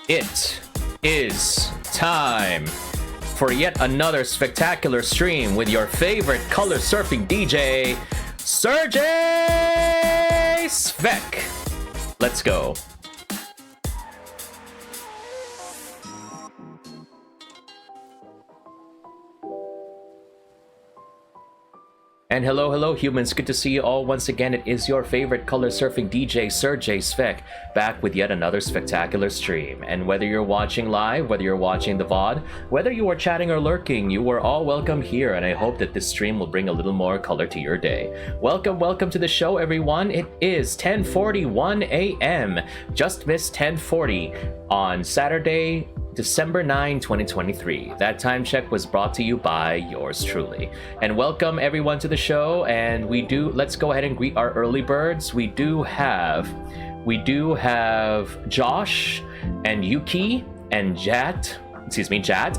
It is time for yet another spectacular stream with your favorite color surfing DJ, Serjay Svek. Let's go. And hello humans, good to see you all once again. It is your favorite color surfing DJ, Serjay Svek, back with yet another spectacular stream. And whether you're watching live, whether you're watching the VOD, whether you are chatting or lurking, you are all welcome here, and I hope that this stream will bring a little more color to your day. Welcome to the show, everyone. It is 10:41 a.m. Just missed 10:40 on Saturday, December 9, 2023. That time check was brought to you by yours truly. And welcome everyone to the show, and let's go ahead and greet our early birds. We do have Josh and Yuki and Jat,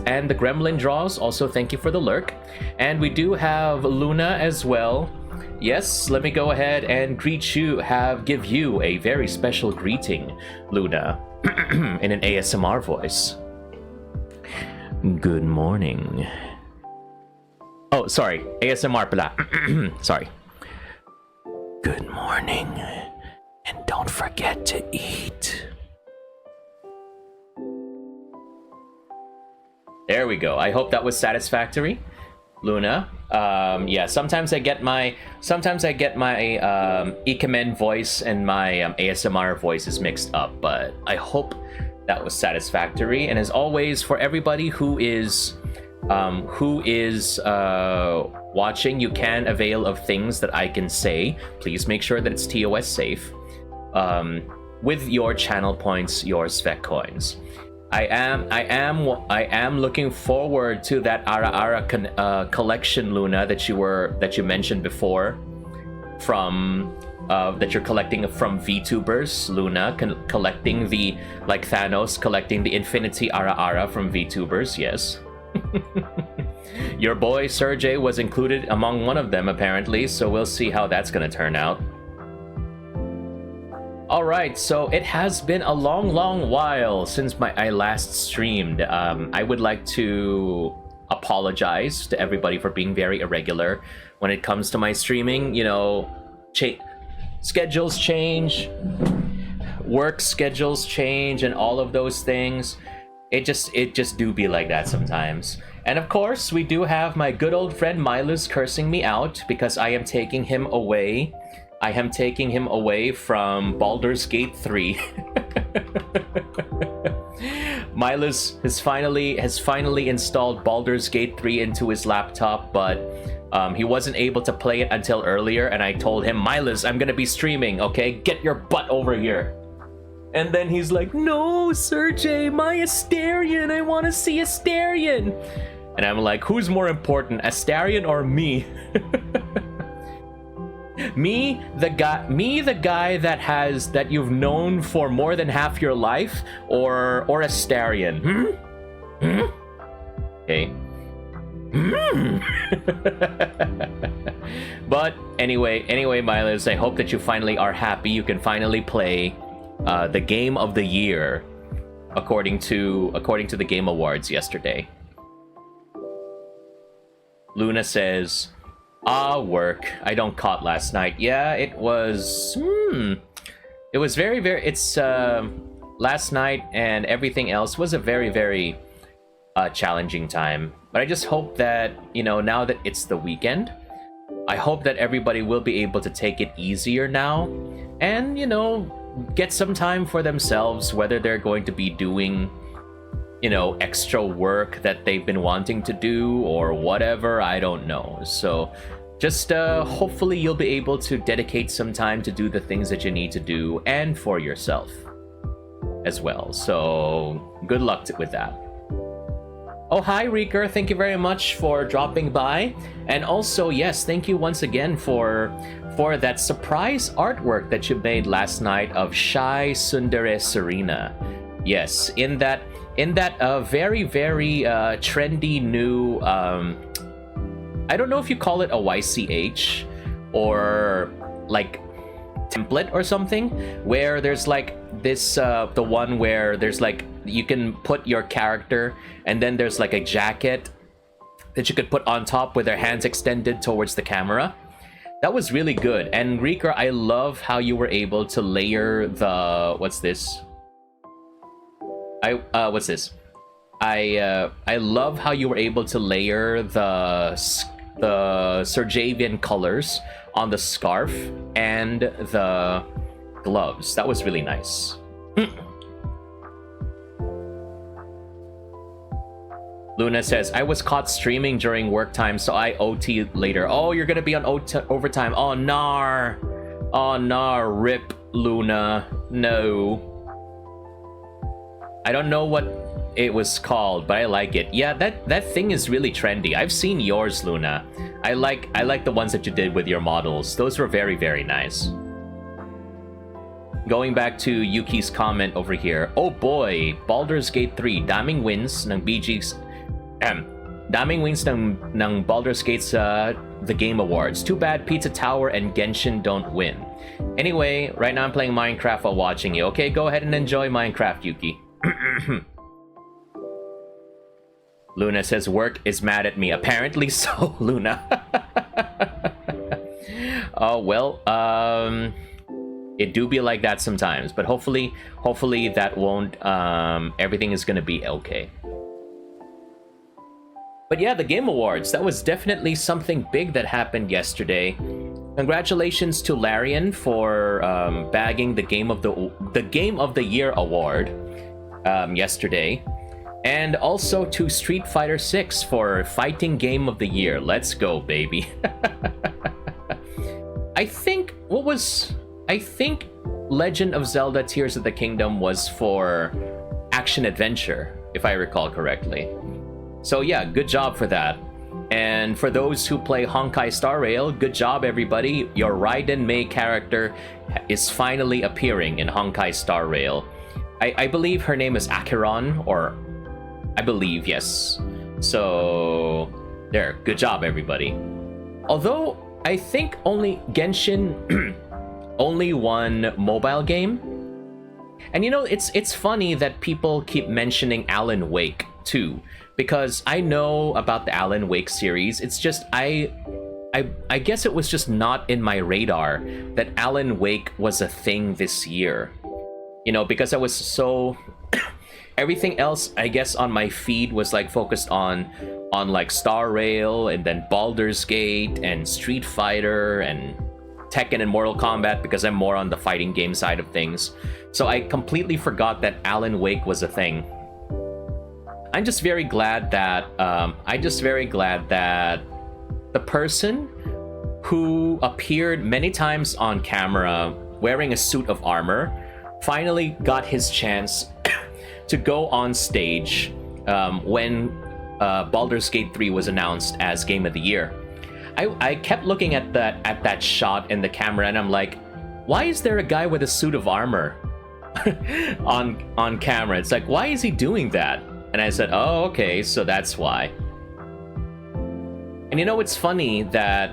and the Gremlin Draws. Also, thank you for the lurk. And we do have Luna as well. Yes, let me go ahead and give you a very special greeting, Luna, in an ASMR voice. Good morning. Oh, sorry. ASMR pala. Sorry. Good morning. And don't forget to eat. There we go. I hope that was satisfactory, Luna. Yeah, sometimes I get my Ikemen voice and my ASMR voices mixed up, but I hope that was satisfactory. And as always, for everybody who is watching, you can avail of things that I can say. Please make sure that it's TOS safe. With your channel points, your Svek coins. I am looking forward to that Ara collection, Luna, that you mentioned before, from that you're collecting from VTubers, Luna, collecting the, like Thanos, collecting the Infinity Ara from VTubers, yes. Your boy Serjay was included among one of them, apparently, so we'll see how that's gonna turn out. Alright, so it has been a long while since I last streamed. I would like to apologize to everybody for being very irregular when it comes to my streaming. You know, schedules change, work schedules change, and all of those things. It just do be like that sometimes. And of course, we do have my good old friend Milus cursing me out because I am taking him away. I am taking him away from Baldur's Gate 3. Milus has finally installed Baldur's Gate 3 into his laptop, but he wasn't able to play it until earlier, and I told him, Milus, I'm gonna be streaming, okay? Get your butt over here. And then he's like, no, Serjay, my Astarion, I want to see Astarion. And I'm like, who's more important, Astarion or me? Me, the guy that you've known for more than half your life, or Astarion? Okay. But anyway, Milus, I hope that you finally are happy. You can finally play the game of the year, according to the Game Awards yesterday. Luna says, work. I don't caught last night. Yeah, it was it was very, very. It's last night and everything else was a very, very challenging time. But I just hope that, you know, now that it's the weekend, I hope that everybody will be able to take it easier now and, you know, get some time for themselves, whether they're going to be doing, you know, extra work that they've been wanting to do or whatever. I don't know. So just hopefully you'll be able to dedicate some time to do the things that you need to do and for yourself as well. So good luck with that. Oh, hi, Reeker. Thank you very much for dropping by. And also, yes, thank you once again for that surprise artwork that you made last night of Shy Sundare Serena. Yes, in that very, very trendy new, I don't know if you call it a YCH or like template or something, where there's like this, the one where there's like, you can put your character and then there's like a jacket that you could put on top with their hands extended towards the camera. That was really good. And Reeker, I love how you were able to layer the, what's this? What's this? I love how you were able to layer the Serjavian colors on the scarf and the gloves. That was really nice. Luna says, I was caught streaming during work time, so I OT later. Oh, you're gonna be on overtime. Oh, nar. Oh, nar. Rip, Luna. No. I don't know what it was called, but I like it. Yeah, that thing is really trendy. I've seen yours, Luna. I like the ones that you did with your models. Those were very, very nice. Going back to Yuki's comment over here. Oh boy, Baldur's Gate 3, daming wins ng BG's daming wins ng Baldur's Gate's the Game Awards. Too bad Pizza Tower and Genshin don't win. Anyway, right now I'm playing Minecraft while watching you. Okay, go ahead and enjoy Minecraft, Yuki. Luna says work is mad at me. Apparently so, Luna. Oh well, it do be like that sometimes, but hopefully that won't, everything is gonna be okay. But yeah, the Game Awards, that was definitely something big that happened yesterday. Congratulations to Larian for bagging the Game of the Year award yesterday. And also to Street Fighter 6 for Fighting Game of the Year. Let's go, baby. I think Legend of Zelda Tears of the Kingdom was for Action Adventure, if I recall correctly. So yeah, good job for that. And for those who play Honkai Star Rail, good job everybody. Your Raiden Mei character is finally appearing in Honkai Star Rail. I believe her name is Acheron, or I believe, yes. So there, good job everybody. Although I think only Genshin only one mobile game. And you know, it's funny that people keep mentioning Alan Wake too, because I know about the Alan Wake series. It's just I guess it was just not in my radar that Alan Wake was a thing this year. You know, because I was so everything else, I guess, on my feed was like focused on like Star Rail and then Baldur's Gate and Street Fighter and Tekken and Mortal Kombat, because I'm more on the fighting game side of things. So I completely forgot that Alan Wake was a thing. I'm just very glad that the person who appeared many times on camera wearing a suit of armor finally got his chance to go on stage when Baldur's Gate 3 was announced as Game of the Year. I kept looking at that shot in the camera, and I'm like, why is there a guy with a suit of armor on camera? It's like, why is he doing that? And I said, oh, okay, so that's why. And you know, it's funny that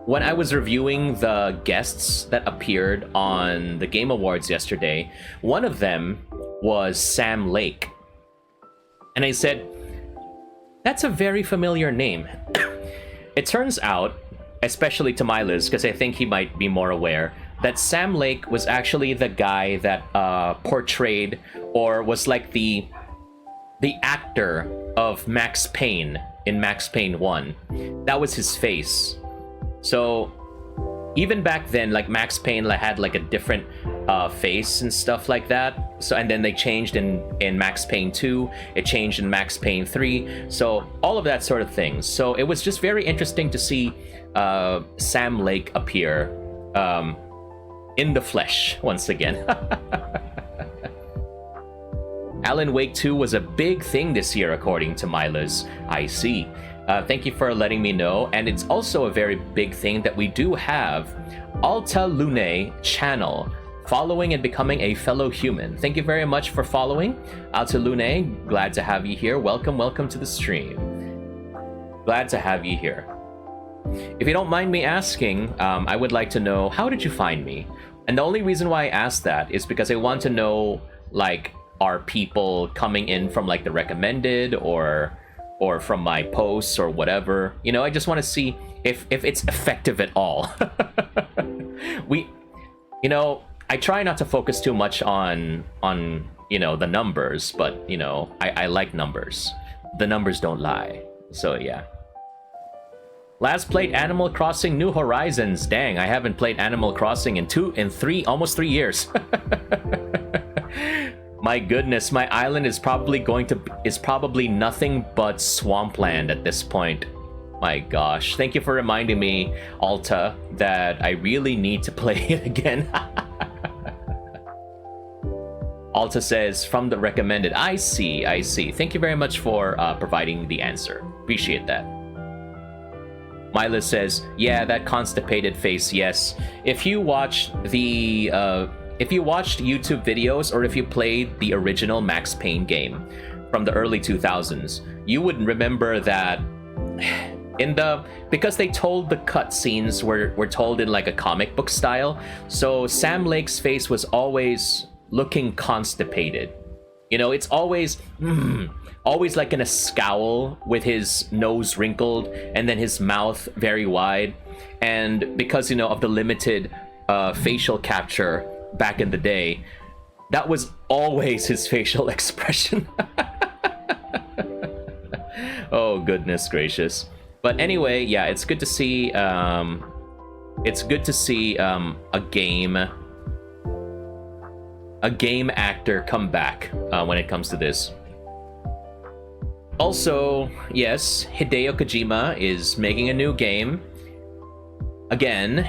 when I was reviewing the guests that appeared on the Game Awards yesterday, one of them was Sam Lake. And I said, that's a very familiar name. It turns out, especially to Miles, because I think he might be more aware, that Sam Lake was actually the guy that portrayed, or was like the actor of Max Payne in Max Payne 1. That was his face. So even back then, like, Max Payne had like a different face and stuff like that. So, and then they changed in Max Payne 2, it changed in Max Payne 3, so all of that sort of things. So it was just very interesting to see Sam Lake appear in the flesh once again. Alan Wake 2 was a big thing this year, according to Milas. I see. Thank you for letting me know. And it's also a very big thing that we do have Alta Lune channel, following and becoming a fellow human. Thank you very much for following. Alta Lune, glad to have you here. Welcome to the stream. Glad to have you here. If you don't mind me asking, I would like to know, how did you find me? And the only reason why I asked that is because I want to know, like, are people coming in from like the recommended or from my posts or whatever? You know, I just want to see if it's effective at all. You know, I try not to focus too much on you know, the numbers, but you know, I like numbers. The numbers don't lie. So yeah. Last played Animal Crossing New Horizons. Dang, I haven't played Animal Crossing in almost 3 years. My goodness, my island is probably nothing but swampland at this point. My gosh, thank you for reminding me, Alta, that I really need to play it again. Alta says, from the recommended. I see. Thank you very much for providing the answer. Appreciate that. Mila says, yeah, that constipated face, yes. If you watched YouTube videos, or if you played the original Max Payne game from the early 2000s, you would remember that because they told the cutscenes were told in like a comic book style, so Sam Lake's face was always looking constipated. You know, it's always like in a scowl with his nose wrinkled and then his mouth very wide. And because, you know, of the limited facial capture back in the day, that was always his facial expression. Oh, goodness gracious. But anyway, yeah, it's good to see a game actor come back when it comes to this. Also, yes, Hideo Kojima is making a new game again,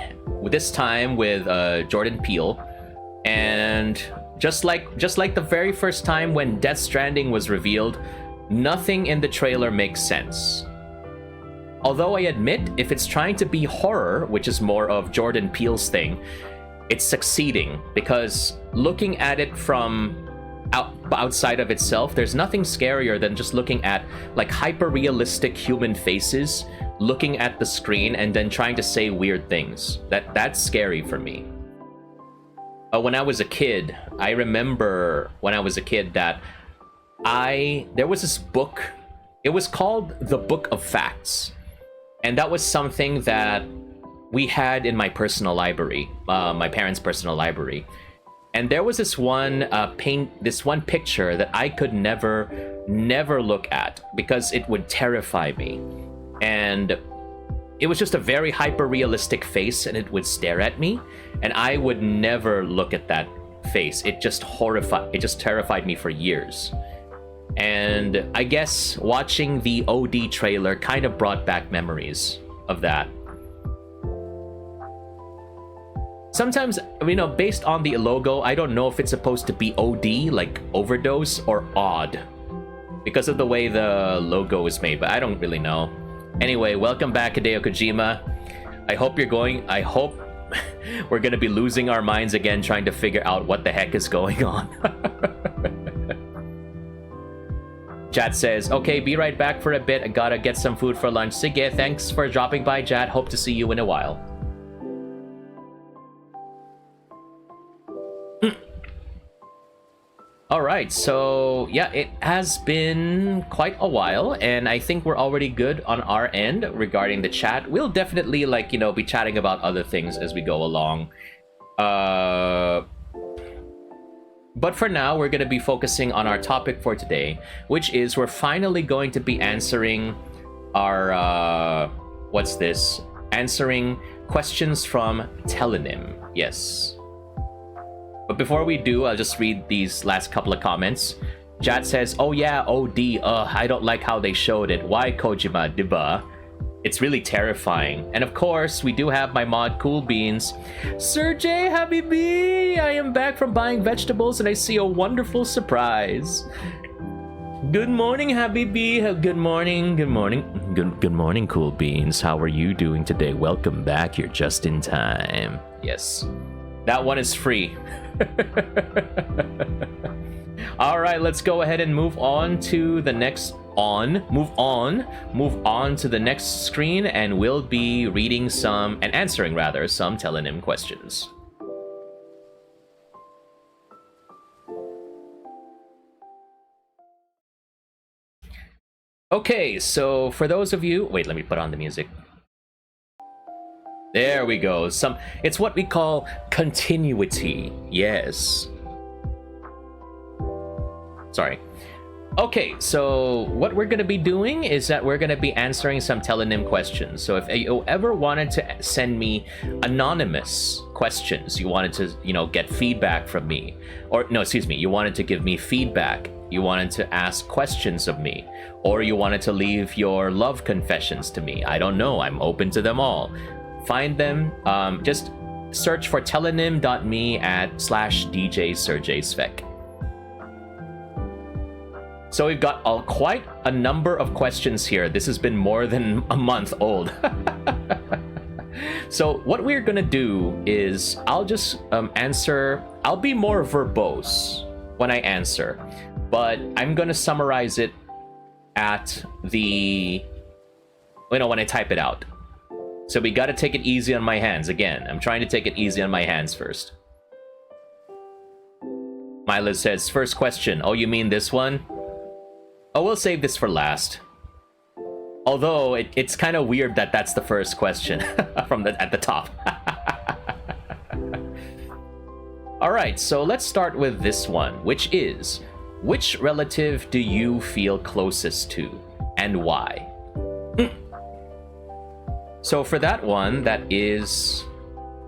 this time with Jordan Peele. And just like the very first time when Death Stranding was revealed, nothing in the trailer makes sense. Although I admit, if it's trying to be horror, which is more of Jordan Peele's thing, it's succeeding, because looking at it from outside of itself, there's nothing scarier than just looking at like hyper-realistic human faces, looking at the screen and then trying to say weird things. That's scary for me. When I was a kid, I remember when I was a kid that there was this book. It was called The Book of Facts, and that was something that we had in my personal library, my parents' personal library. And there was this one picture that I could never look at because it would terrify me. And it was just a very hyper-realistic face, and it would stare at me, and I would never look at that face. It just terrified me for years. And I guess watching the OD trailer kind of brought back memories of that. Sometimes, you know, based on the logo, I don't know if it's supposed to be OD, like overdose, or odd, because of the way the logo is made, but I don't really know. Anyway, welcome back, Hideo Kojima. I hope we're gonna be losing our minds again trying to figure out what the heck is going on. Jad says, okay, be right back for a bit. I gotta get some food for lunch. Sige, thanks for dropping by, Jad. Hope to see you in a while. Alright, so yeah, it has been quite a while, and I think we're already good on our end regarding the chat. We'll definitely, like, you know, be chatting about other things as we go along. But for now, we're going to be focusing on our topic for today, which is we're finally going to be answering our, answering questions from Tellonym. Yes. But before we do, I'll just read these last couple of comments. Jat says, oh yeah, OD, I don't like how they showed it. Why, Kojima, diba? It's really terrifying. And of course, we do have my mod Cool Beans. Serjay, Habibi! I am back from buying vegetables and I see a wonderful surprise. Good morning, Habibi. Good morning, good morning. Good morning, Cool Beans. How are you doing today? Welcome back. You're just in time. Yes. That one is free. All right, let's go ahead and move on to the next move on to the next screen, and we'll be reading answering some Tellonym questions. Okay, so for those of you, wait, let me put on the music. There we go. It's what we call continuity. Yes. Sorry. Okay, so what we're going to be doing is that we're going to be answering some Tellonym questions. So if you ever wanted to send me anonymous questions, you wanted to, get feedback from me, or no, excuse me, you wanted to give me feedback, you wanted to ask questions of me, or you wanted to leave your love confessions to me, I don't know, I'm open to them all. Find them, just search for tellonym.me /DJ Serjay Svek. So we've got quite a number of questions here. This has been more than a month old. So what we're gonna do is I'll just answer. I'll be more verbose when I answer, but I'm gonna summarize it at when I type it out. So we gotta take it easy on my hands. Again, I'm trying to take it easy on my hands first. Mila says, first question. Oh, you mean this one? Oh, we'll save this for last. Although it's kind of weird that that's the first question at the top. All right, so let's start with this one, which is, which relative do you feel closest to and why? So for that one, that is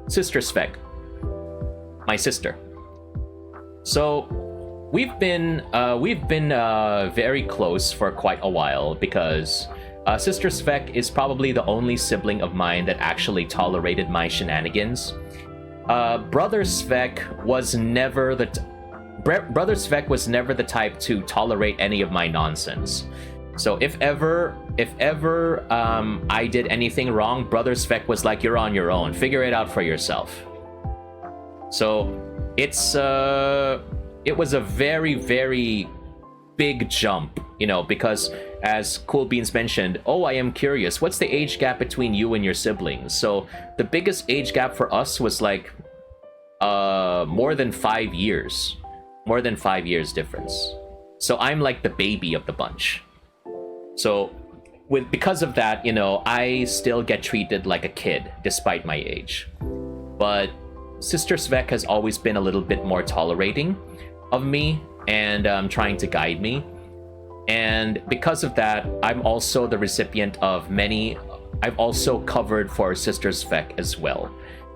Sister Svek, my sister. So we've been very close for quite a while because Sister Svek is probably the only sibling of mine that actually tolerated my shenanigans. Brother Svek was never the type to tolerate any of my nonsense. So if ever I did anything wrong, Brother Svek was like, "You're on your own. Figure it out for yourself." So it was a very, very big jump, because as Cool Beans mentioned, I am curious, what's the age gap between you and your siblings? So the biggest age gap for us was like more than 5 years. More than 5 years difference. So I'm like the baby of the bunch. So because of that, I still get treated like a kid despite my age. But Sister Svek has always been a little bit more tolerating of me and trying to guide me. And because of that, I'm also the recipient of I've also covered for Sister Svek as well.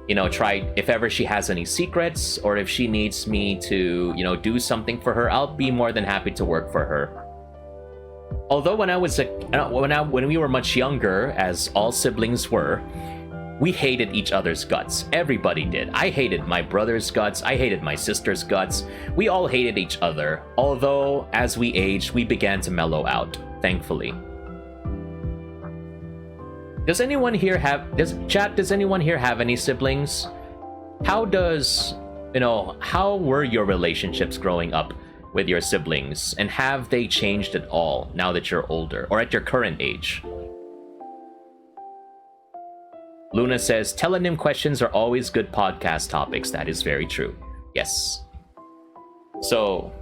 If ever she has any secrets or if she needs me to, do something for her, I'll be more than happy to work for her. Although when we were much younger, as all siblings were, we hated each other's guts. Everybody did. I hated my brother's guts. I hated my sister's guts. We all hated each other. Although, as we aged, we began to mellow out, thankfully. Does anyone here have any siblings? How were your relationships growing up with your siblings? And have they changed at all now that you're older or at your current age? Luna says, Tellonym questions are always good podcast topics. That is very true. Yes. So,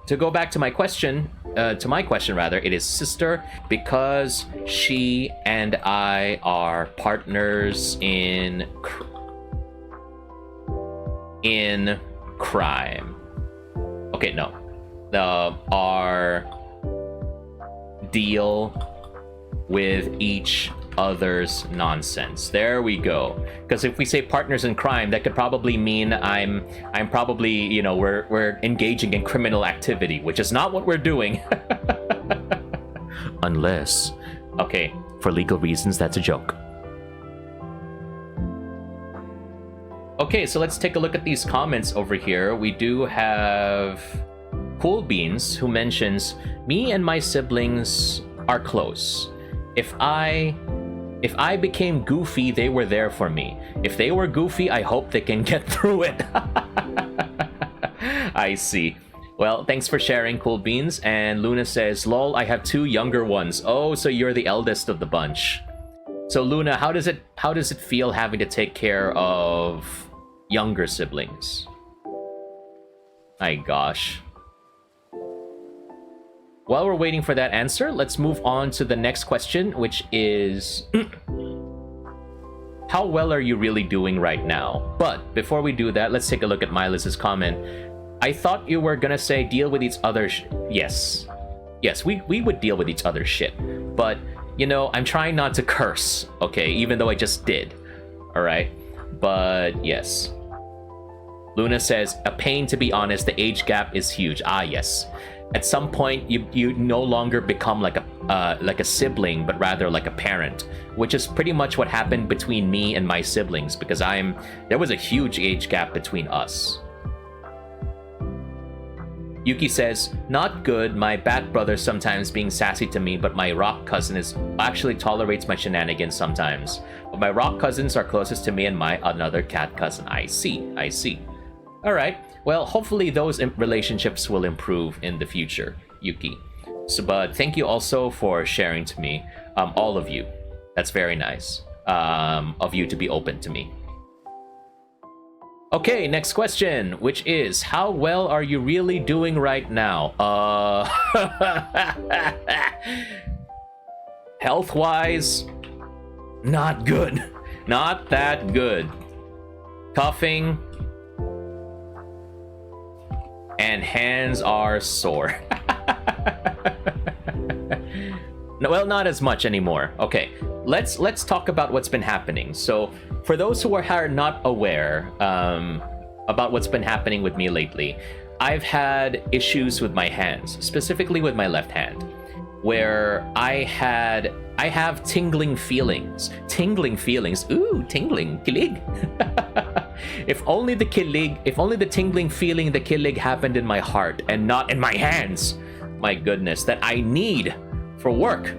to go back to my question, it is sister, because she and I are partners in in crime. Okay, no. Our deal with each other's nonsense. There we go. Because if we say partners in crime, that could probably mean I'm probably, you know, we're engaging in criminal activity, which is not what we're doing. Unless, okay, for legal reasons, that's a joke. Okay, so let's take a look at these comments over here. We do have Cool Beans, who mentions, me and my siblings are close. If I became goofy, they were there for me. If they were goofy, I hope they can get through it. I see. Well, thanks for sharing, Cool Beans. And Luna says, lol, I have 2 younger ones. Oh, so you're the eldest of the bunch. So Luna, how does it feel having to take care of younger siblings? My gosh. While we're waiting for that answer, let's move on to the next question, which is how well are you really doing right now? But before we do that, let's take a look at Mylis's comment. I thought you were gonna say deal with each other's yes, we would deal with each other's shit, but you know, I'm trying not to curse, okay, even though I just did. All right, but yes. Luna says, a pain, to be honest. The age gap is huge. Ah, yes. At some point, you no longer become like a sibling, but rather like a parent, which is pretty much what happened between me and my siblings, because there was a huge age gap between us. Yuki says, not good. My bat brother sometimes being sassy to me, but my rock cousin actually tolerates my shenanigans sometimes. But my rock cousins are closest to me and my another cat cousin. I see. All right. Well, hopefully those relationships will improve in the future, Yuki. So, but thank you also for sharing to me, all of you. That's very nice of you to be open to me. Okay, next question, which is, how well are you really doing right now? Health-wise, not good. Not that good. Coughing, and hands are sore. No, well, not as much anymore. Okay, let's talk about what's been happening. So, for those who are not aware about what's been happening with me lately, I've had issues with my hands, specifically with my left hand, where I have tingling feelings. Ooh, tingling, kilig. If only the tingling feeling, the kilig happened in my heart and not in my hands. My goodness, that I need for work.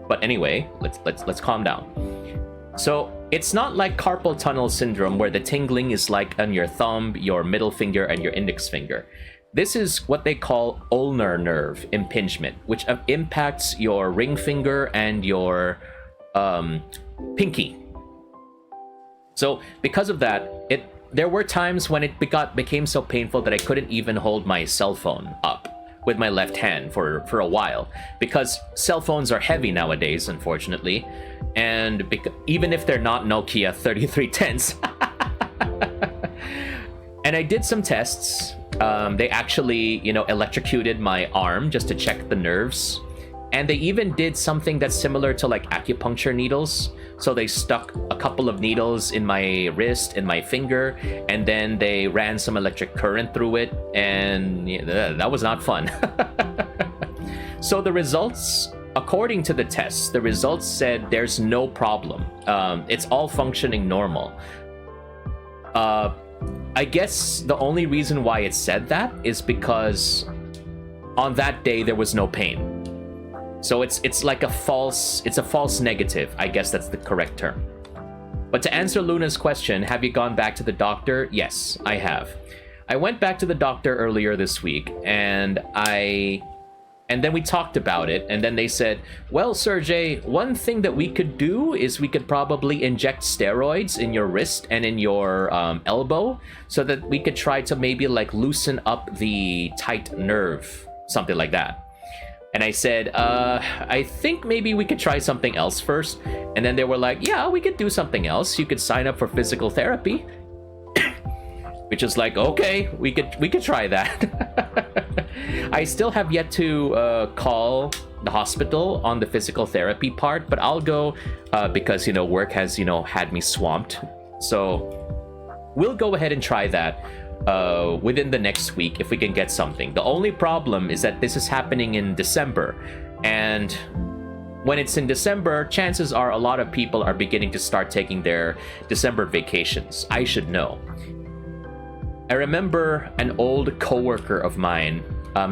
But anyway, let's calm down. So it's not like carpal tunnel syndrome where the tingling is like on your thumb, your middle finger, and your index finger. This is what they call ulnar nerve impingement, which impacts your ring finger and your pinky. So because of that, there were times when it became so painful that I couldn't even hold my cell phone up with my left hand for a while, because cell phones are heavy nowadays, unfortunately, and even if they're not Nokia 3310s. And I did some tests. They actually, electrocuted my arm just to check the nerves. And they even did something that's similar to like acupuncture needles. So they stuck a couple of needles in my wrist, in my finger, and then they ran some electric current through it. And that was not fun. So the results, according to the tests, the results said there's no problem. It's all functioning normal. I guess the only reason why it said that is because on that day there was no pain. So it's like a false negative. I guess that's the correct term. But to answer Luna's question, have you gone back to the doctor? Yes, I have. I went back to the doctor earlier this week, and then we talked about it, and then they said, well, Serjay, one thing that we could do is we could probably inject steroids in your wrist and in your elbow so that we could try to maybe like loosen up the tight nerve, something like that. And I said, I think maybe we could try something else first. And then they were like, yeah, we could do something else. You could sign up for physical therapy. which is like, okay, we could try that. I still have yet to call the hospital on the physical therapy part, but I'll go because work has had me swamped. So we'll go ahead and try that within the next week if we can get something. The only problem is that this is happening in December, and when it's in December, chances are a lot of people are beginning to start taking their December vacations. I should know. I remember an old coworker of mine.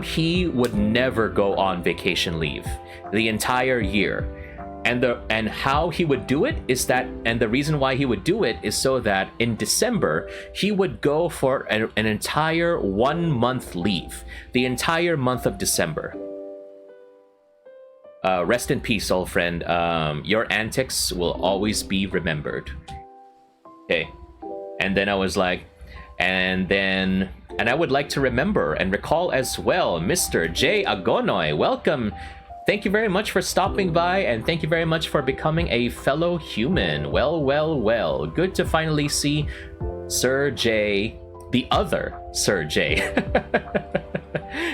He would never go on vacation leave the entire year. And how he would do it is that, and the reason why he would do it is so that in December, he would go for an entire 1 month leave, the entire month of December. Rest in peace, old friend. Your antics will always be remembered. Okay. And then I was like, and I would like to remember and recall as well, Mr. J. Agonoy. Welcome. Thank you very much for stopping by, and thank you very much for becoming a fellow human. Well, well, well. Good to finally see Serjay, the other Serjay,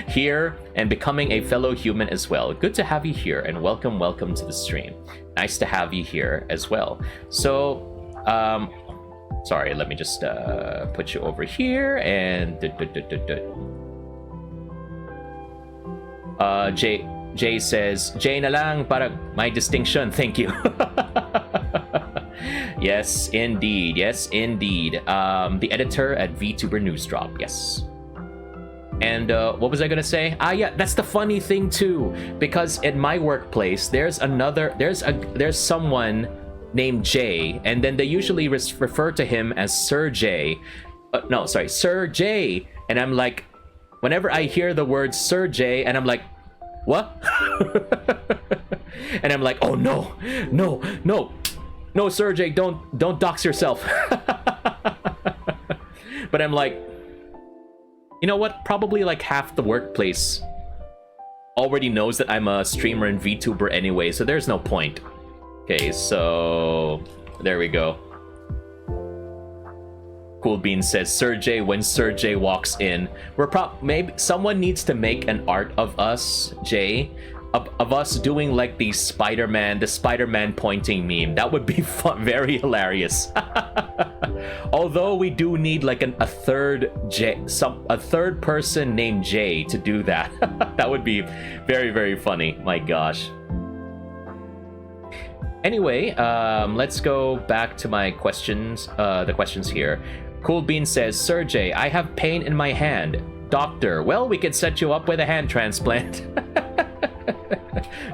here and becoming a fellow human as well. Good to have you here, and welcome to the stream. Nice to have you here as well. So, sorry, let me just put you over here and Jay says, Jay na lang para my distinction. Thank you. Yes, indeed. Yes, indeed. The editor at VTuber News Drop. Yes. And what was I gonna say? Yeah, that's the funny thing too, because in my workplace, there's someone named Jay, and then they usually refer to him as Serjay. No, sorry, Serjay. And I'm like, whenever I hear the word Serjay, and I'm like, what? And I'm like, oh no, Serjay, don't dox yourself. But I'm like, you know what? Probably like half the workplace already knows that I'm a streamer and VTuber anyway, so there's no point. Okay, so there we go. Cool Bean says, Serjay when Serjay walks in. Maybe someone needs to make an art of us, Jay, of us doing like the Spider-Man pointing meme. That would be fun, very hilarious. Although we do need like a third person named Jay to do that. That would be very, very funny. My gosh. Anyway, let's go back to my questions. The questions here. Cool Bean says, Serjay, I have pain in my hand. Doctor, well, we could set you up with a hand transplant.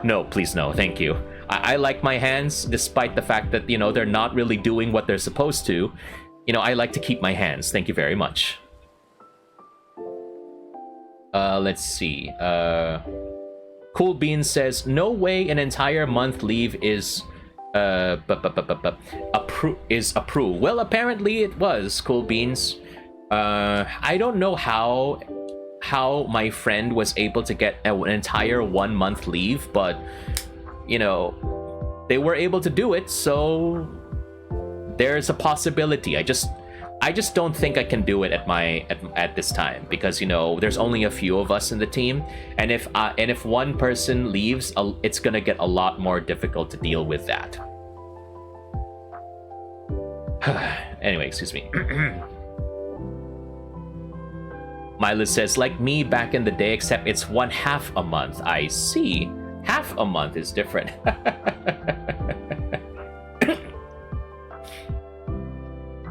No, please no, thank you. I like my hands, despite the fact that, they're not really doing what they're supposed to. I like to keep my hands. Thank you very much. Let's see. Cool Bean says, no way an entire month leave is approved. Well, apparently it was, Cool Beans. I don't know how my friend was able to get an entire 1 month leave, but they were able to do it, so there's a possibility. I just don't think I can do it at this time, because there's only a few of us in the team, and if one person leaves, it's gonna get a lot more difficult to deal with that. Anyway, excuse me. Mila says, like me back in the day, except it's 1/2 a month. I see. Half a month is different.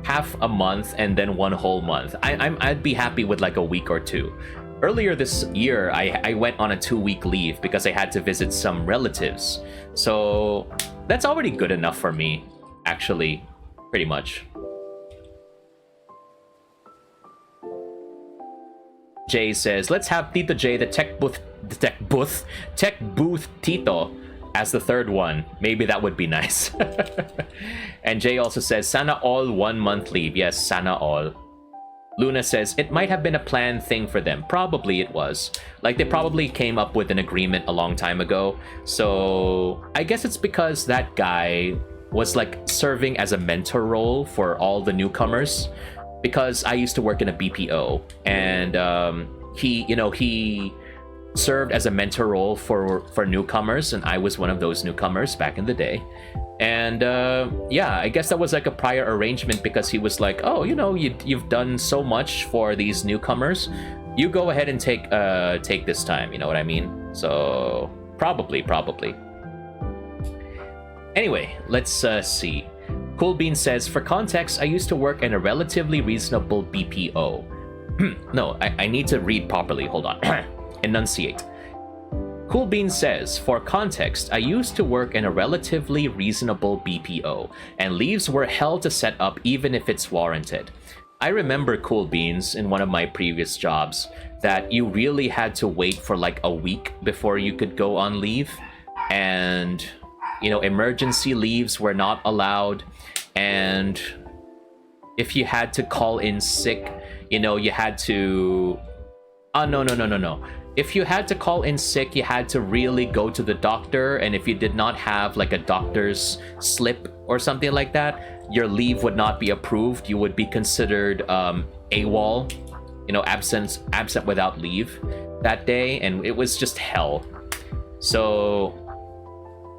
Half a month and then 1 whole month. I'd be happy with like a week or two. Earlier this year, I went on a 2-week leave because I had to visit some relatives. So that's already good enough for me, actually, pretty much. Jay says, let's have Tito J, the tech booth Tito, as the third one. Maybe that would be nice. And Jay also says, sana all 1 month leave. Yes, sana all. Luna says, it might have been a planned thing for them. Probably it was. Like, they probably came up with an agreement a long time ago. So I guess it's because that guy was like serving as a mentor role for all the newcomers. because I used to work in a BPO, and he served as a mentor role for newcomers, and I was one of those newcomers back in the day. And yeah, I guess that was like a prior arrangement, because he was like, oh, you've done so much for these newcomers, you go ahead and take this time, you know what I mean? So probably. Anyway, let's see. Cool Bean says, for context, I used to work in a relatively reasonable BPO. No, I need to read properly. Hold on. Enunciate. Cool Bean says, for context, I used to work in a relatively reasonable BPO, and leaves were held to set up even if it's warranted. I remember, Cool Beans, in one of my previous jobs, that you really had to wait for like a week before you could go on leave, and emergency leaves were not allowed, and if you had to call in sick, you had to... No. If you had to call in sick, you had to really go to the doctor, and if you did not have like a doctor's slip or something like that, your leave would not be approved. You would be considered AWOL, absent without leave that day, and it was just hell. So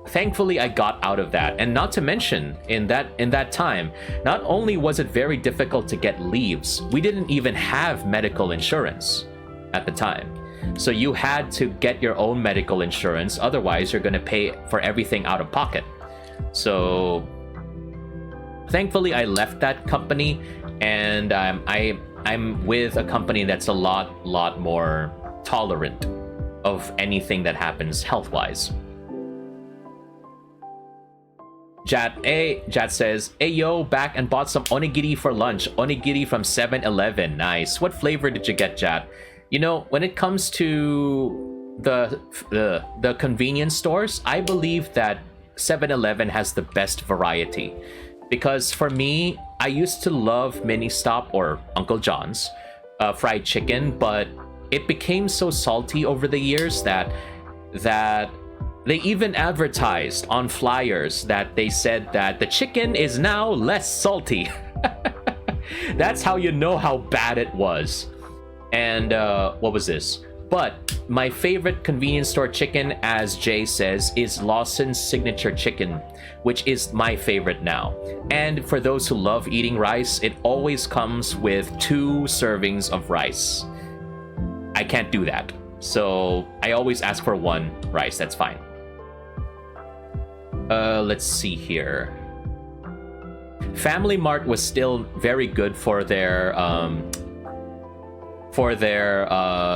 thankfully I got out of that. And not to mention, in that time, not only was it very difficult to get leaves, we didn't even have medical insurance at the time. So you had to get your own medical insurance, otherwise you're going to pay for everything out of pocket. So thankfully I left that company, and I'm with a company that's a lot more tolerant of anything that happens health-wise. Jat says, hey yo, back and bought some onigiri for lunch. Onigiri from 7-Eleven. Nice. What flavor did you get, Jat? When it comes to the convenience stores, I believe that 7-Eleven has the best variety. Because for me, I used to love Mini Stop or Uncle John's fried chicken, but it became so salty over the years that they even advertised on flyers that they said that the chicken is now less salty. That's how you know how bad it was. And what was this? But my favorite convenience store chicken, as Jay says, is Lawson's Signature Chicken, which is my favorite now. And for those who love eating rice, it always comes with 2 servings of rice. I can't do that, so I always ask for 1 rice. That's fine. Let's see here. Family Mart was still very good for their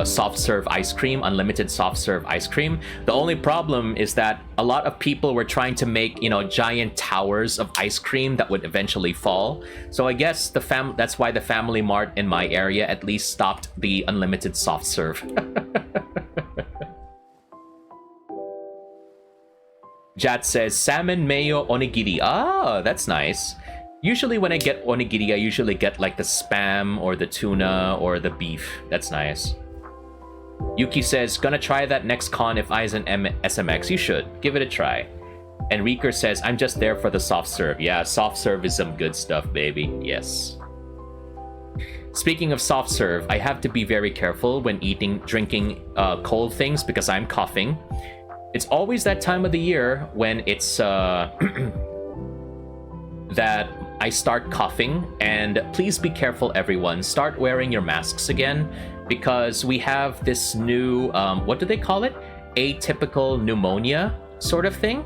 soft serve ice cream, unlimited soft serve ice cream. The only problem is that a lot of people were trying to make, giant towers of ice cream that would eventually fall. So I guess that's why the Family Mart in my area at least stopped the unlimited soft serve. Jat says, salmon mayo onigiri. Ah, that's nice. Usually when I get onigiri, I usually get like the spam or the tuna or the beef. That's nice. Yuki says, gonna try that next con if I's an SMX. You should. Give it a try. And Reeker says, I'm just there for the soft serve. Yeah, soft serve is some good stuff, baby. Yes. Speaking of soft serve, I have to be very careful when drinking cold things because I'm coughing. It's always that time of the year when it's that I start coughing, and please be careful, everyone. Start wearing your masks again, because we have this new what do they call it? Atypical pneumonia sort of thing,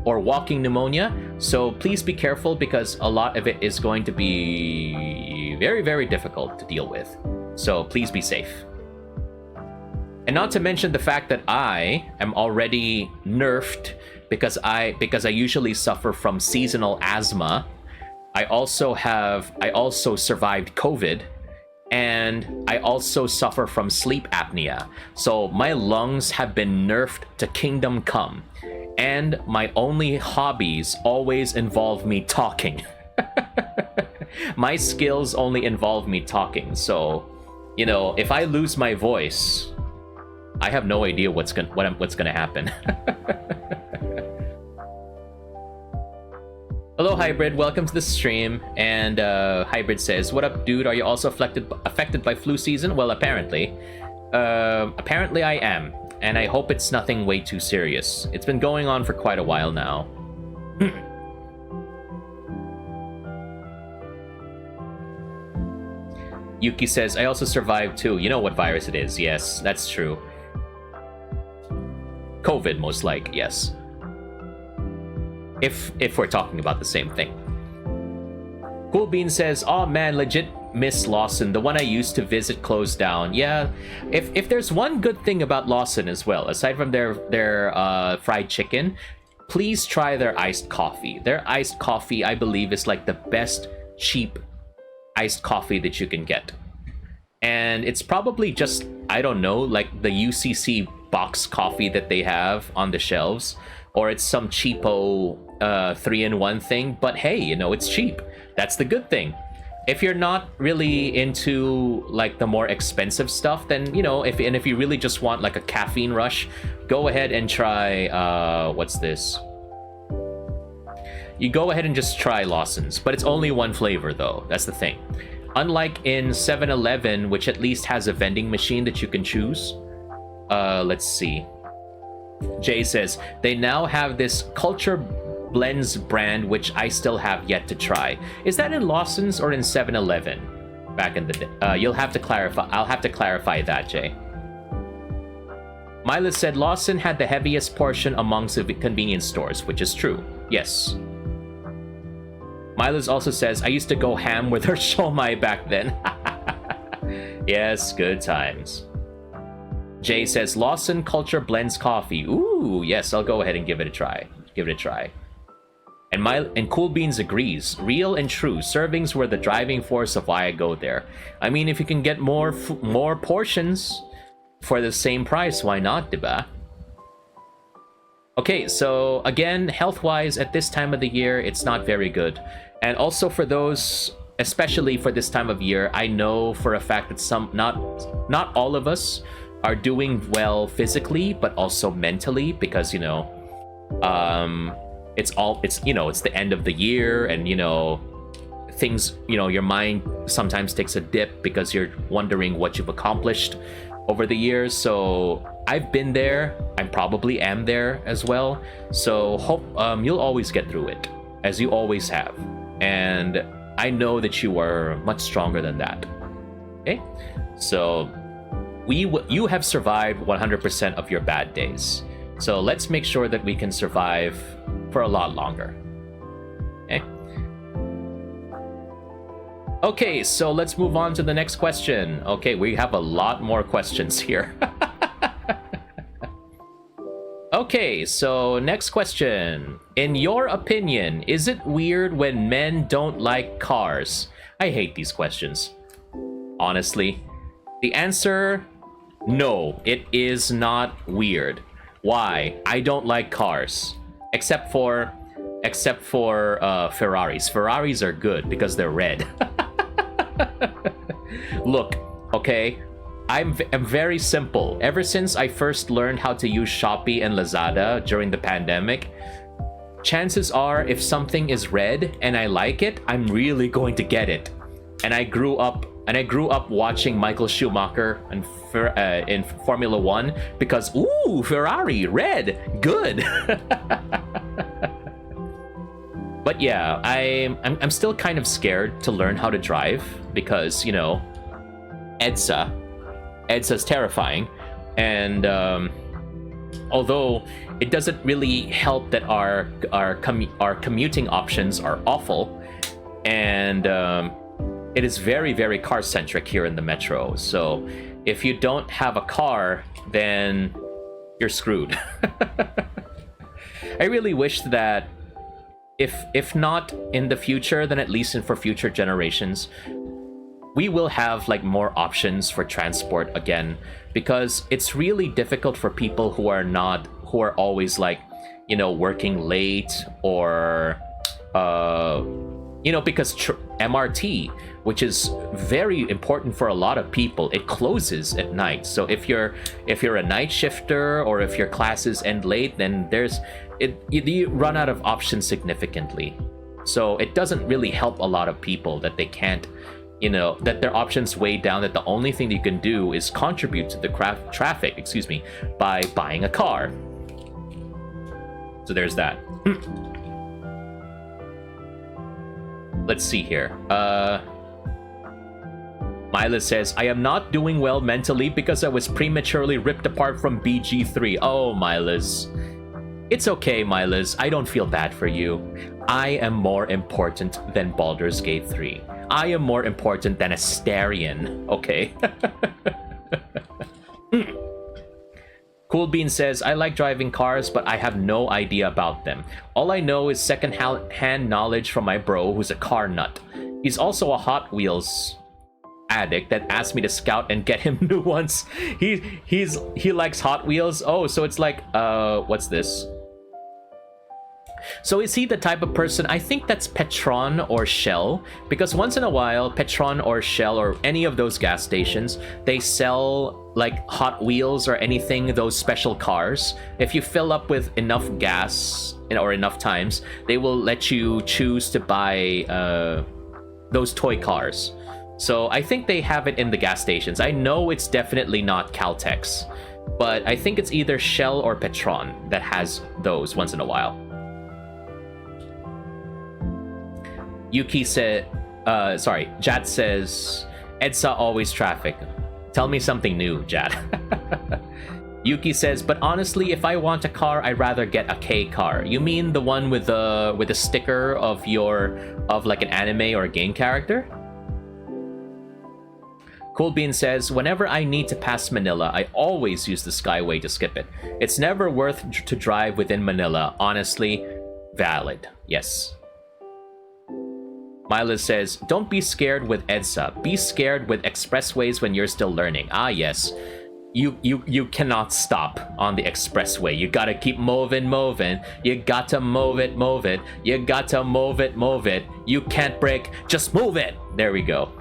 or walking pneumonia. So please be careful, because a lot of it is going to be very, very difficult to deal with. So please be safe. And not to mention the fact that I am already nerfed because I usually suffer from seasonal asthma. I also survived COVID, and I also suffer from sleep apnea. So my lungs have been nerfed to kingdom come, and my only hobbies always involve me talking. My skills only involve me talking. So, if I lose my voice, I have no idea what's gonna happen. Hello, Hybrid. Welcome to the stream. And Hybrid says, "What up, dude? Are you also affected by flu season?" Well, apparently. Apparently I am. And I hope it's nothing way too serious. It's been going on for quite a while now. Yuki says, "I also survived too." You know what virus it is. Yes, that's true. COVID, most like, yes. If we're talking about the same thing. Cool Bean says, "Oh man, legit miss Lawson. The one I used to visit closed down." Yeah, if there's one good thing about Lawson as well, aside from their fried chicken, please try their iced coffee. Their iced coffee, I believe, is like the best cheap iced coffee that you can get. And it's probably just, I don't know, like the UCC box coffee that they have on the shelves, or it's some cheapo 3-in-1 thing, but hey, you know, it's cheap. That's the good thing. If you're not really into like the more expensive stuff, then, you know, if you really just want like a caffeine rush, go ahead and try what's this? You go ahead and just try Lawson's, but it's only one flavor though. That's the thing. Unlike in 7-Eleven, which at least has a vending machine that you can choose. Let's see. Jay says, "They now have this Culture Blends brand, which I still have yet to try." Is that in Lawson's or in 7-Eleven? Back in the day. You'll have to clarify. I'll have to clarify that, Jay. Mila said, "Lawson had the heaviest portion amongst the convenience stores," which is true. Yes. Milas also says, "I used to go ham with her shomai back then." Yes, good times. Jay says, "Lawson Culture Blends coffee." Ooh, yes, I'll go ahead and give it a try. Give it a try. And Cool Beans agrees. "Real and true. Servings were the driving force of why I go there." I mean, if you can get more portions for the same price, why not, diba? Okay, so again, health-wise, at this time of the year, it's not very good. And also for those, especially for this time of year, I know for a fact that not all of us are doing well physically, but also mentally, because, you know, it's the end of the year, and, you know, things, you know, your mind sometimes takes a dip because you're wondering what you've accomplished over the years. So I've been there. I probably am there as well. So hope you'll always get through it, as you always have. And I know that you are much stronger than that. Okay, so you have survived 100% of your bad days. So let's make sure that we can survive for a lot longer. Okay. Okay, so let's move on to the next question. Okay, we have a lot more questions here. Okay, so next question. In your opinion, is it weird when men don't like cars? I hate these questions. Honestly, the answer, no, it is not weird. Why? I don't like cars, except for Ferraris. Ferraris are good because they're red. Look, okay, I'm very simple. Ever since I first learned how to use Shopee and Lazada during the pandemic, chances are if something is red and I like it, I'm really going to get it. And I grew up watching Michael Schumacher in Formula 1 because, ooh, Ferrari, red, good. But yeah, I'm still kind of scared to learn how to drive because, you know, EDSA's terrifying, and although it doesn't really help that our commuting options are awful, and it is very, very car centric here in the metro. So if you don't have a car, then you're screwed. I really wish that if not in the future, then at least for future generations, we will have like more options for transport again, because it's really difficult for people who are always like, you know, working late, or you know, because MRT, which is very important for a lot of people, it closes at night. So if you're a night shifter, or if your classes end late, then you run out of options significantly. So it doesn't really help a lot of people that they can't, that their options way down, that the only thing you can do is contribute to the traffic, by buying a car. So there's that. Let's see here. Mila says, I am not doing well mentally because I was prematurely ripped apart from BG3. Oh, Milas. It's okay, Milas. I don't feel bad for you. I am more important than Baldur's Gate 3. I am more important than Astarion, okay? Cool Bean says, I like driving cars, but I have no idea about them. All I know is second-hand knowledge from my bro, who's a car nut. He's also a Hot Wheels addict that asked me to scout and get him new ones. He likes Hot Wheels. Oh, so it's like, what's this? So is he the type of person? I think that's Petron or Shell, because once in a while, Petron or Shell or any of those gas stations, they sell like Hot Wheels or anything, those special cars. If you fill up with enough gas or enough times, they will let you choose to buy those toy cars. So I think they have it in the gas stations. I know it's definitely not Caltex, but I think it's either Shell or Petron that has those once in a while. Yuki said, Jad says, EDSA always traffic. Tell me something new, Jad. Yuki says, but honestly, if I want a car, I'd rather get a K car. You mean the one with the sticker of like an anime or a game character? Cool Bean says, whenever I need to pass Manila, I always use the Skyway to skip it. It's never worth to drive within Manila. Honestly, valid. Yes. Mila says, don't be scared with EDSA. Be scared with expressways when you're still learning. Ah, yes. You cannot stop on the expressway. You gotta keep moving. You gotta move it. You gotta move it. You can't brake. Just move it. There we go.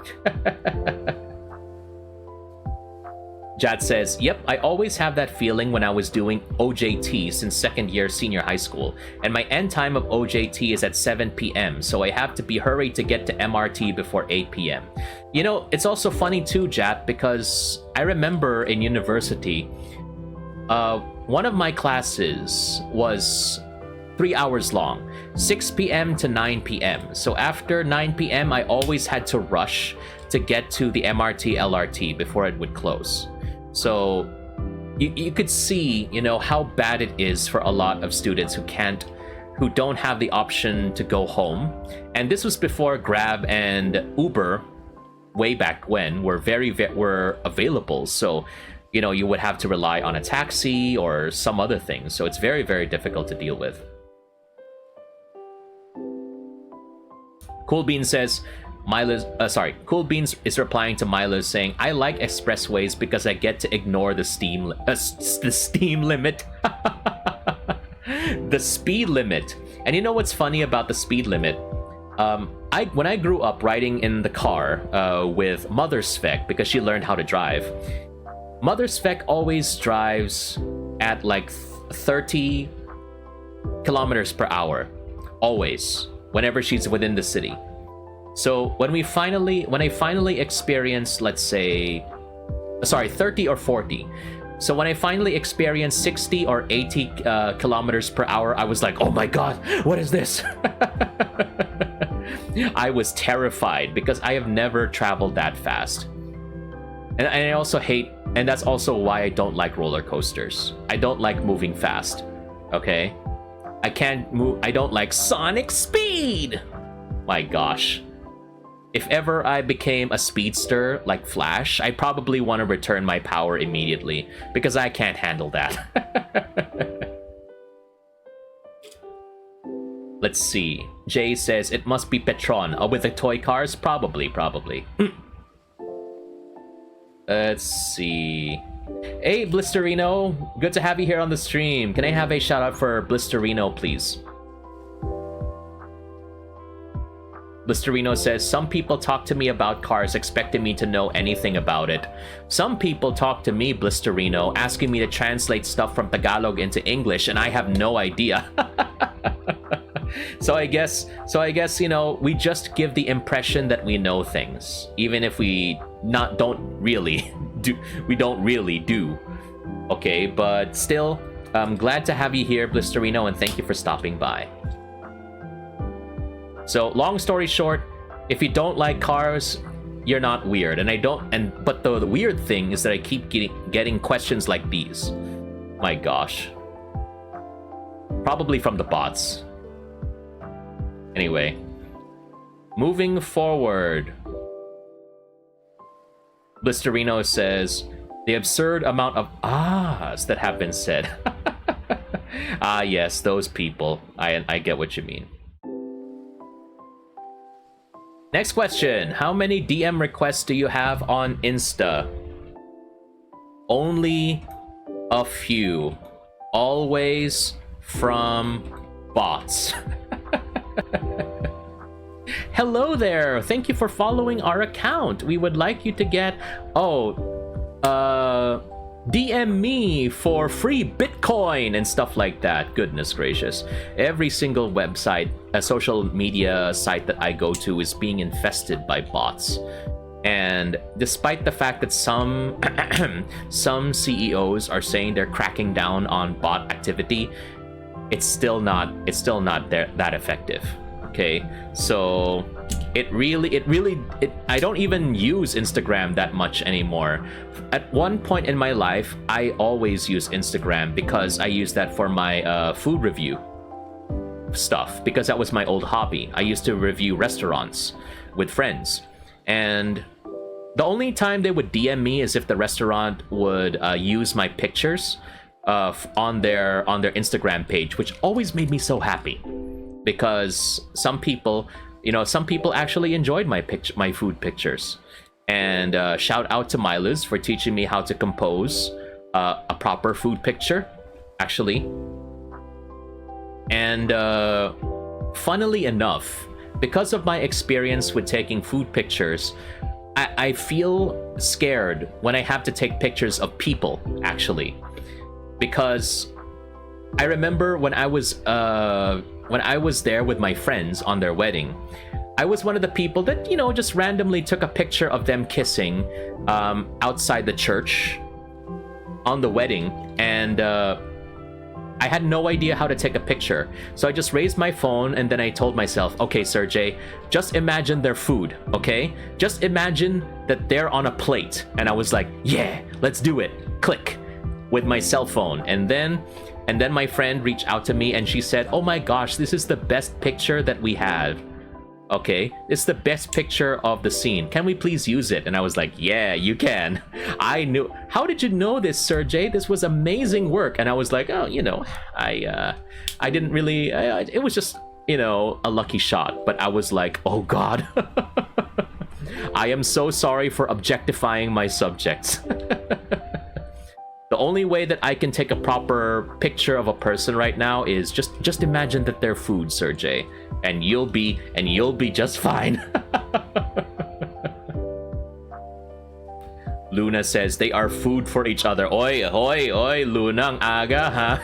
Jad says, yep, I always have that feeling when I was doing OJT since second year senior high school, and my end time of OJT is at 7 p.m, so I have to be hurried to get to MRT before 8 p.m. You know, it's also funny too, Jad, because I remember in university, one of my classes was 3 hours long, 6 p.m. to 9 p.m. So after 9 p.m, I always had to rush to get to the MRT LRT before it would close. So you could see, how bad it is for a lot of students who don't have the option to go home. And this was before Grab and Uber, way back when, were available. So, you would have to rely on a taxi or some other thing. So it's very, very difficult to deal with. Cool Bean says, Cool Beans is replying to Milo saying, I like expressways because I get to ignore the steam limit. The speed limit. And you know what's funny about the speed limit? When I grew up riding in the car with Mother Svek, because she learned how to drive, Mother Svek always drives at like 30 kilometers per hour. Always. Whenever she's within the city. So when I finally experienced, let's say, 30 or 40. So when I finally experienced 60 or 80 kilometers per hour, I was like, oh my God, what is this? I was terrified because I have never traveled that fast. And I also hate, and that's also why I don't like roller coasters. I don't like moving fast, okay? I can't move. I don't like sonic speed. My gosh. If ever I became a speedster like Flash, I probably want to return my power immediately because I can't handle that. Let's see. Jay says it must be Petron. With the toy cars? Probably. Let's see. Hey, Blisterino. Good to have you here on the stream. Can I have a shout out for Blisterino, please? Blisterino says, some people talk to me about cars expecting me to know anything about it. Some people talk to me, Blisterino, asking me to translate stuff from Tagalog into English, and I have no idea. So I guess you know, we just give the impression that we know things, even if we don't really do. Okay, but still, I'm glad to have you here, Blisterino, and thank you for stopping by. So, long story short, if you don't like cars, you're not weird. But the weird thing is that I keep getting questions like these. My gosh. Probably from the bots. Anyway, moving forward. Blisterino says, the absurd amount of ahs that have been said. Ah, yes, those people. I get what you mean. Next question. How many DM requests do you have on Insta? Only a few. Always from bots. Hello there. Thank you for following our account. We would like you to get... DM me for free Bitcoin and stuff like that. Goodness gracious. Every single website, a social media site that I go to is being infested by bots. And despite the fact that some CEOs are saying they're cracking down on bot activity, it's still not that effective. Okay, so I don't even use Instagram that much anymore. At one point in my life, I always use Instagram because I use that for my food review stuff, because that was my old hobby. I used to review restaurants with friends, and the only time they would DM me is if the restaurant would use my pictures on their Instagram page, which always made me so happy, because some people actually enjoyed my food pictures. And shout out to Milas for teaching me how to compose a proper food picture, actually. And funnily enough, because of my experience with taking food pictures, I feel scared when I have to take pictures of people, actually. Because I remember when I was there with my friends on their wedding, I was one of the people that, just randomly took a picture of them kissing outside the church on the wedding, and I had no idea how to take a picture. So I just raised my phone, and then I told myself, okay, Serjay, just imagine their food, okay? Just imagine that they're on a plate. And I was like, yeah, let's do it. Click. With my cell phone. And then my friend reached out to me and she said, oh my gosh, this is the best picture that we have. Okay, it's the best picture of the scene. Can we please use it? And I was like, yeah, you can. I knew. How did you know this, Serjay? This was amazing work. And I was like, oh, I didn't really, it was just, a lucky shot. But I was like, oh God. I am so sorry for objectifying my subjects. The only way that I can take a proper picture of a person right now is just imagine that they're food, Serjay, and you'll be just fine. Luna says they are food for each other. Oi, Luna, ang aga, ha?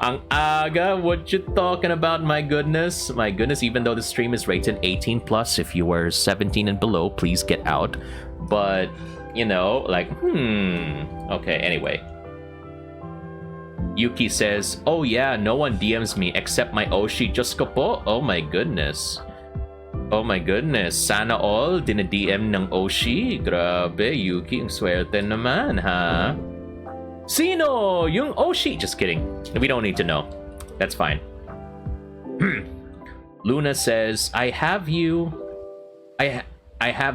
Ang aga, what you talking about? My goodness, even though the stream is rated 18 plus, if you were 17 and below, please get out. But okay, anyway. Yuki says, oh yeah, no one DMs me except my Oshi. Diyos ko po. Oh my goodness. Sana all dinadm ng Oshi. Grabe, Yuki, ang swerte naman, ha? Sino yung Oshi? Just kidding. We don't need to know. That's fine. Luna says, I have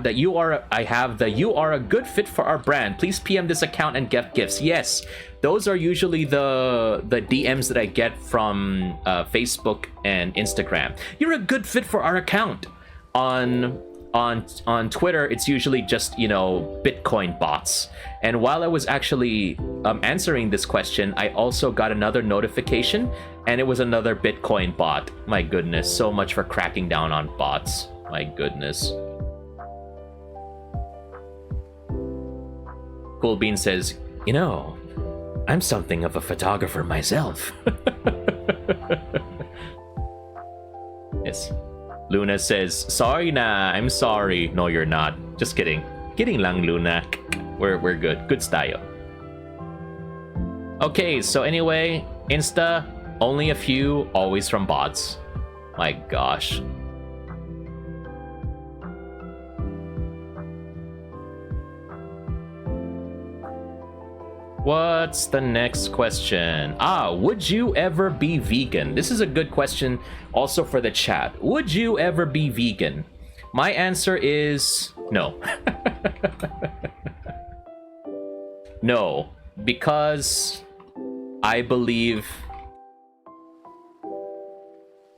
the you are a good fit for our brand. Please PM this account and get gifts. Yes, those are usually the DMs that I get from Facebook and Instagram. You're a good fit for our account. On Twitter, it's usually just Bitcoin bots. And while I was actually answering this question, I also got another notification, and it was another Bitcoin bot. My goodness, so much for cracking down on bots. My goodness. Cool Bean says, I'm something of a photographer myself. Luna says, sorry na, I'm sorry. No, you're not. Just kidding. Kidding lang, Luna. We're good. Good style. Okay, so anyway, Insta, only a few, always from bots. My gosh. What's the next question? Would you ever be vegan? This is a good question also for the chat. Would you ever be vegan? My answer is no. No, because I believe...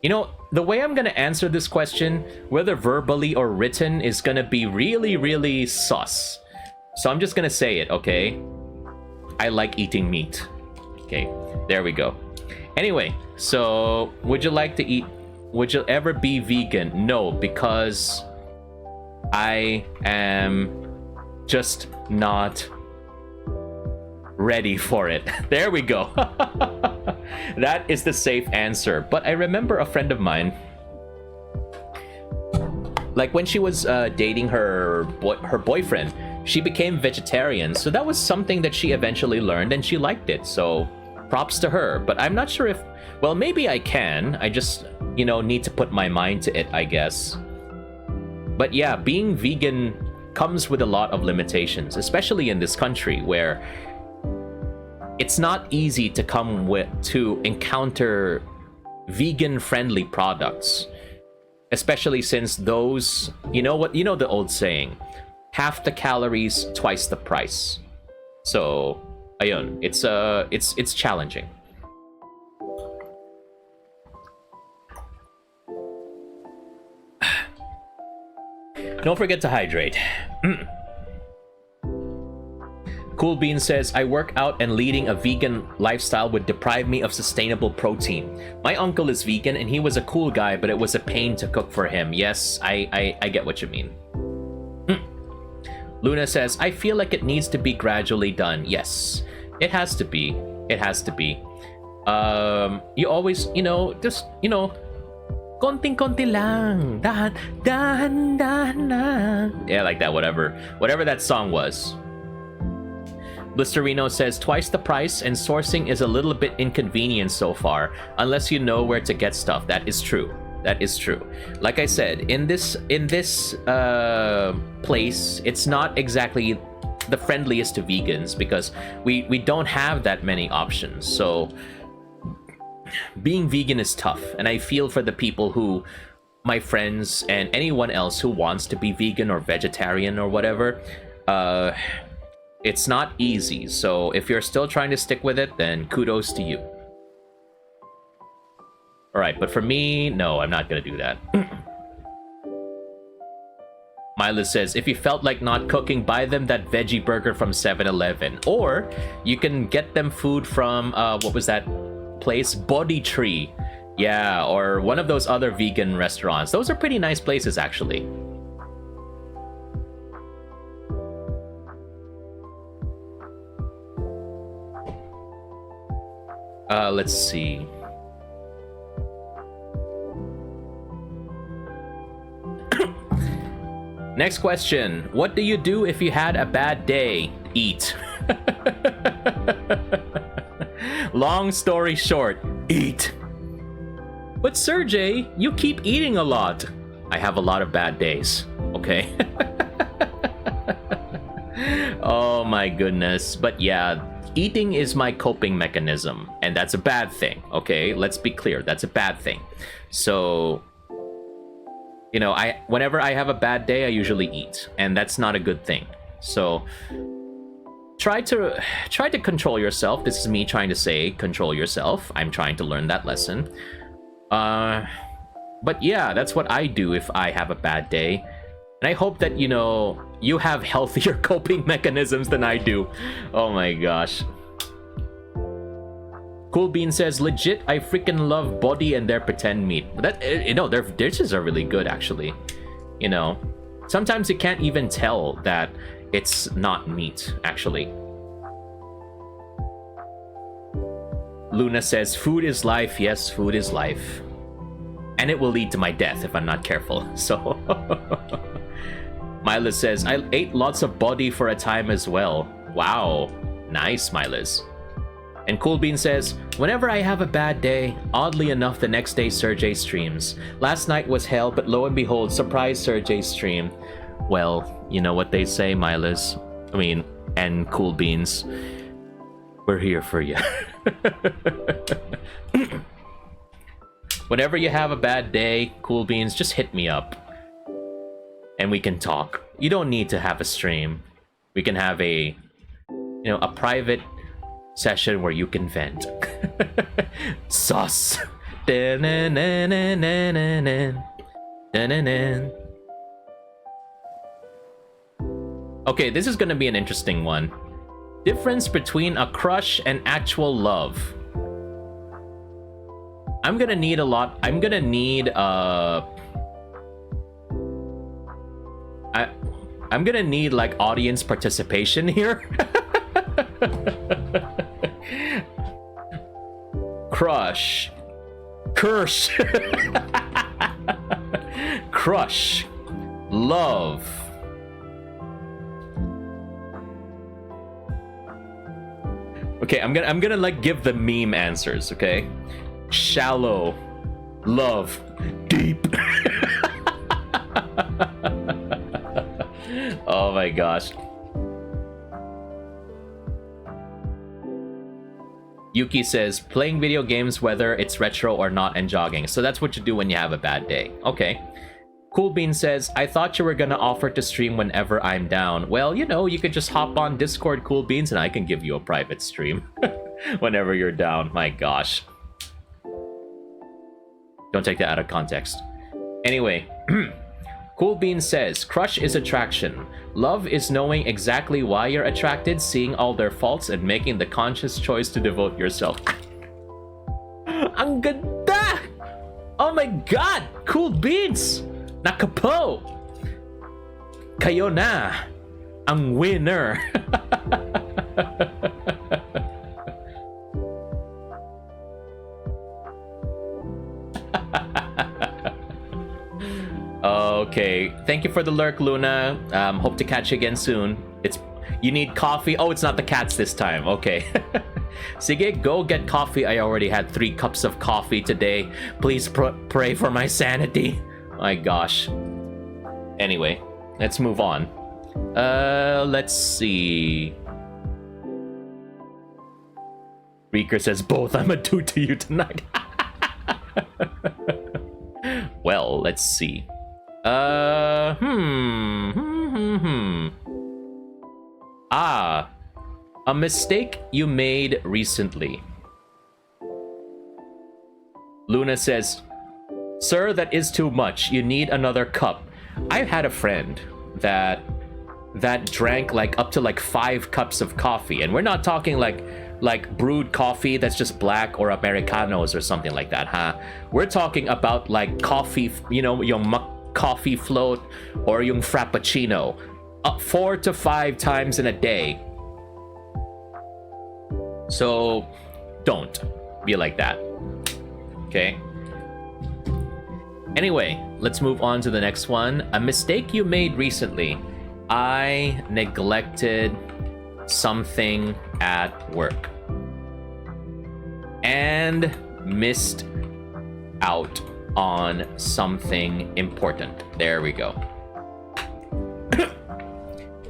You know, the way I'm gonna answer this question, whether verbally or written, is gonna be really, really sus. So I'm just gonna say it, okay? I like eating meat. Okay, there we go. Anyway, so would you ever be vegan? No, because I am just not ready for it. There we go. That is the safe answer. But I remember a friend of mine, like when she was dating her boyfriend, she became vegetarian. So that was something that she eventually learned and she liked it. So props to her. But I'm not sure if, well, maybe I can. I just, you know, need to put my mind to it, I guess. But yeah, being vegan comes with a lot of limitations, especially in this country where it's not easy to encounter vegan-friendly products, especially since those, you know the old saying, half the calories, twice the price. So, ayun, it's challenging. Don't forget to hydrate. Cool Bean says, I work out and leading a vegan lifestyle would deprive me of sustainable protein. My uncle is vegan and he was a cool guy, but it was a pain to cook for him. Yes, I get what you mean. Luna says, I feel like it needs to be gradually done. Yes, it has to be. It has to be. You always, konting-konti lang. Dahan lang. Yeah, like that, whatever that song was. Blisterino says, twice the price and sourcing is a little bit inconvenient so far, unless you know where to get stuff. That is true. That is true. Like I said, in this place, it's not exactly the friendliest to vegans because we don't have that many options. So being vegan is tough, and I feel for the people who, my friends and anyone else who wants to be vegan or vegetarian or whatever, it's not easy. So if you're still trying to stick with it, then kudos to you. Alright, but for me, no, I'm not gonna do that. Mila says, if you felt like not cooking, buy them that veggie burger from 7-Eleven. Or you can get them food from, what was that place? Body Tree. Yeah, or one of those other vegan restaurants. Those are pretty nice places, actually. Let's see. Next question. What do you do if you had a bad day? Eat. Long story short, eat. But Serjay, you keep eating a lot. I have a lot of bad days, okay? Oh my goodness. But yeah, eating is my coping mechanism, and that's a bad thing, okay? Let's be clear, that's a bad thing. So, you know, whenever I have a bad day, I usually eat, and that's not a good thing. So try to control yourself. This is me trying to say control yourself. I'm trying to learn that lesson. But yeah, that's what I do if I have a bad day. And I hope that, you know, you have healthier coping mechanisms than I do. Oh my gosh. Cool Bean says, legit, I freaking love Body and their pretend meat. That, you know, their dishes are really good, actually. You know, sometimes you can't even tell that it's not meat, actually. Luna says, food is life. Yes, food is life. And and it will lead to my death if I'm not careful. So Milas says, I ate lots of body for a time as well. Wow, nice, Milas. And Cool Bean says, whenever I have a bad day, oddly enough, the next day Serjay streams. Last night was hell, but lo and behold, surprise Serjay stream. Well, you know what they say, Milas. I mean, and Cool Beans. We're here for you. Whenever you have a bad day, Cool Beans, just hit me up. And we can talk. You don't need to have a stream. We can have a, you know, a private session where you can vent. Sus. Okay, this is gonna be an interesting one. Difference between a crush and actual love. I'm gonna need a lot. I'm gonna need I'm gonna need like audience participation here. Crush. Curse. Crush. Love. Okay, I'm gonna like give the meme answers, okay? Shallow. Love. Deep. Oh my gosh. Yuki says, playing video games whether it's retro or not and jogging. So that's what you do when you have a bad day. Okay. Cool Bean says, I thought you were gonna offer to stream whenever I'm down. Well, you know, you could just hop on Discord, Cool Beans, and I can give you a private stream whenever you're down. My gosh. Don't take that out of context. Anyway, Cool Bean says, crush is attraction. Love is knowing exactly why you're attracted, seeing all their faults, and making the conscious choice to devote yourself. Ang ganda! Oh my god! Cool Beans! Nakapo! Kayo na! Ang winner! Okay, thank you for the lurk, Luna. Hope to catch you again soon. You need coffee? Oh, it's not the cats this time. Okay. Sige, go get coffee. I already had 3 cups of coffee today. Please pray for my sanity. My gosh. Anyway, let's move on. Let's see. Reeker says, both. I'm a dude to you tonight. Well, let's see. Ah, a mistake you made recently. Luna says, sir, that is too much. You need another cup. I had a friend that drank like up to like 5 cups of coffee, and we're not talking like brewed coffee that's just black or Americanos or something like that, huh? We're talking about like coffee, you know, yung coffee float or yung frappuccino, 4 to 5 times in a day. So don't be like that, okay? Anyway, let's move on to the next one. A mistake you made recently. I neglected something at work and missed out on something important. There we go.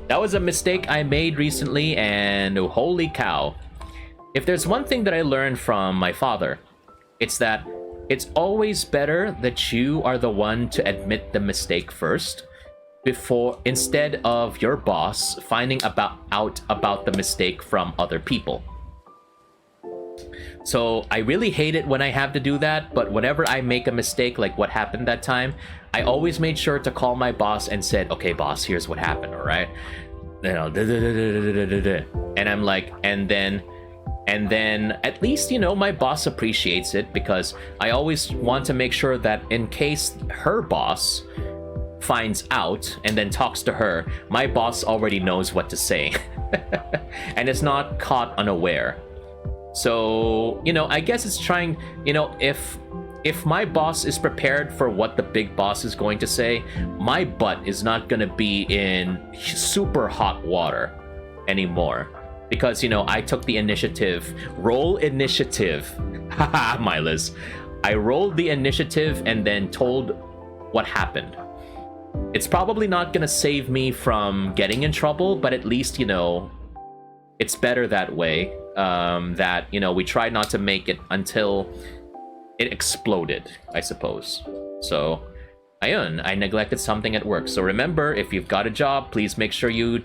That was a mistake I made recently, and holy cow. If there's one thing that I learned from my father, it's that it's always better that you are the one to admit the mistake first, instead of your boss finding out about the mistake from other people. So I really hate it when I have to do that, but whenever I make a mistake like what happened that time, I always made sure to call my boss and said, okay boss, here's what happened, all right? You know, and I'm like, and then at least, you know, my boss appreciates it, because I always want to make sure that in case her boss finds out and then talks to her, my boss already knows what to say and is not caught unaware. So, you know, I guess it's trying, you know, if if my boss is prepared for what the big boss is going to say, my butt is not going to be in super hot water anymore. Because, you know, I took the initiative. Roll initiative. Haha, Milas. I rolled the initiative and then told what happened. It's probably not going to save me from getting in trouble, but at least, you know, it's better that way. That, you know, we tried not to make it until it exploded, I suppose. So, ayun, I neglected something at work. So remember, if you've got a job, please make sure you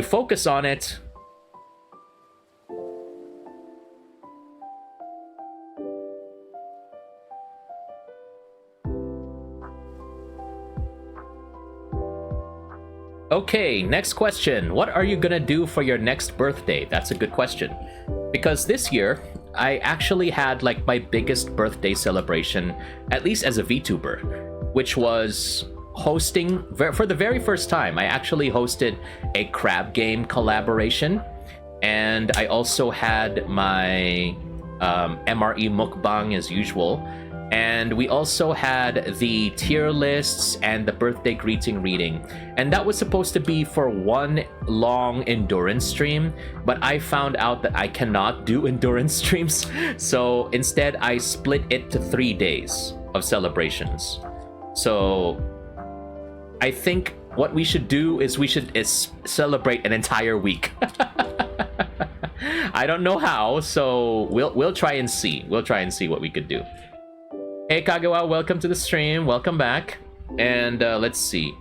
focus on it. Okay, next question. What are you gonna do for your next birthday? That's a good question. Because this year, I actually had like my biggest birthday celebration, at least as a VTuber, which was hosting, for the very first time, I actually hosted a crab game collaboration. And I also had my MRE mukbang as usual. And we also had the tier lists and the birthday greeting reading. And that was supposed to be for one long endurance stream, but I found out that I cannot do endurance streams. So instead, I split it to 3 days of celebrations. So I think what we should do is celebrate an entire week. I don't know how, so we'll try and see. We'll try and see what we could do. Hey Kagawa, welcome to the stream. Welcome back. And let's see.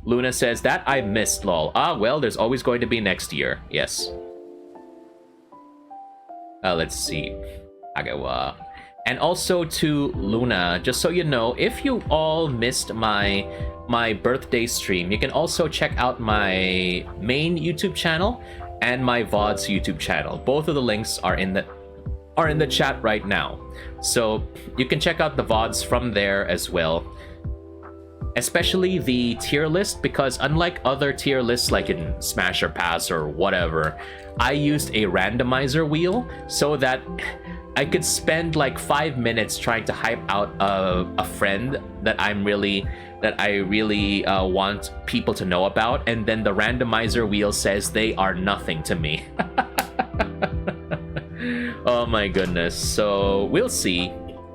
Luna says, that I missed, lol. Ah, well, there's always going to be next year. Yes. Let's see. Kagawa. And also to Luna, just so you know, if you all missed my birthday stream, you can also check out my main YouTube channel and my VOD's YouTube channel. Both of the links are in the chat right now. So you can check out the VODs from there as well. Especially the tier list, because unlike other tier lists like in Smash or Pass or whatever, I used a randomizer wheel so that I could spend like 5 minutes trying to hype out a friend that I really want people to know about, and then the randomizer wheel says they are nothing to me. Oh my goodness. So we'll see.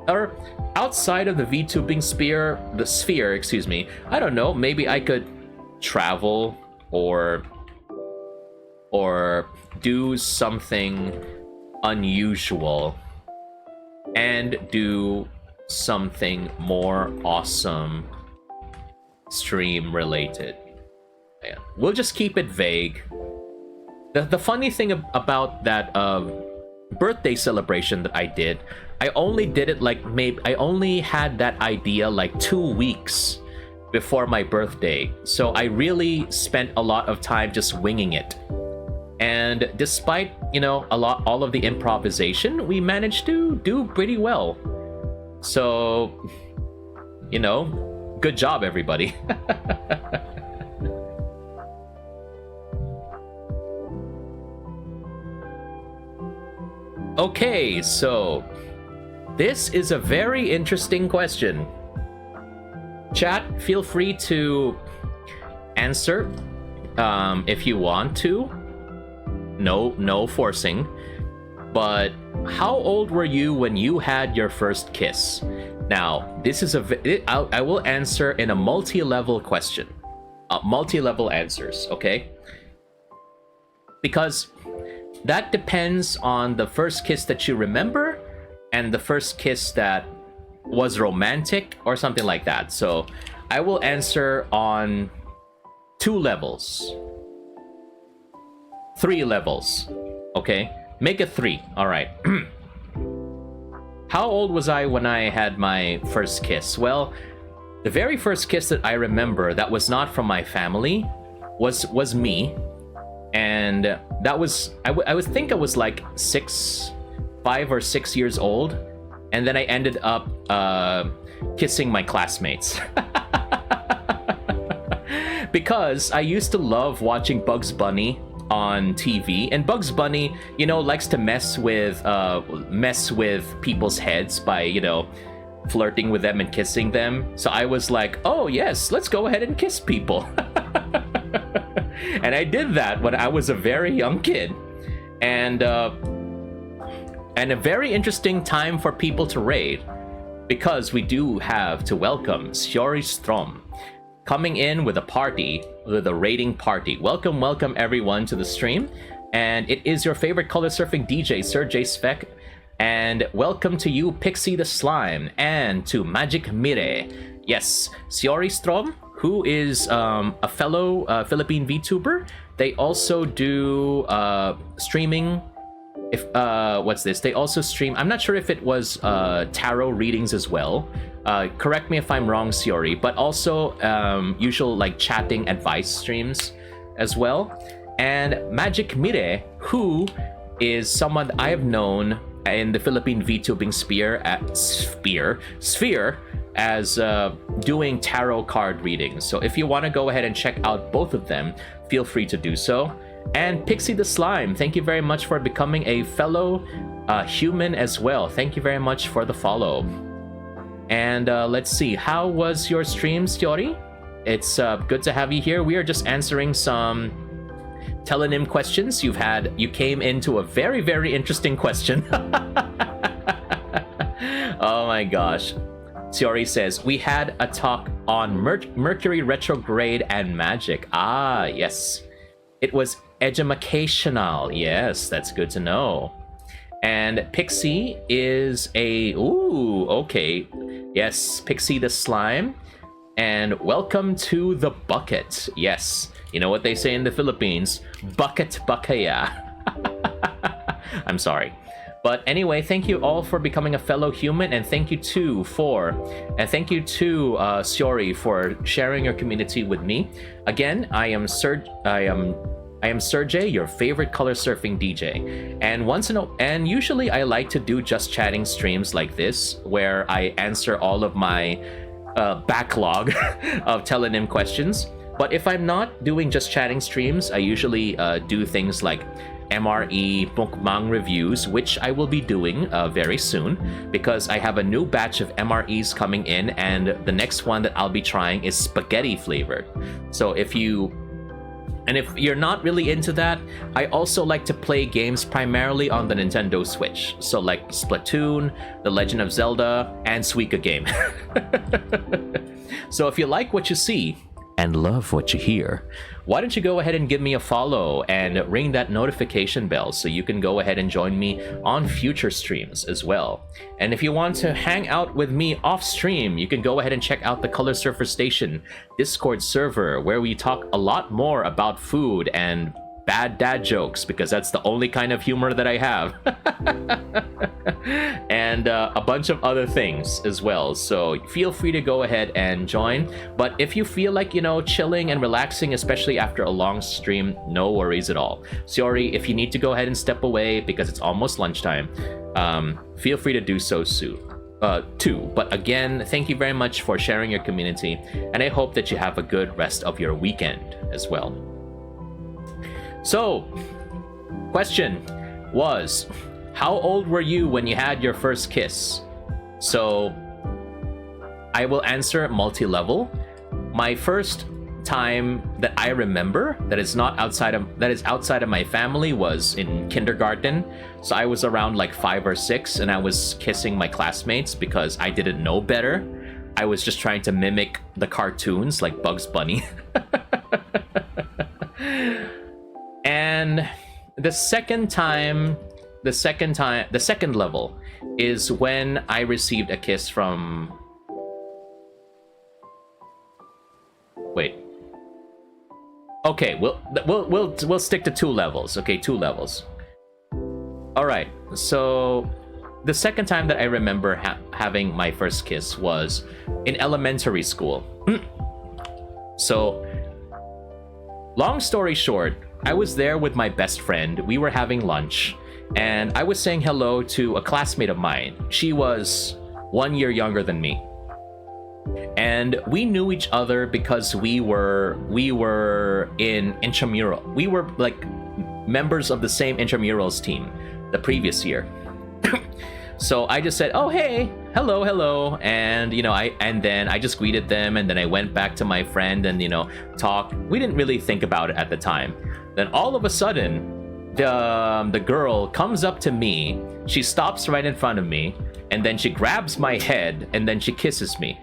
Or outside of the VTubing sphere, excuse me, I don't know, maybe I could travel or do something unusual and do something more awesome stream related. Yeah. We'll just keep it vague. The funny thing about that birthday celebration that I did, I only did it like I only had that idea like 2 weeks before my birthday. So I really spent a lot of time just winging it. And despite, you know, all of the improvisation, we managed to do pretty well. So, you know, good job, everybody. Okay, so this is a very interesting question. Chat, feel free to answer if you want to. No forcing. But how old were you when you had your first kiss? Now, this is I will answer in a multi-level question. Multi-level answers, okay? Because that depends on the first kiss that you remember and the first kiss that was romantic or something like that. So I will answer on 2 levels. 3 levels. Okay? Make it 3. All right. How old was I when I had my first kiss? Well, the very first kiss that I remember that was not from my family was me. And that was, I would think I was like 5 or 6 years old. And then I ended up kissing my classmates. Because I used to love watching Bugs Bunny on TV, and Bugs Bunny, you know, likes to mess with people's heads by, you know, flirting with them and kissing them. So I was like, oh yes, let's go ahead and kiss people. And I did that when I was a very young kid, and a very interesting time for people to raid, because we do have to welcome Serjay Strom coming in with a party, with a raiding party. Welcome, welcome everyone to the stream, and it is your favorite color surfing DJ, Serjay Spec, and welcome to you, Pixie the Slime, and to Magic Mire. Yes, Serjay Strom, who is a fellow Philippine VTuber. They also do streaming. If what's this? They also stream. I'm not sure if it was tarot readings as well. Correct me if I'm wrong, Siori. But also usual like chatting advice streams as well. And Magic Mire, who is someone I have known in the Philippine VTubing sphere as doing tarot card readings. So if you want to go ahead and check out both of them, feel free to do so. And Pixie the Slime, thank you very much for becoming a fellow human as well. Thank you very much for the follow. And let's see, how was your stream, Stiori? It's good to have you here. We are just answering some Tellonym questions. You came into a very, very interesting question. Oh my gosh. Siori says, we had a talk on Mercury retrograde and magic. Ah, yes. It was educational. Yes, that's good to know. And Pixie is a... Ooh, okay. Yes, Pixie the Slime. And welcome to the bucket. Yes, you know what they say in the Philippines? Bucket bakaya. I'm sorry. But anyway, thank you all for becoming a fellow human, and thank you to Siori for sharing your community with me. Again, I am Serjay, your favorite color surfing DJ. And usually I like to do just chatting streams like this, where I answer all of my backlog of Tellonym questions. But if I'm not doing just chatting streams, I usually do things like MRE mukbang reviews, which I will be doing very soon, because I have a new batch of MREs coming in, and the next one that I'll be trying is spaghetti flavored. So if you're not really into that, I also like to play games primarily on the Nintendo Switch. So like Splatoon, The Legend of Zelda, and Suika Game. So if you like what you see and love what you hear, why don't you go ahead and give me a follow and ring that notification bell so you can go ahead and join me on future streams as well. And if you want to hang out with me off stream, you can go ahead and check out the Color Surfer Station Discord server, where we talk a lot more about food and bad dad jokes, because that's the only kind of humor that I have. And a bunch of other things as well, so feel free to go ahead and join. But if you feel like, you know, chilling and relaxing, especially after a long stream, no worries at all. Sorry, if you need to go ahead and step away because it's almost lunchtime, feel free to do so soon too. But again, thank you very much for sharing your community, and I hope that you have a good rest of your weekend as well. So, question was, how old were you when you had your first kiss? So, I will answer multi-level. My first time that I remember that is outside of my family was in kindergarten. So I was around like 5 or 6, and I was kissing my classmates because I didn't know better. I was just trying to mimic the cartoons like Bugs Bunny. And the second level is when I received a kiss from... Wait. Okay, we'll stick to 2 levels. Okay, 2 levels. All right. So the second time that I remember having my first kiss was in elementary school. So, long story short, I was there with my best friend. We were having lunch, and I was saying hello to a classmate of mine. She was 1 year younger than me. And we knew each other because we were in intramural. We were like members of the same intramurals team the previous year. So I just said, "Oh, hey, hello," and then I just greeted them, and then I went back to my friend and talked. We didn't really think about it at the time. Then all of a sudden, the girl comes up to me. She stops right in front of me, and then she grabs my head, and then she kisses me.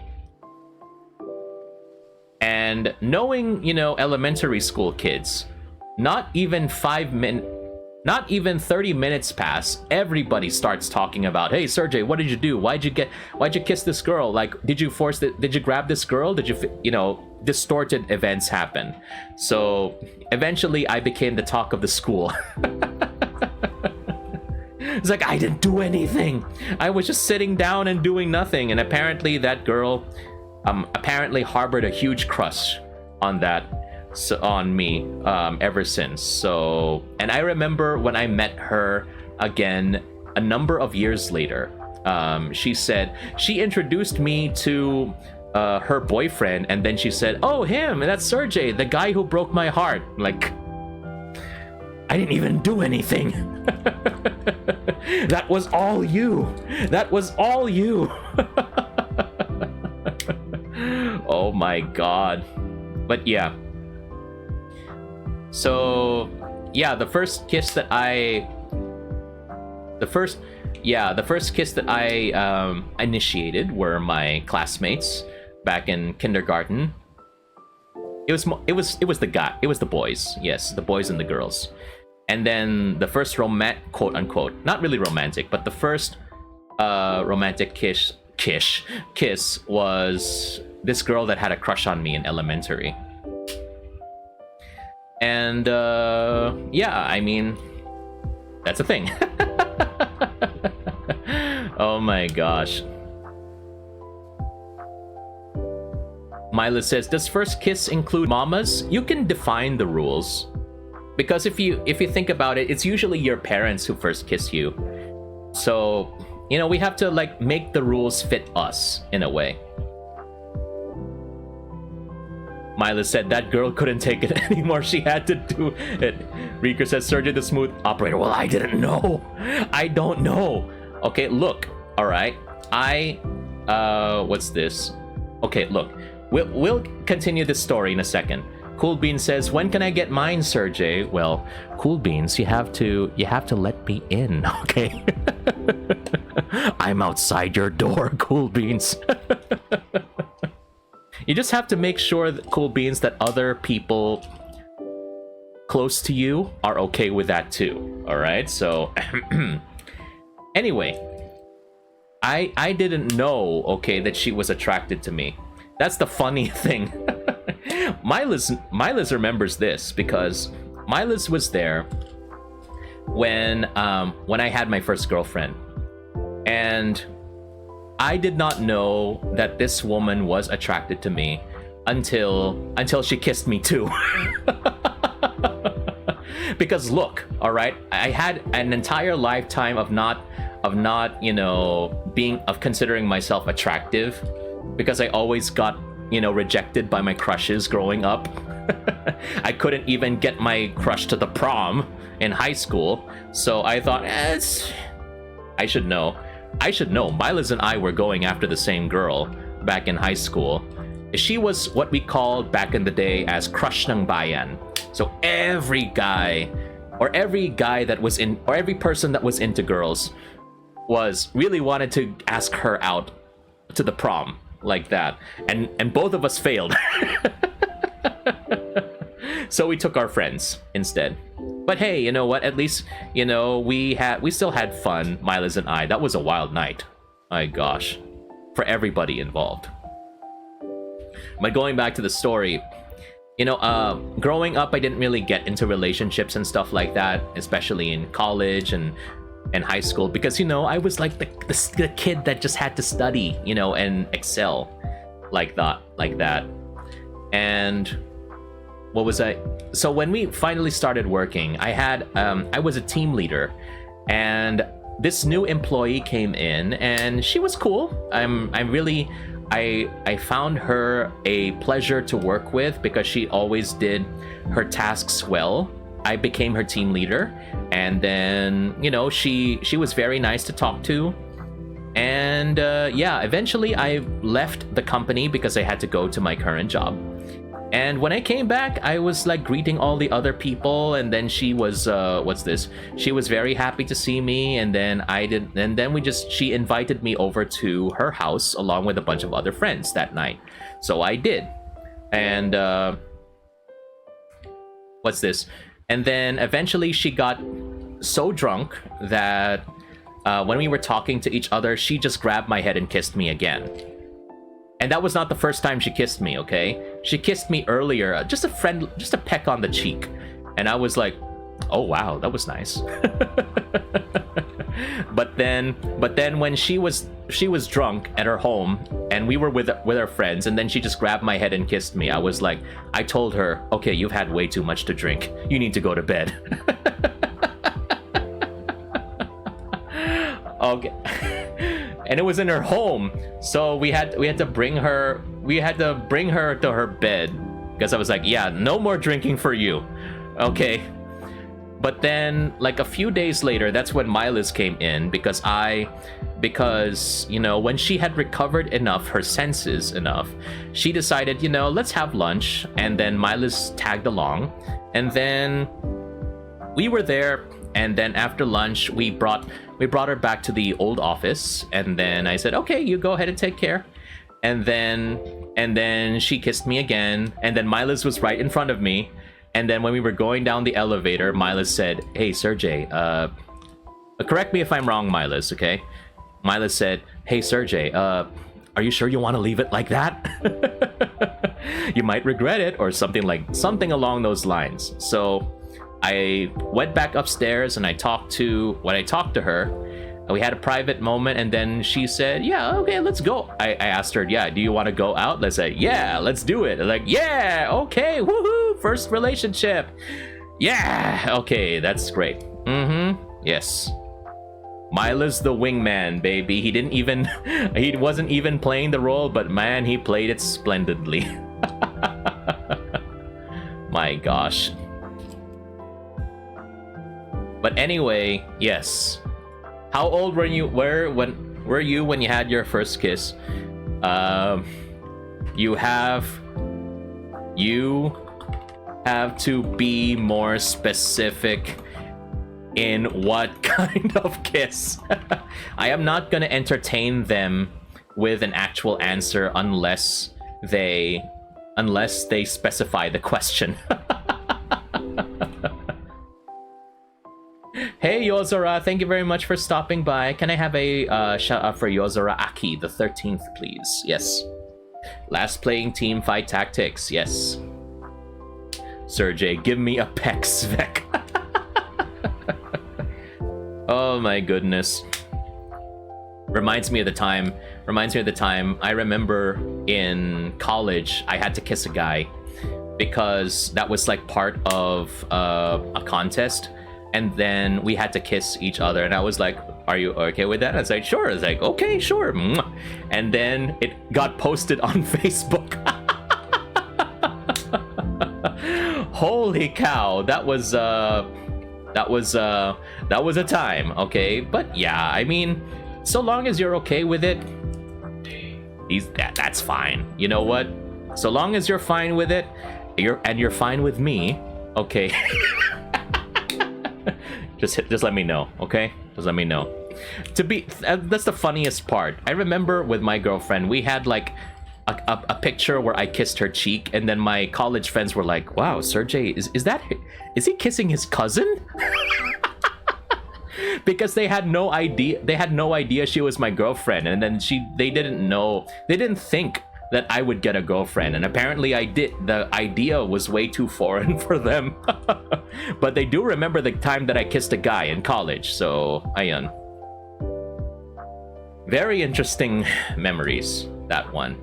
And knowing, elementary school kids, not even 30 minutes pass, everybody starts talking about, "Hey, Serjay, what did you do? Why'd you kiss this girl? Like, did you grab this girl? Did you, distorted events happen." So eventually I became the talk of the school. It's like, I didn't do anything. I was just sitting down and doing nothing. And apparently that girl apparently harbored a huge crush on me ever since. So, and I remember when I met her again a number of years later, she said she introduced me to her boyfriend, and then she said, "Oh, him, that's Serjay, the guy who broke my heart." Like, I didn't even do anything. That was all you. Oh my god. But yeah. So yeah, the first kiss that I initiated were my classmates back in kindergarten. It was the boys. Yes, the boys and the girls. And then the first quote unquote, not really romantic, but the first romantic kiss was this girl that had a crush on me in elementary. And yeah, I mean, that's a thing. Oh my gosh. Mila says, "Does first kiss include mamas?" You can define the rules, because if you think about it, it's usually your parents who first kiss you. So, we have to like make the rules fit us in a way. Mila said that girl couldn't take it anymore. She had to do it. Reeker says, "Serjay the smooth operator." Well, I didn't know. I don't know. Okay, look. All right. What's this? Okay, look. We'll continue this story in a second. Cool Beans says, "When can I get mine, Serjay?" Well, Cool Beans, you have to let me in, okay? I'm outside your door, Cool Beans. You just have to make sure, Cool Beans, that other people close to you are okay with that too. All right. So anyway, I didn't know, okay, that she was attracted to me. That's the funny thing. Milas remembers this because Milas was there when I had my first girlfriend, and I did not know that this woman was attracted to me until she kissed me too. Because look, all right, I had an entire lifetime of not considering myself attractive, because I always got rejected by my crushes growing up. I couldn't even get my crush to the prom in high school, so I thought, I should know. Milas and I were going after the same girl back in high school. She was what we called back in the day as crush ng bayan. So every person that was into girls really wanted to ask her out to the prom like that, and both of us failed. So we took our friends instead. But hey, you know what? At least we still had fun, Milas and I. That was a wild night. My gosh, for everybody involved. But going back to the story, growing up, I didn't really get into relationships and stuff like that, especially in college and high school, because I was like the kid that just had to study, and excel like that. And what was I? So when we finally started working, I was a team leader, and this new employee came in, and she was cool. I'm really I found her a pleasure to work with because she always did her tasks well. I became her team leader, and then, you know, she was very nice to talk to. And yeah, eventually I left the company because I had to go to my current job. And when I came back, I was like greeting all the other people, and then she was what's this? She was very happy to see me, and then she invited me over to her house along with a bunch of other friends that night. So I did. And what's this? And then eventually she got so drunk that when we were talking to each other, she just grabbed my head and kissed me again. And that was not the first time she kissed me, okay? She kissed me earlier, just a peck on the cheek. And I was like, oh wow, that was nice. But then when she was drunk at her home, and we were with her friends, and then she just grabbed my head and kissed me. I was like, I told her, okay, you've had way too much to drink. You need to go to bed. Okay. And it was in her home, so we had to bring her to her bed, because I was like, yeah, no more drinking for you, okay. But then like a few days later, that's when Milas came in, because you know, when she had recovered enough, her senses enough, she decided, you know, let's have lunch. And then Milas tagged along, and then we were there. And then after lunch, we brought her back to the old office, and then I said, okay, you go ahead and take care. And then she kissed me again, and then Milas was right in front of me. And then when we were going down the elevator, Milas said, hey, Serjay, correct me if I'm wrong, Milas, okay? Milas said, hey, Serjay, are you sure you want to leave it like that? You might regret it, or something along those lines. So I went back upstairs and I talked to her. We had a private moment, and then she said, yeah, okay, let's go. I asked her, yeah, do you want to go out? Let's say, yeah, let's do it. Like, yeah, okay, woohoo, first relationship. Yeah, okay, that's great. Yes. Mila's the wingman, baby. He wasn't even playing the role, but man, he played it splendidly. My gosh. But anyway, yes. How old were you when you had your first kiss? You have to be more specific in what kind of kiss. I am not gonna entertain them with an actual answer unless they specify the question. Hey Yozora, thank you very much for stopping by. Can I have a shout out for Yozora Aki the 13th, please? Yes. Last playing team fight tactics, yes. Serjay, give me a peck, Svek. Oh my goodness. Reminds me of the time I remember in college I had to kiss a guy because that was like part of a contest. And then we had to kiss each other, and I was like, are you okay with that? And I was like, sure. I was like, okay, sure. And then it got posted on Facebook. Holy cow, that was a time, okay? But yeah, I mean, so long as you're okay with it, that's fine. You know what? So long as you're fine with it, you're fine with me, okay? Just let me know, okay? Just let me know. That's the funniest part. I remember with my girlfriend, we had like a picture where I kissed her cheek, and then my college friends were like, "Wow, Serjay, is he kissing his cousin?" Because they had no idea. They had no idea she was my girlfriend, and then they didn't think that I would get a girlfriend, and apparently I did. The idea was way too foreign for them. But they do remember the time that I kissed a guy in college, so ayan. Very interesting memories, that one.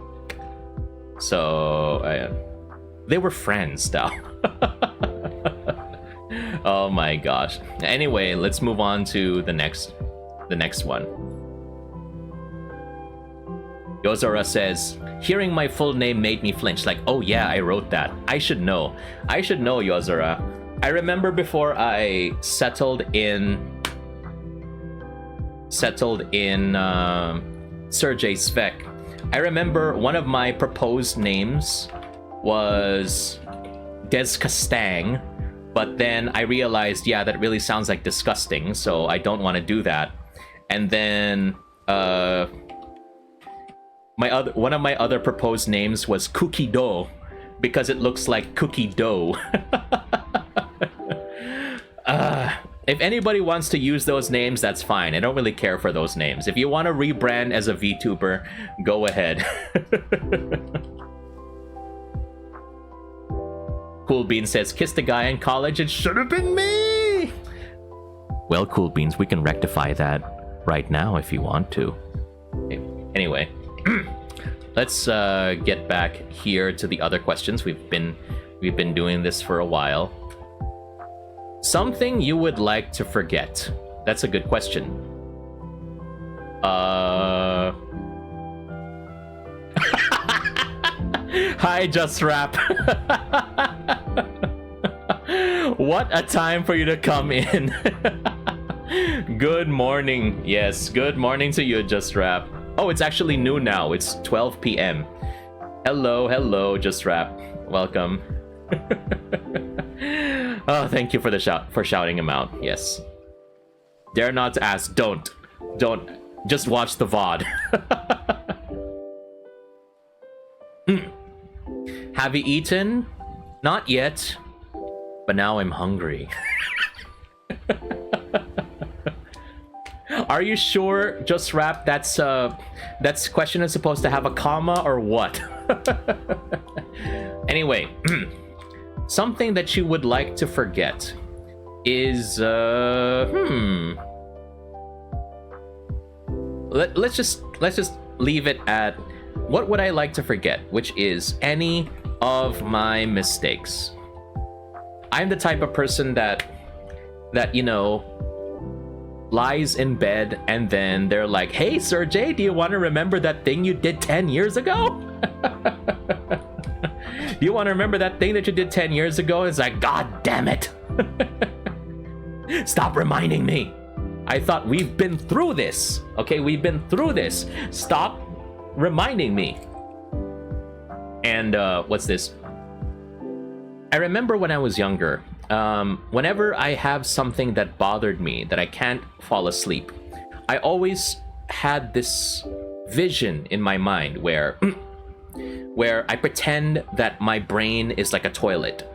So ayan. They were friends now. Oh my gosh. Anyway, let's move on to the next one. Yozora says, hearing my full name made me flinch. Like, oh yeah, I wrote that. I should know. I should know, Yozora. I remember before I settled in Serjay Svek, I remember one of my proposed names was Descastang, but then I realized, yeah, that really sounds like disgusting, so I don't want to do that. And then one of my other proposed names was Cookie Dough, because it looks like cookie dough. If anybody wants to use those names, that's fine. I don't really care for those names. If you want to rebrand as a VTuber, go ahead. Cool Beans says, kissed a guy in college, it should have been me! Well, Cool Beans, we can rectify that right now if you want to. Anyway, let's get back here to the other questions. We've been doing this for a while. Something you would like to forget. That's a good question. Hi, Just Rap. What a time for you to come in. Good morning. Yes, good morning to you, Just Rap. Oh, it's actually noon now. It's 12 p.m. Hello, Just Rap. Welcome. Oh, thank you for the shouting him out. Yes. Dare not to ask. Don't. Just watch the VOD. Have you eaten? Not yet. But now I'm hungry. Are you sure, Just Rap, that's question is supposed to have a comma or what? Anyway, something that you would like to forget is let's just leave it at what would I like to forget, which is any of my mistakes. I'm the type of person that you know, lies in bed and then they're like, hey Serjay, do you want to remember that thing you did 10 years ago? Do you want to remember that thing that you did 10 years ago? It's like, god damn it. Stop reminding me. I thought we've been through this. Okay, we've been through this. Stop reminding me. And what's this? I remember when I was younger, whenever I have something that bothered me that I can't fall asleep, I always had this vision in my mind where I pretend that my brain is like a toilet,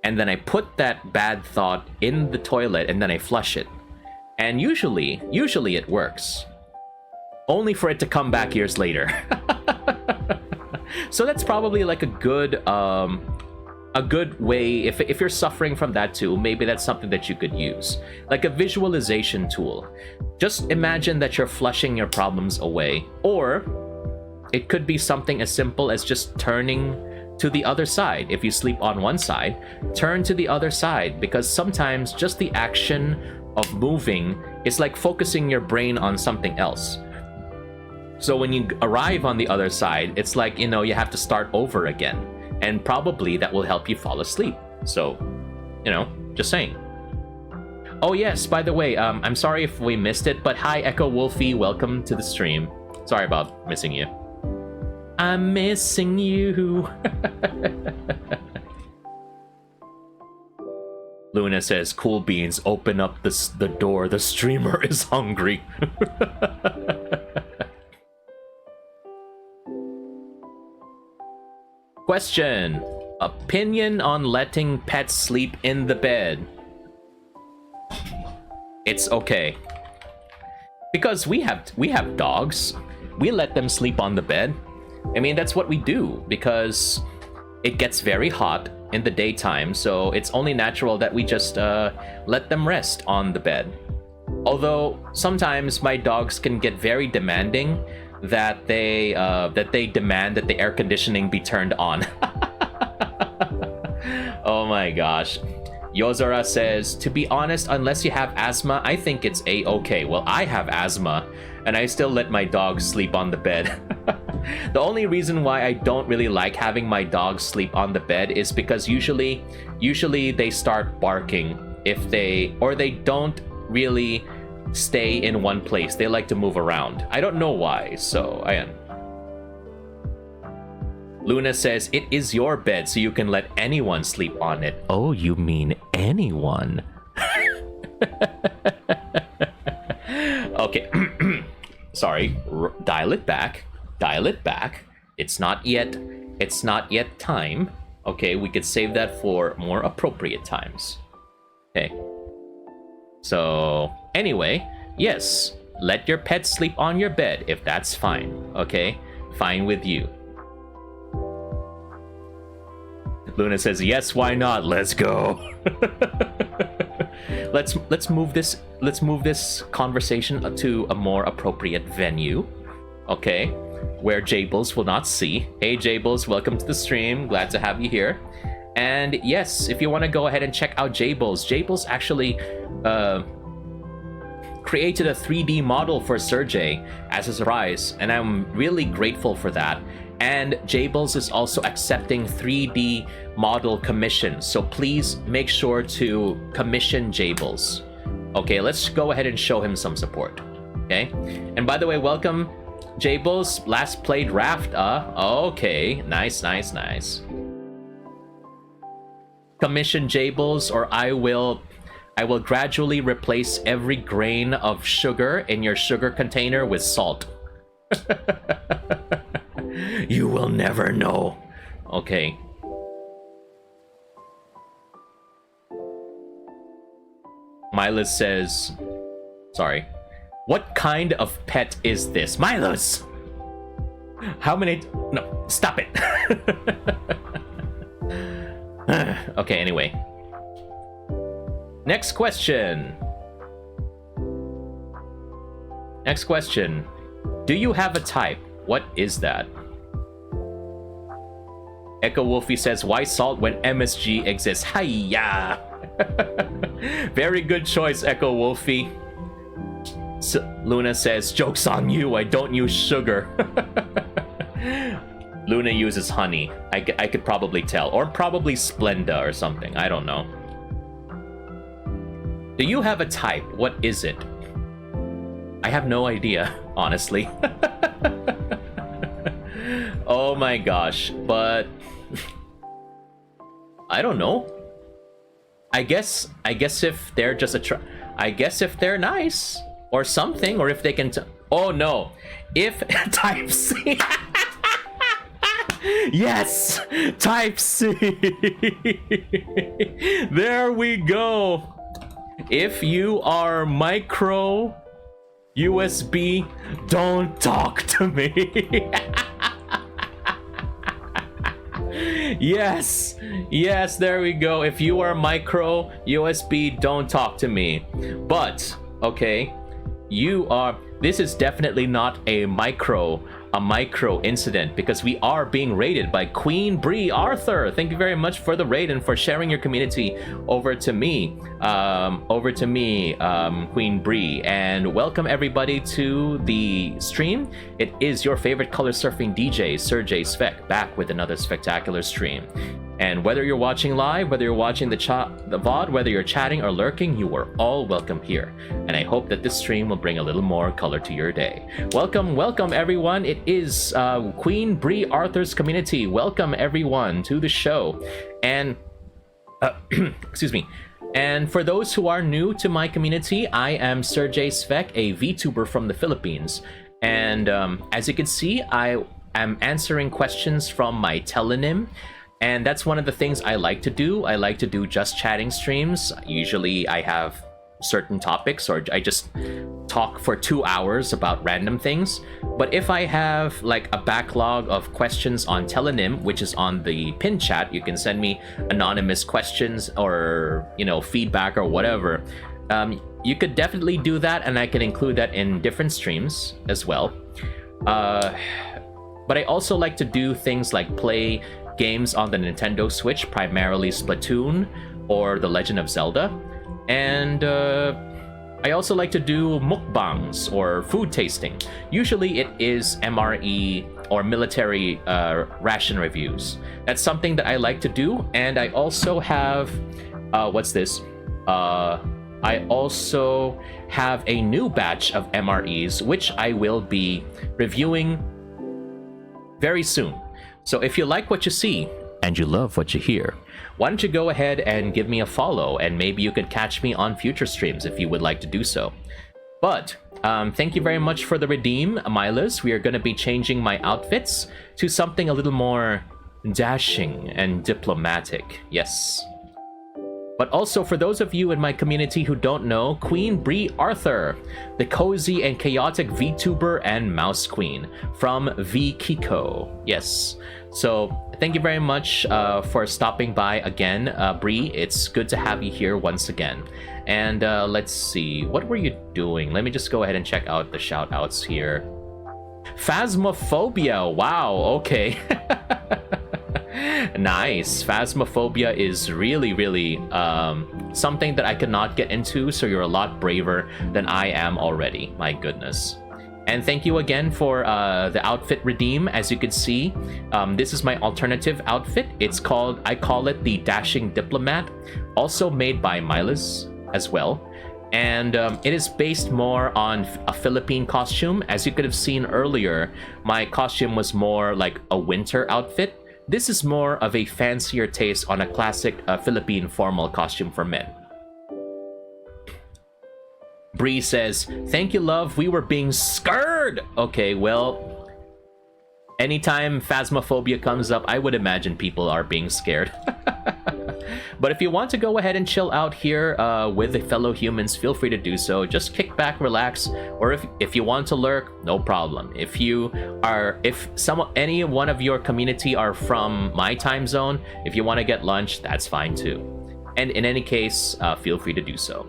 and then I put that bad thought in the toilet and then I flush it. And usually it works, only for it to come back years later. So that's probably like a good way, if you're suffering from that too, maybe that's something that you could use, like a visualization tool. Just imagine that you're flushing your problems away, or it could be something as simple as just turning to the other side. If you sleep on one side, turn to the other side, because sometimes just the action of moving is like focusing your brain on something else. So when you arrive on the other side, it's like, you know, you have to start over again. And probably that will help you fall asleep. So, you know, just saying. Oh yes, by the way, I'm sorry if we missed it, but hi Echo Wolfie, welcome to the stream. Sorry about missing you. I'm missing you. Luna says, cool beans, open up the door, the streamer is hungry. Question. Opinion on letting pets sleep in the bed. It's okay. Because we have dogs. We let them sleep on the bed. I mean, that's what we do, because it gets very hot in the daytime, so it's only natural that we just let them rest on the bed. Although sometimes my dogs can get very demanding, that they demand that the air conditioning be turned on. Oh my gosh. Yozora says, to be honest, unless you have asthma, I think it's a-okay. Well, I have asthma, and I still let my dog sleep on the bed. The only reason why I don't really like having my dog sleep on the bed is because usually they start barking if they don't really stay in one place. They like to move around. I don't know why, so I am. Luna says, it is your bed, so you can let anyone sleep on it. Oh, you mean anyone? Okay. Sorry. Dial it back. Dial it back. It's not yet time. Okay, we could save that for more appropriate times. Okay. So, anyway, yes, let your pet sleep on your bed if that's fine. Okay? Fine with you. Luna says, yes, why not? Let's go. Let's move this conversation to a more appropriate venue. Okay? Where Jables will not see. Hey Jables, welcome to the stream. Glad to have you here. And yes, if you want to go ahead and check out Jables actually created a 3D model for Serjay as a surprise, and I'm really grateful for that. And Jables is also accepting 3D model commissions, so please make sure to commission Jables. Okay, let's go ahead and show him some support. Okay, and by the way, welcome Jables. Last played Raft. Okay, nice. Commission Jables, or I will gradually replace every grain of sugar in your sugar container with salt. You will never know. Okay. Milos says, sorry. What kind of pet is this? Milos! How many? No, stop it. Okay, anyway. Next question. Do you have a type? What is that? Echo Wolfie says, why salt when MSG exists? Hiya! Very good choice, Echo Wolfie. Luna says, joke's on you, I don't use sugar. Luna uses honey. I could probably tell. Or probably Splenda or something. I don't know. Do you have a type? What is it? I have no idea, honestly. Oh my gosh, but I don't know. I guess if they're just I guess if they're nice or something, or if they can oh no, if type C. Yes, type C. There we go. If you are micro USB, don't talk to me. Yes, there we go. If you are micro USB, don't talk to me. But okay, this is definitely not a micro incident, because we are being raided by Queen Bree Arthur. Thank you very much for the raid and for sharing your community over to me, Queen Bree, and welcome everybody to the stream. It is your favorite color surfing DJ, Serjay Svek, back with another spectacular stream. And whether you're watching live, whether you're watching the VOD, whether you're chatting or lurking, you are all welcome here. And I hope that this stream will bring a little more color to your day. Welcome everyone. It is Queen Bree Arthur's community. Welcome everyone to the show. And excuse me. And for those who are new to my community, I am Serjay Svek, a VTuber from the Philippines. And as you can see, I am answering questions from my Tellonym. And that's one of the things I like to do. I like to do just chatting streams. Usually I have certain topics, or I just talk for 2 hours about random things. But if I have like a backlog of questions on Tellonym, which is on the pin chat, you can send me anonymous questions or, you know, feedback or whatever. You could definitely do that, and I can include that in different streams as well. But I also like to do things like play games on the Nintendo Switch, primarily Splatoon or The Legend of Zelda. And I also like to do mukbangs or food tasting. Usually it is MRE or military ration reviews. That's something that I like to do. And I also have, what's this? I also have a new batch of MREs, which I will be reviewing very soon. So if you like what you see and you love what you hear, why don't you go ahead and give me a follow, and maybe you could catch me on future streams if you would like to do so. But thank you very much for the redeem, Milas. We are going to be changing my outfits to something a little more dashing and diplomatic. Yes. But also, for those of you in my community who don't know, Queen Brie Arthur, the cozy and chaotic VTuber and mouse queen from VKiko. Yes. So thank you very much for stopping by again, Brie. It's good to have you here once again. And let's see, what were you doing? Let me just go ahead and check out the shout outs here. Phasmophobia. Wow. Okay. Nice. Phasmophobia is really, really something that I cannot get into, so you're a lot braver than I am already. My goodness. And thank you again for the outfit redeem. As you can see, this is my alternative outfit. I call it the Dashing Diplomat, also made by Milas as well. And it is based more on a Philippine costume. As you could have seen earlier, my costume was more like a winter outfit. This is more of a fancier taste on a classic Philippine formal costume for men. Bree says, thank you, love. We were being scared. Okay, well, anytime Phasmophobia comes up, I would imagine people are being scared. But if you want to go ahead and chill out here with the fellow humans, feel free to do so. Just kick back, relax, or if you want to lurk, no problem. If any one of your community are from my time zone, if you want to get lunch, that's fine too. And in any case, feel free to do so.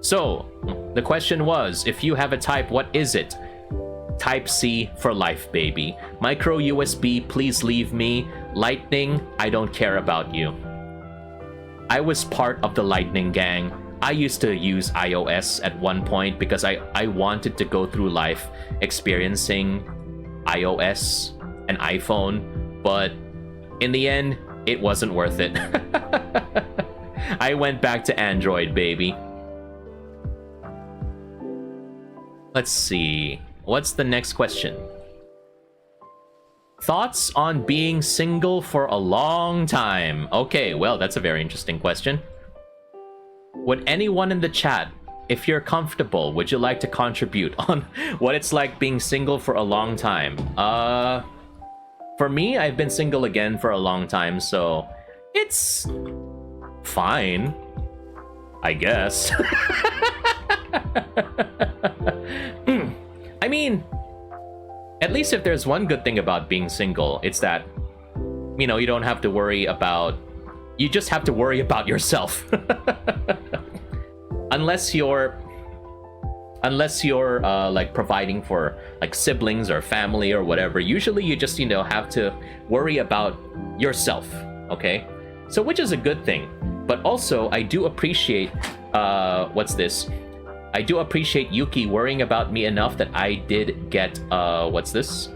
So, the question was, if you have a type, what is it? Type C for life, baby. Micro USB, please leave me. Lightning, I don't care about you. I was part of the Lightning gang. I used to use iOS at one point because I wanted to go through life experiencing iOS and iPhone, but in the end, it wasn't worth it. I went back to Android, baby. Let's see. What's the next question? Thoughts on being single for a long time? Okay, well, that's a very interesting question. Would anyone in the chat, if you're comfortable, would you like to contribute on what it's like being single for a long time? For me, I've been single again for a long time, so it's fine, I guess. I mean, at least if there's one good thing about being single, it's that, you know, you don't have to worry about... You just have to worry about yourself. Unless you're like providing for like siblings or family or whatever. Usually you just, you know, have to worry about yourself, okay? So which is a good thing. But also, I do appreciate, what's this? I do appreciate Yuki worrying about me enough that I did get, what's this?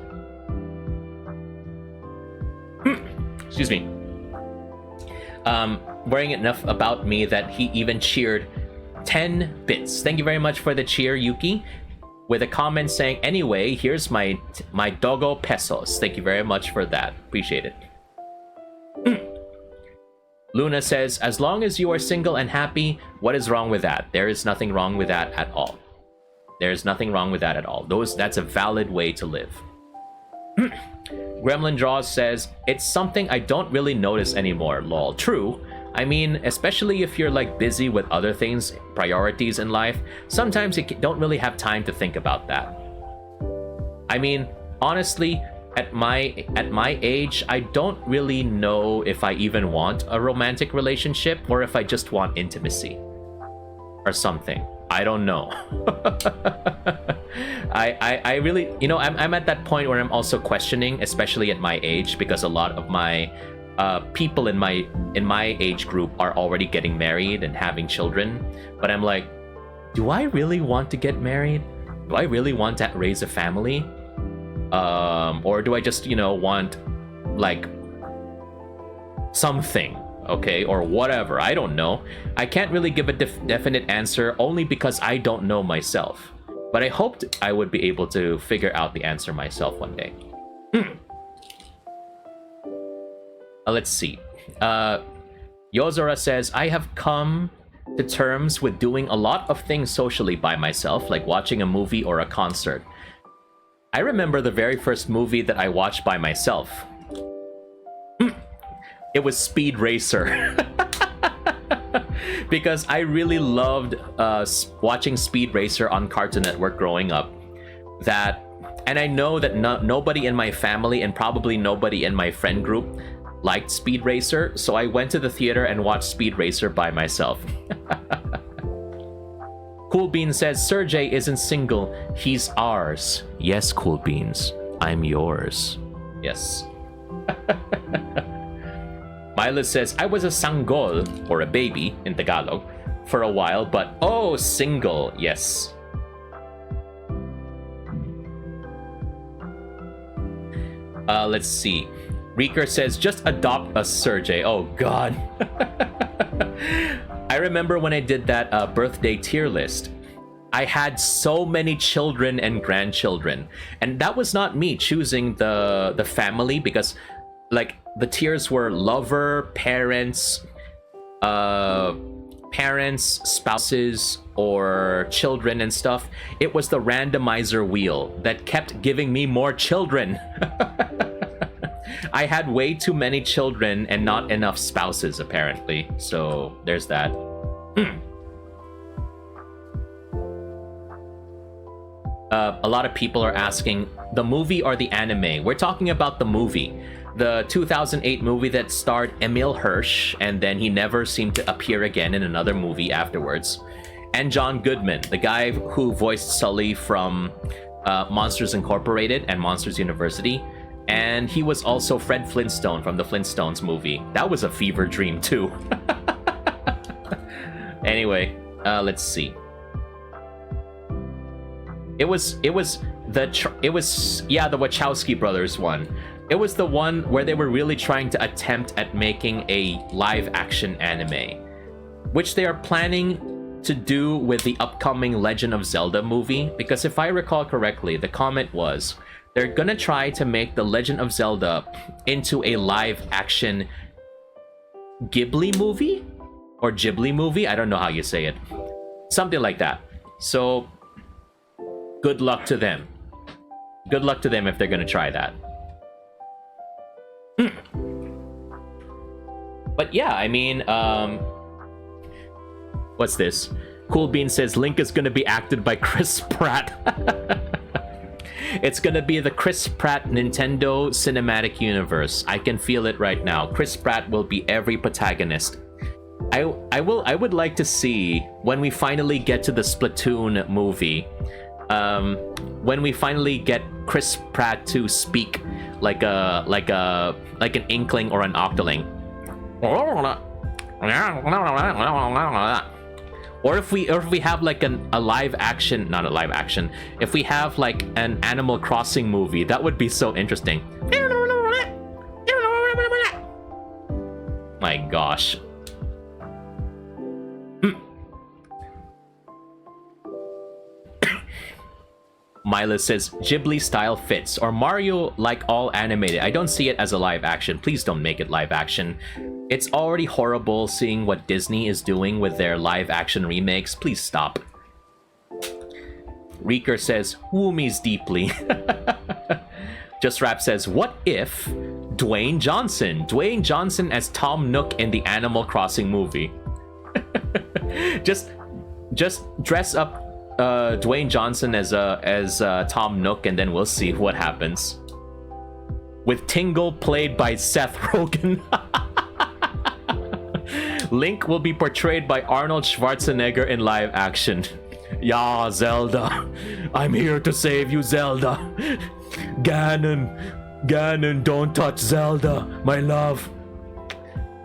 Excuse me. Worrying enough about me that he even cheered 10 bits. Thank you very much for the cheer, Yuki. With a comment saying, anyway, here's my dogo pesos. Thank you very much for that. Appreciate it. Luna says, as long as you are single and happy, what is wrong with that? There is nothing wrong with that at all. There's nothing wrong with that at all. That's a valid way to live. Gremlin Draws says, it's something I don't really notice anymore, lol. True. I mean, especially if you're like busy with other things, priorities in life, sometimes you don't really have time to think about that. I mean, honestly, at my age, I don't really know if I even want a romantic relationship or if I just want intimacy or something. I don't know. I really, you know, I'm at that point where I'm also questioning, especially at my age, because a lot of my people in my age group are already getting married and having children, but I'm like, do I really want to get married? Do I really want to raise a family? Or do I just, want like something, okay, or whatever? I don't know. I can't really give a definite answer, only because I don't know myself. But I hoped I would be able to figure out the answer myself one day. Let's see. Yozora says, I have come to terms with doing a lot of things socially by myself, like watching a movie or a concert. I remember the very first movie that I watched by myself. It was Speed Racer. Because I really loved watching Speed Racer on Cartoon Network growing up. And I know that nobody in my family and probably nobody in my friend group liked Speed Racer, so I went to the theater and watched Speed Racer by myself. Cool Beans says, Serjay isn't single, he's ours. Yes, Cool Beans, I'm yours. Yes. Mila says, I was a sanggol, or a baby in Tagalog, for a while, but oh, single, yes. Let's see. Reeker says, just adopt us, Serjay. Oh, God. I remember when I did that birthday tier list. I had so many children and grandchildren. And that was not me choosing the family, because, like, the tiers were lover, parents, spouses, or children and stuff. It was the randomizer wheel that kept giving me more children. I had way too many children and not enough spouses, apparently. So there's that. A lot of people are asking, the movie or the anime? We're talking about the movie. The 2008 movie that starred Emil Hirsch, and then he never seemed to appear again in another movie afterwards. And John Goodman, the guy who voiced Sully from Monsters Incorporated and Monsters University. And he was also Fred Flintstone from the Flintstones movie. That was a fever dream too. Anyway, let's see. It was the Wachowski brothers one. It was the one where they were really trying to attempt at making a live action anime, which they are planning to do with the upcoming Legend of Zelda movie. Because if I recall correctly, the comment was they're gonna try to make the Legend of Zelda into a live action Ghibli movie or Ghibli movie. I don't know how you say it, something like that. So good luck to them. Good luck to them if they're gonna try that. But yeah, I mean, what's this? Cool Bean says Link is gonna be acted by Chris Pratt. It's gonna be the Chris Pratt Nintendo Cinematic Universe. I can feel it right now. Chris Pratt will be every protagonist. I would like to see when we finally get to the Splatoon movie. When we finally get Chris Pratt to speak like an inkling or an octoling. Or if we have like a live action, not a live action, if we have like an Animal Crossing movie, that would be so interesting. My gosh. Mila says Ghibli style fits, or Mario like all animated. I don't see it as a live action. Please don't make it live action. It's already horrible seeing what Disney is doing with their live action remakes. Please stop. Reeker says Woomies deeply. Just Rap says, what if Dwayne Johnson as Tom Nook in the Animal Crossing movie? just dress up Dwayne Johnson as Tom Nook, and then we'll see what happens. With Tingle played by Seth Rogen. Link will be portrayed by Arnold Schwarzenegger in live action. Yeah, Zelda. I'm here to save you, Zelda. Ganon, don't touch Zelda, my love.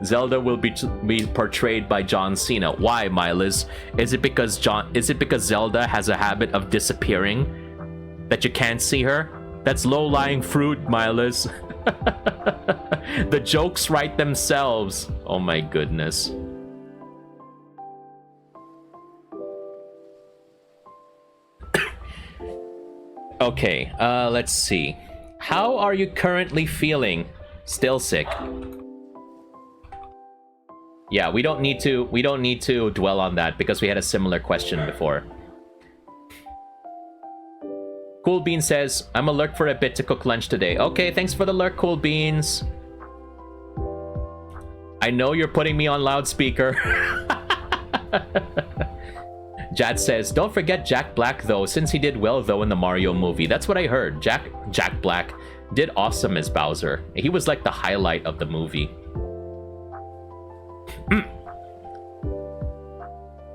Zelda will be portrayed by John Cena. Why, Miles? Is it because Zelda has a habit of disappearing that you can't see her? That's low-lying fruit, Miles. The jokes write themselves. Oh my goodness. Okay, let's see. How are you currently feeling? Still sick. Yeah, we don't need to dwell on that because we had a similar question before. Cool Bean says, I'm a lurk for a bit to cook lunch today. Okay, thanks for the lurk, Cool Beans. I know you're putting me on loudspeaker. Jad says, don't forget Jack Black though, since he did well though in the Mario movie. That's what I heard. Jack Black did awesome as Bowser. He was like the highlight of the movie.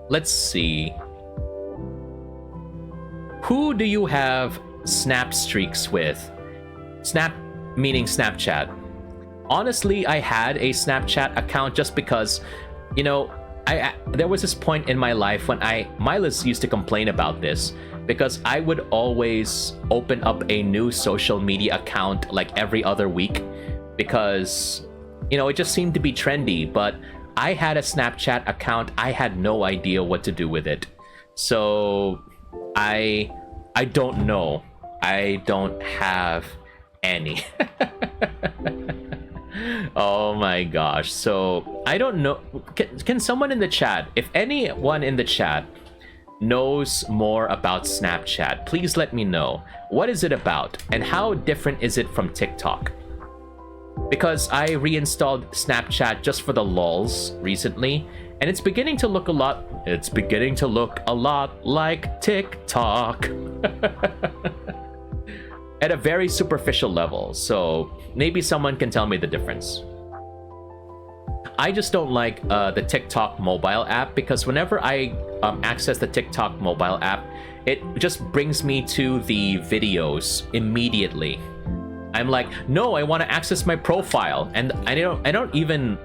Let's see. Who do you have snap streaks with? Snap meaning Snapchat. Honestly, I had a Snapchat account just because, you know, there was this point in my life when Miles used to complain about this because I would always open up a new social media account like every other week because, you know, it just seemed to be trendy. But I had a Snapchat account. I had no idea what to do with it. So I don't know. I don't have any. Oh my gosh. So I don't know. Can someone in the chat, if anyone in the chat knows more about Snapchat, please let me know. What is it about and how different is it from TikTok? Because I reinstalled Snapchat just for the lulz recently, and it's beginning to look a lot like TikTok. At a very superficial level, so maybe someone can tell me the difference. I just don't like the TikTok mobile app because whenever I access the TikTok mobile app, it just brings me to the videos immediately. I'm like, no, I want to access my profile, and I don't even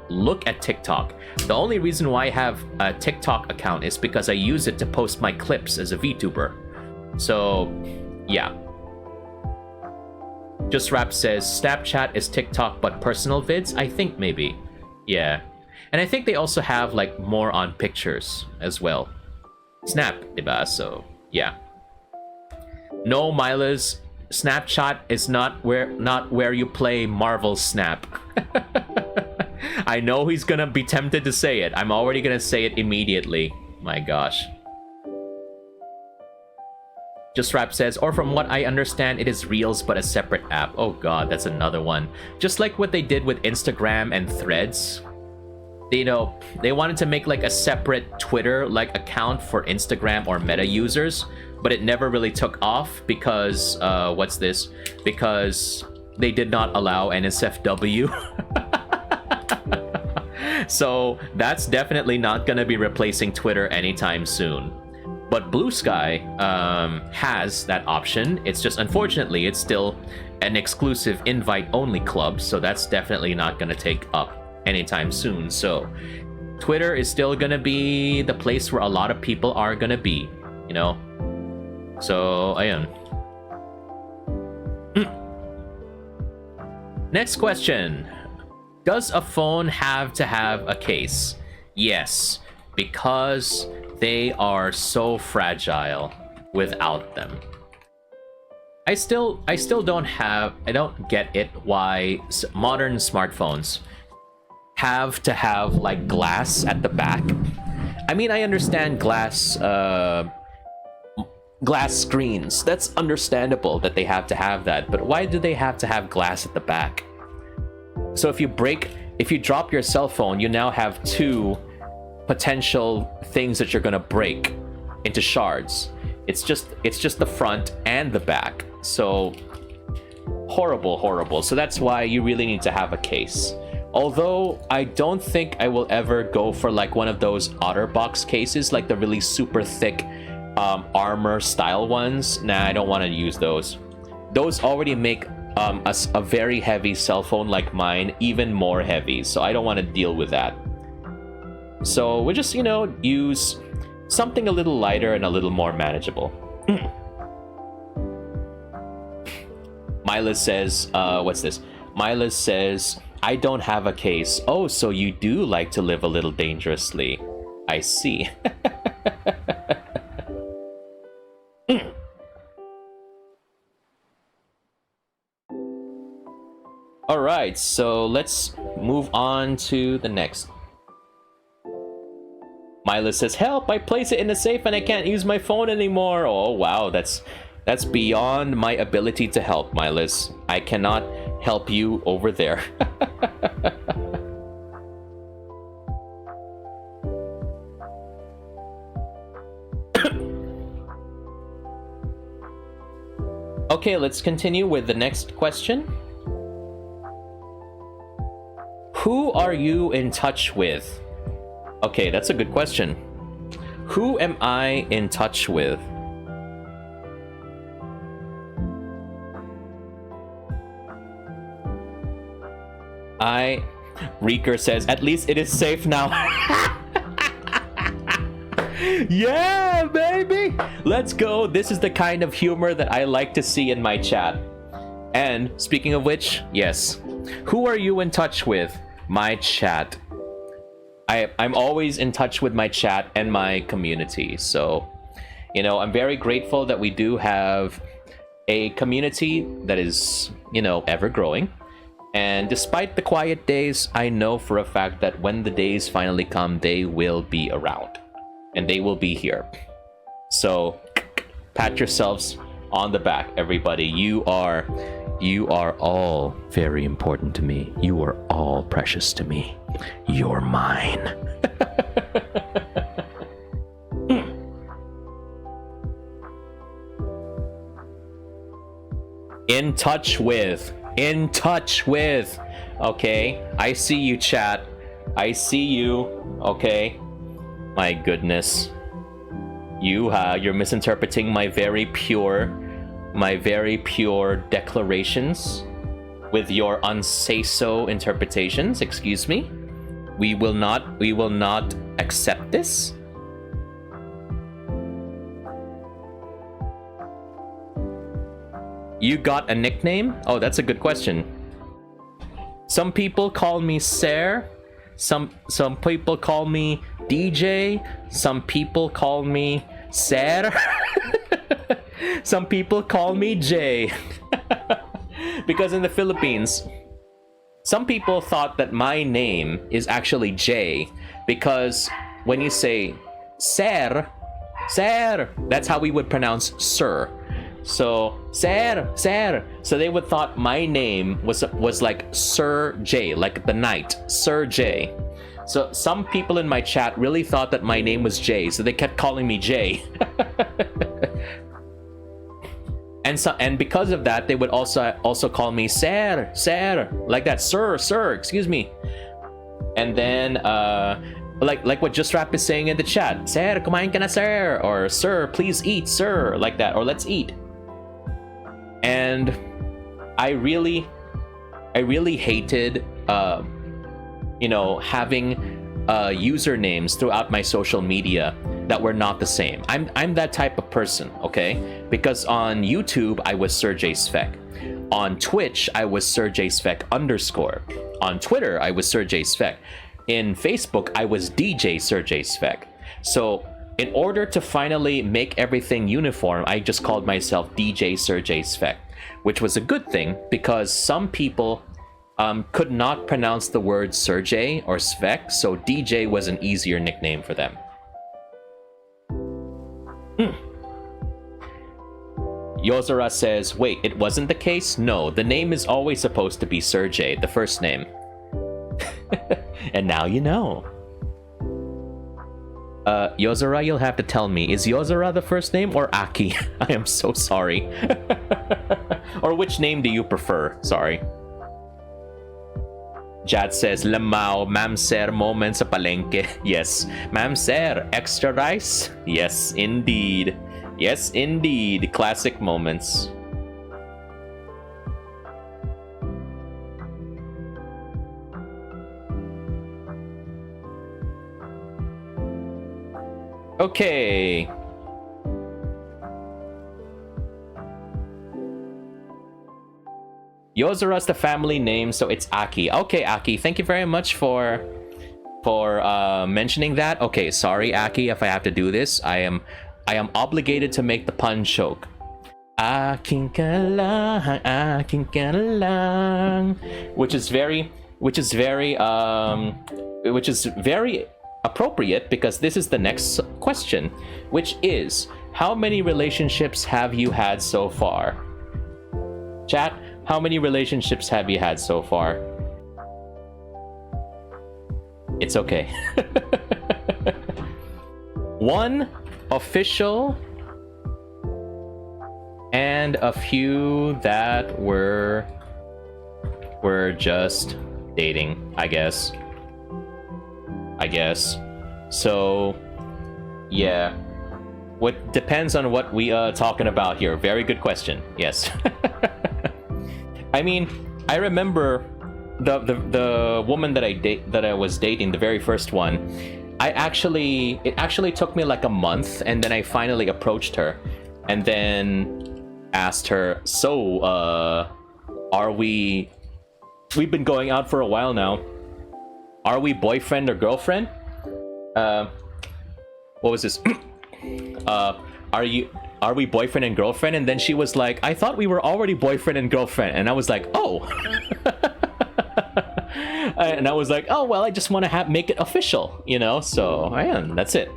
look at TikTok. The only reason why I have a TikTok account is because I use it to post my clips as a VTuber. So, yeah. Just Rap says, Snapchat is TikTok but personal vids? I think maybe. Yeah. And I think they also have like more on pictures as well. Snap, diba? So, yeah. No, Miles, Snapchat is not where you play Marvel Snap. I know he's gonna be tempted to say it. I'm already gonna say it immediately. My gosh. Just Rap says, or from what I understand, it is Reels but a separate app. Oh god, that's another one. Just like what they did with Instagram and Threads. You know, they wanted to make like a separate Twitter-like account for Instagram or Meta users, but it never really took off because, what's this? Because they did not allow NSFW. So that's definitely not gonna be replacing Twitter anytime soon. But Blue Sky has that option. It's just, unfortunately, it's still an exclusive invite-only club, so that's definitely not going to take up anytime soon. So Twitter is still going to be the place where a lot of people are going to be, you know? So, ayun. Next question. Does a phone have to have a case? Yes, because they are so fragile without them. I still don't get it why modern smartphones have to have like glass at the back. I mean, I understand glass screens. That's understandable that they have to have that, but why do they have to have glass at the back? So if you drop your cell phone, you now have two potential things that you're gonna break into shards. It's just the front and the back. So horrible. So that's why you really need to have a case. Although I don't think I will ever go for like one of those OtterBox cases, like the really super thick armor style ones. Nah, I don't want to use those. Those already make a very heavy cell phone like mine, even more heavy. So I don't want to deal with that. So we'll just, use something a little lighter and a little more manageable. Mila says, what's this? Mila says, I don't have a case. Oh, so you do like to live a little dangerously. I see. Alright, so let's move on to the next. Mila says, help, I place it in the safe and I can't use my phone anymore. Oh, wow, that's beyond my ability to help, Milas. I cannot help you over there. Okay, let's continue with the next question. Who are you in touch with? Okay, that's a good question. Who am I in touch with? Reeker says, at least it is safe now. Yeah, baby! Let's go. This is the kind of humor that I like to see in my chat. And speaking of which, yes. Who are you in touch with? My chat. I'm always in touch with my chat and my community. So, I'm very grateful that we do have a community that is, ever growing. And despite the quiet days, I know for a fact that when the days finally come, they will be around. And they will be here. So, pat yourselves on the back, everybody. You are all very important to me. You are all precious to me. You're mine. In touch with. Okay, I see you, chat. I see you. Okay. My goodness. You're misinterpreting my very pure declarations with your unsay-so interpretations. Excuse me. We will not accept this. You got a nickname? Oh, that's a good question. Some people call me Ser. Some people call me DJ. Some people call me Ser. Some people call me Jay. Because in the Philippines, some people thought that my name is actually Jay, because when you say Ser, that's how we would pronounce sir. So Ser. So they would thought my name was like Serjay, like the knight, Serjay. So some people in my chat really thought that my name was Jay, so they kept calling me Jay. And because of that, they would also call me Ser, like that, sir, excuse me. And then like what Just Rap is saying in the chat, Ser, kumain ka na, sir, or sir, please eat, sir, like that, or let's eat. And I really hated having usernames throughout my social media that were not the same. I'm that type of person, okay? Because on YouTube I was Serjay Svek. On Twitch I was Serjay Svek _. On Twitter I was Serjay Svek. In Facebook I was DJ Serjay Svek. So in order to finally make everything uniform, I just called myself DJ Serjay Svek, which was a good thing because some people could not pronounce the word Serjay or Svek, so DJ was an easier nickname for them. Yozora says, wait, it wasn't the case? No, the name is always supposed to be Serjay, the first name. And now you know. Yozora, you'll have to tell me, is Yozora the first name or Aki? I am so sorry. Or which name do you prefer? Sorry. Jad says, Lamao, Ma'am Sir moment sa palengke. Yes. Ma'am Sir, extra rice? Yes, indeed. Yes, indeed. Classic moments. Okay. Yozura's the family name, so it's Aki. Okay, Aki, thank you very much for mentioning that. Okay, sorry, Aki, if I have to do this. I am obligated to make the pun joke. Aking ka lang, which is very appropriate because this is the next question, which is, how many relationships have you had so far? Chat, how many relationships have you had so far? It's okay. One official and a few that were just dating, I guess. So yeah, what depends on what we are talking about here. Very good question. Yes. I mean, I remember the woman that I was dating, the very first one. It actually took me like a month, and then I finally approached her and then asked her, so we've been going out for a while now, are we boyfriend or girlfriend? What was this? Are we boyfriend and girlfriend? And then she was like, I thought we were already boyfriend and girlfriend. And I was like, oh. And I was like, oh, well, I just want to make it official, you know? So, that's it.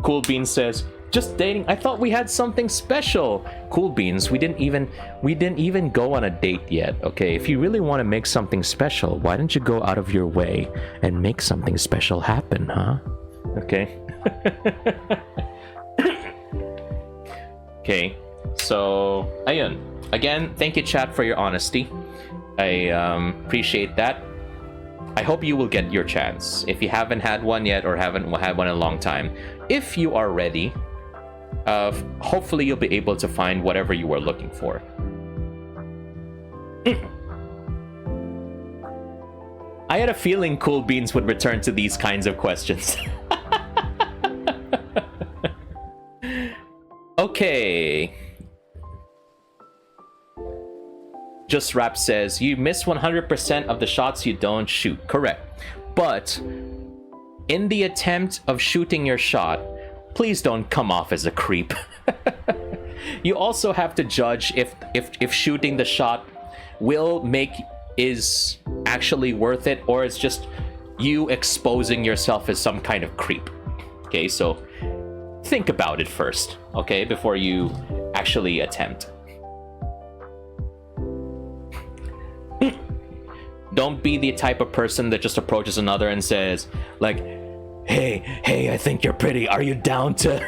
Cool Beans says, just dating. I thought we had something special. Cool Beans, we didn't even go on a date yet. Okay, if you really want to make something special, why don't you go out of your way and make something special happen, huh? Okay. Okay, so ayun. Again, thank you, chat, for your honesty. I appreciate that. I hope you will get your chance if you haven't had one yet or haven't had one in a long time. If you are ready, hopefully you'll be able to find whatever you are looking for. I had a feeling Cool Beans would return to these kinds of questions. Okay. Just Rap says, you miss 100% of the shots you don't shoot. Correct. But in the attempt of shooting your shot, please don't come off as a creep. You also have to judge if shooting the shot is actually worth it, or it's just you exposing yourself as some kind of creep. Okay, so think about it first, okay, before you actually attempt. Don't be the type of person that just approaches another and says, like, hey, I think you're pretty. Are you down to...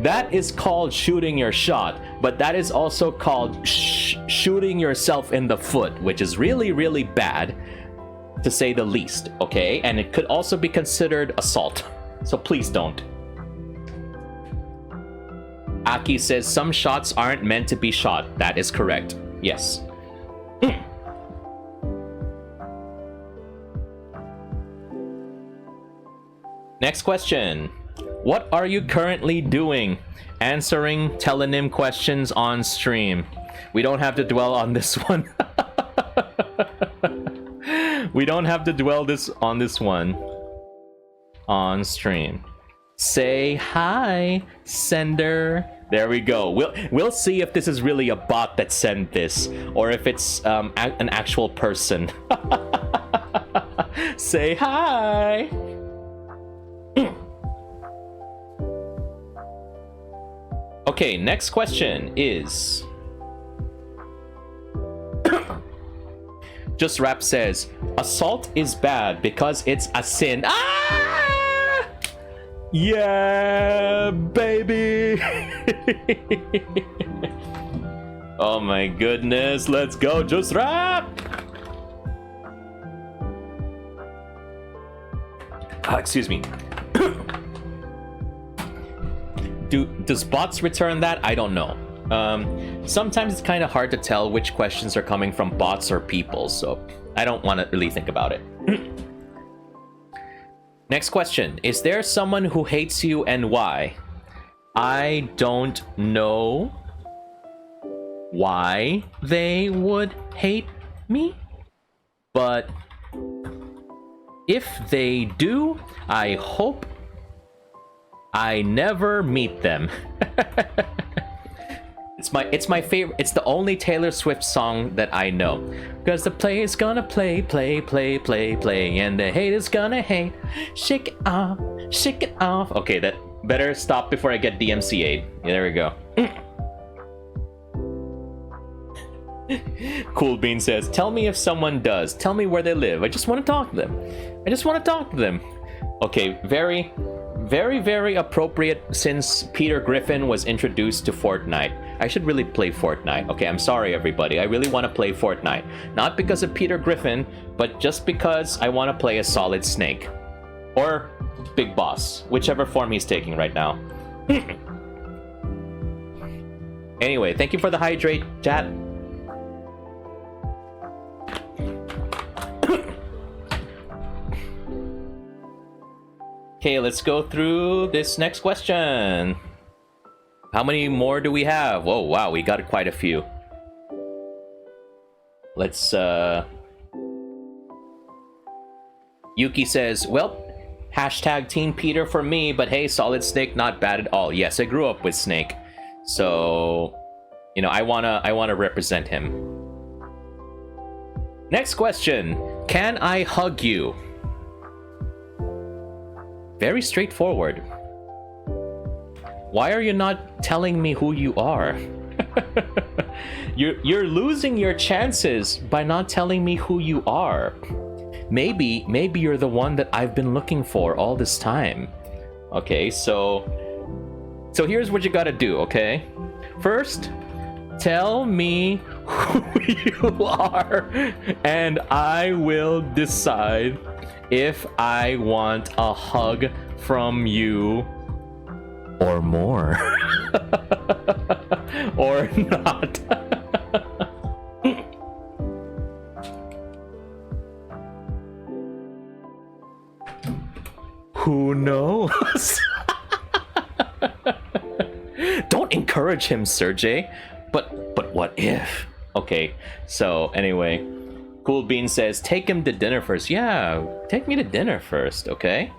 That is called shooting your shot, but that is also called shooting yourself in the foot, which is really, really bad, to say the least, okay? And it could also be considered assault, so please don't. Aki says, some shots aren't meant to be shot. That is correct. Yes. Next question. What are you currently doing? Answering Tellonym questions on stream. We don't have to dwell on this one. We don't have to dwell on this one on stream. Say hi, sender. There we go. We'll see if this is really a bot that sent this, or if it's an actual person. Say hi. Okay, next question is... Just Rap says, assault is bad because it's a sin. Ah! Yeah, baby! Oh my goodness, let's go, Just Rap! Excuse me. Does bots return that? I don't know. Sometimes it's kind of hard to tell which questions are coming from bots or people, so I don't want to really think about it. Next question. Is there someone who hates you and why? I don't know why they would hate me, but if they do, I hope I never meet them. It's my favorite. It's the only Taylor Swift song that I know. Because the play is gonna play, and the hate is gonna hate. Shake it off, shake it off. Okay, that better stop before I get DMCA'd. Yeah, there we go. Cool Bean says, tell me if someone does. Tell me where they live. I just want to talk to them. I just want to talk to them. Okay, very, very appropriate since Peter Griffin was introduced to Fortnite. I should really play Fortnite. Okay, I'm sorry everybody. I really want to play Fortnite. Not because of Peter Griffin, but just because I want to play a Solid Snake. Or Big Boss, whichever form he's taking right now. Anyway, thank you for the hydrate, chat. Okay, let's go through this next question. How many more do we have? Oh, wow, we got quite a few. Let's, Yuki says, well, hashtag Team Peter for me, but hey, Solid Snake, not bad at all. Yes, I grew up with Snake. So, you know, I wanna represent him. Next question. Can I hug you? Very straightforward. Why are you not telling me who you are? You're losing your chances by not telling me who you are. Maybe you're the one that I've been looking for all this time. Okay, so here's what you gotta do, okay? First, tell me who you are, and I will decide if I want a hug from you or more. Or not. Who knows? Don't encourage him, Serjay. But what if? Okay, so anyway, Cool Bean says, take him to dinner first. Yeah, take me to dinner first, okay?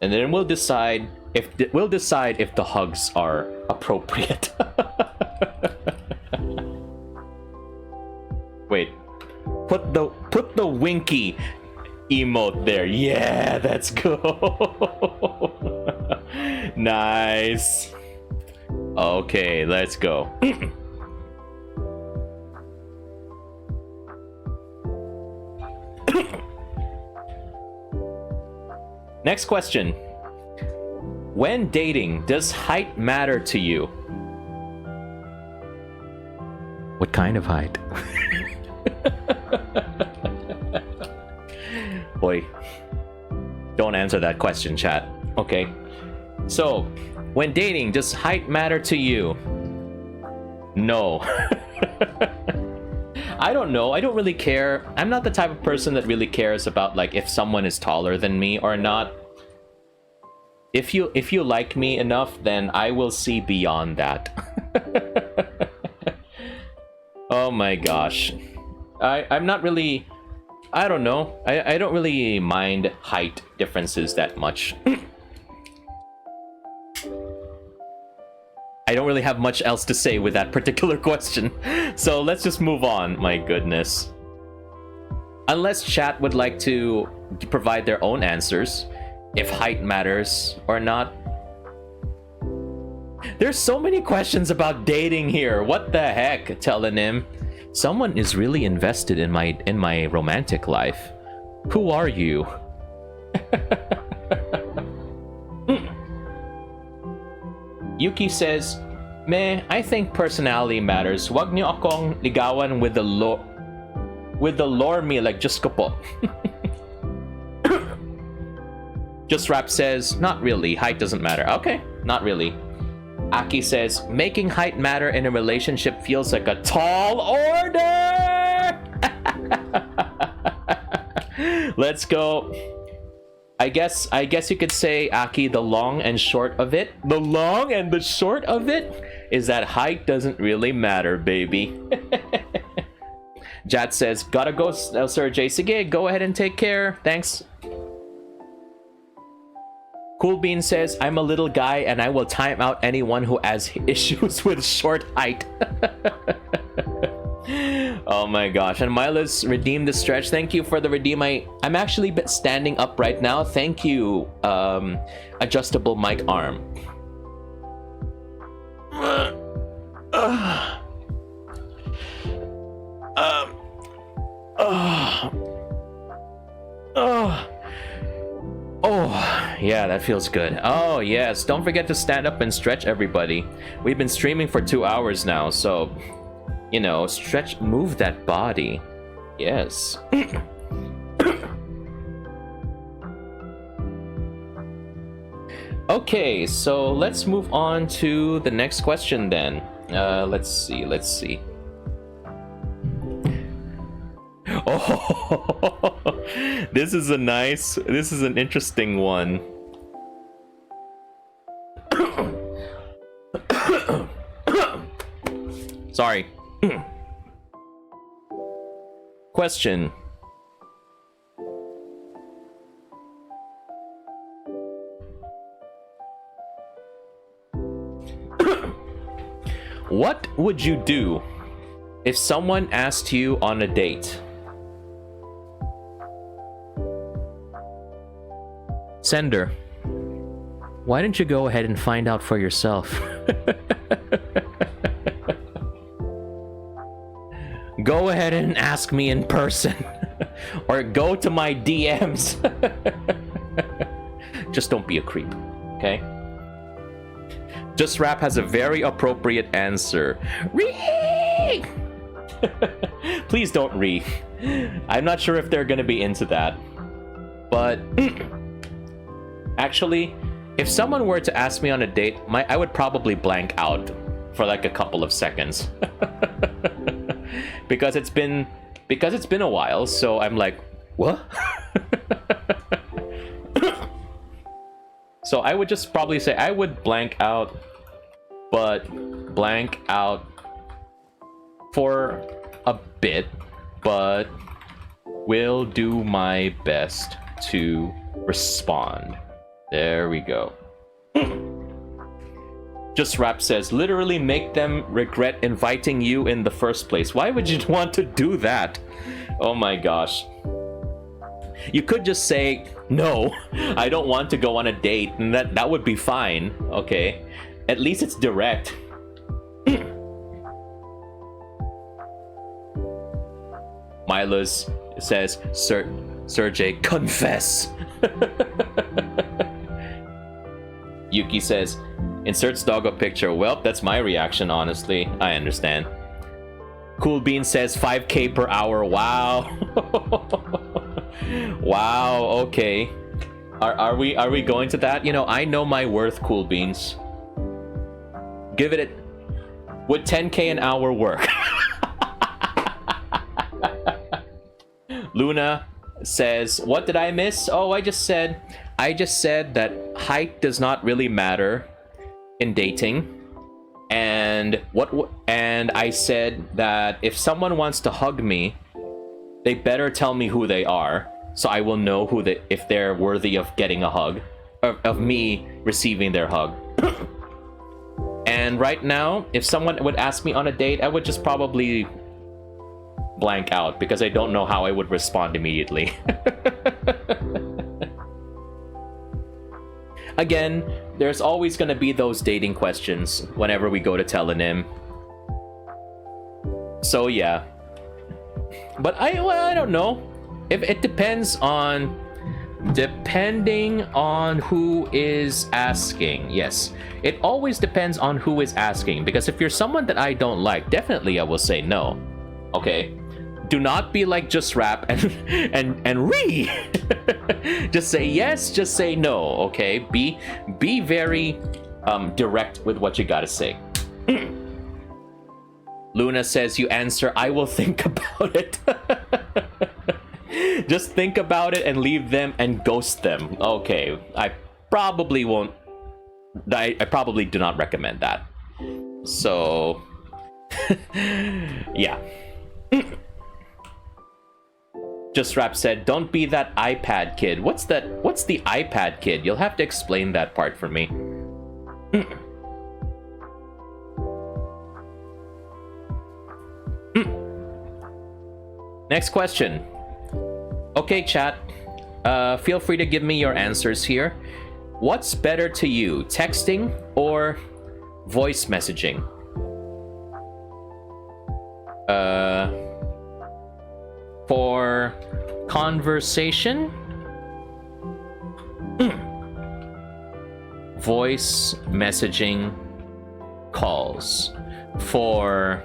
And then we'll decide if the hugs are appropriate. Wait, put the winky emote there. Yeah, let's go. Nice. Okay, let's go. Next question. When dating, does height matter to you? What kind of height? Boy, don't answer that question, chat. Okay. So, when dating, does height matter to you? No. I don't know. I don't really care. I'm not the type of person that really cares about like if someone is taller than me or not. If you like me enough, then I will see beyond that. Oh my gosh. I'm not really, I don't know. I don't really mind height differences that much. I don't really have much else to say with that particular question. So let's just move on. My goodness. Unless chat would like to provide their own answers, if height matters or not. There's so many questions about dating here. What the heck, Tellonym? Someone is really invested in my romantic life. Who are you? Yuki says, meh, I think personality matters. Wag niyo akong ligawan with the lore me like just ko po. Just Rap says, not really, height doesn't matter. Okay, not really. Aki says, making height matter in a relationship feels like a tall order. Let's go. I guess you could say, Aki, the long and short of it. The long and the short of it is that height doesn't really matter, baby. Jat says, gotta go, Serjay. Sige, go ahead and take care. Thanks. Cool Bean says, I'm a little guy and I will time out anyone who has issues with short height. Oh my gosh. And Milo's redeemed the stretch. Thank you for the redeem. I'm actually standing up right now. Thank you, adjustable mic arm. Oh, yeah, that feels good. Oh, yes. Don't forget to stand up and stretch, everybody. We've been streaming for 2 hours now, so, you know, stretch, move that body. Yes. Okay, so let's move on to the next question then. Let's see. Oh, this is an interesting one. Sorry. Question. What would you do if someone asked you on a date? Sender, why don't you go ahead and find out for yourself? Go ahead and ask me in person. Or go to my DMs. Just don't be a creep, okay? Just Rap has a very appropriate answer. Ree! Please don't re. I'm not sure if they're gonna be into that. But actually, if someone were to ask me on a date, I would probably blank out for like a couple of seconds. because it's been a while, so I'm like, what? So I would just probably say I would blank out, but blank out for a bit, but will do my best to respond. There we go. Just Rap says, literally make them regret inviting you in the first place. Why would you want to do that? Oh my gosh. You could just say, no, I don't want to go on a date, and that would be fine, okay? At least it's direct. Milos says, Serjay, confess. Yuki says, inserts doggo picture. Well, that's my reaction, honestly. I understand. Cool Bean says 5K per hour. Wow. Wow, okay. Are we going to that? You know, I know my worth, Cool Beans. Give it would 10K an hour work? Luna says, what did I miss? Oh, I just said that height does not really matter in dating. And I said that if someone wants to hug me, they better tell me who they are, so I will know if they're worthy of getting a hug, of me receiving their hug. And right now, if someone would ask me on a date, I would just probably blank out because I don't know how I would respond immediately. Again, there's always going to be those dating questions whenever we go to Tellonym. So yeah. But I don't know. If it depending on who is asking. Yes, it always depends on who is asking, because if you're someone that I don't like, definitely I will say no. Okay, do not be like Just Rap and re. Just say yes, just say no. Okay, be very direct with what you gotta say. Luna says, you answer, I will think about it. Just think about it and leave them and ghost them. Okay, I probably won't. I probably do not recommend that. So, yeah. Just Rap said, "Don't be that iPad kid." What's that? What's the iPad kid? You'll have to explain that part for me. Next question. Okay, chat. Feel free to give me your answers here. What's better to you, texting or voice messaging? For conversation, voice messaging calls. For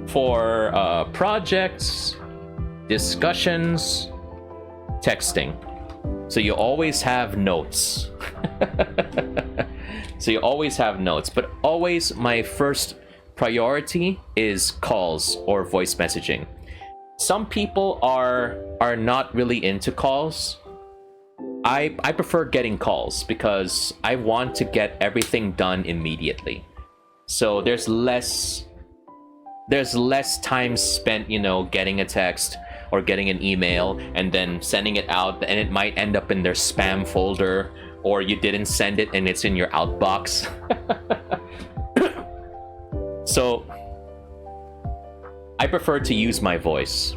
for projects, discussions, texting. So you always have notes. So you always have notes, but always my first priority is calls or voice messaging. Some people are not really into calls. I prefer getting calls because I want to get everything done immediately. So there's less time spent, you know, getting a text or getting an email and then sending it out, and it might end up in their spam folder, or you didn't send it and it's in your outbox. So I prefer to use my voice.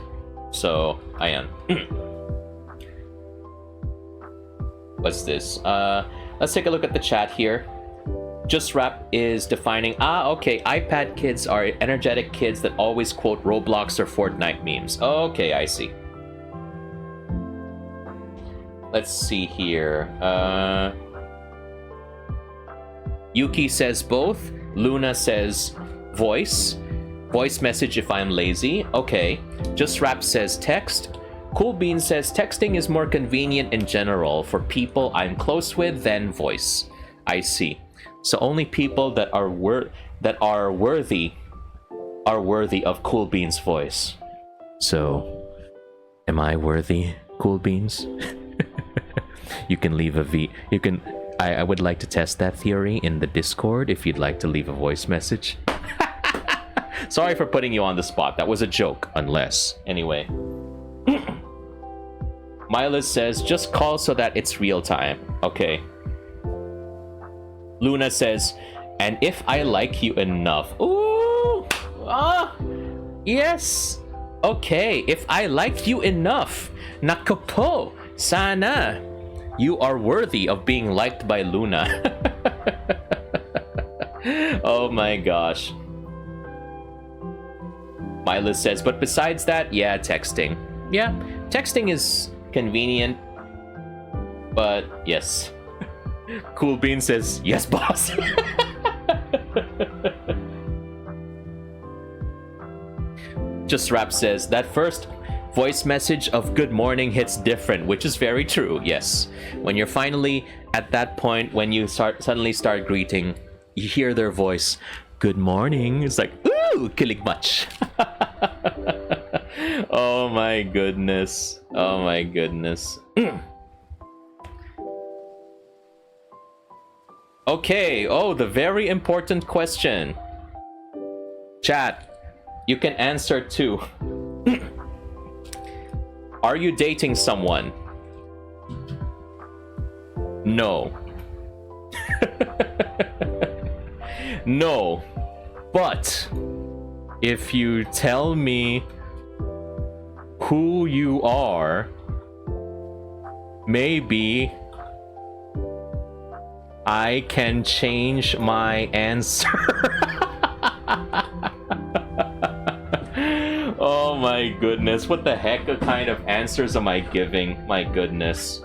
So I am. What's this? Let's take a look at the chat here. Just Rap is defining, okay, iPad kids are energetic kids that always quote Roblox or Fortnite memes. Okay, I see. Let's see here. Yuki says both. Luna says voice. Voice message if I'm lazy. Okay. Just Rap says text. Cool Bean says texting is more convenient in general for people I'm close with than voice. I see. So only people that are worthy of Cool Bean's voice. So, am I worthy, Cool Beans? You can leave a V. You can. I would like to test that theory in the Discord if you'd like to leave a voice message. Sorry for putting you on the spot. That was a joke, unless. Anyway. Milas says, just call so that it's real time. Okay. Luna says, and if I like you enough. Ooh! Yes! Okay, if I like you enough. Nakopo! Sana! You are worthy of being liked by Luna. Oh my gosh. Mila says, but besides that, yeah, texting. Yeah, texting is convenient. But yes. Cool Bean says, yes, boss. Just Rap says, that first voice message of good morning hits different, which is very true, yes. When you're finally at that point, when you suddenly start greeting, you hear their voice, good morning. It's like, ooh, kilig much. Oh my goodness. Oh my goodness. Okay, oh, the very important question. Chat, you can answer too. Are you dating someone? No. No. But if you tell me who you are, maybe I can change my answer. Oh my goodness, what the heck kind of answers am I giving? My goodness.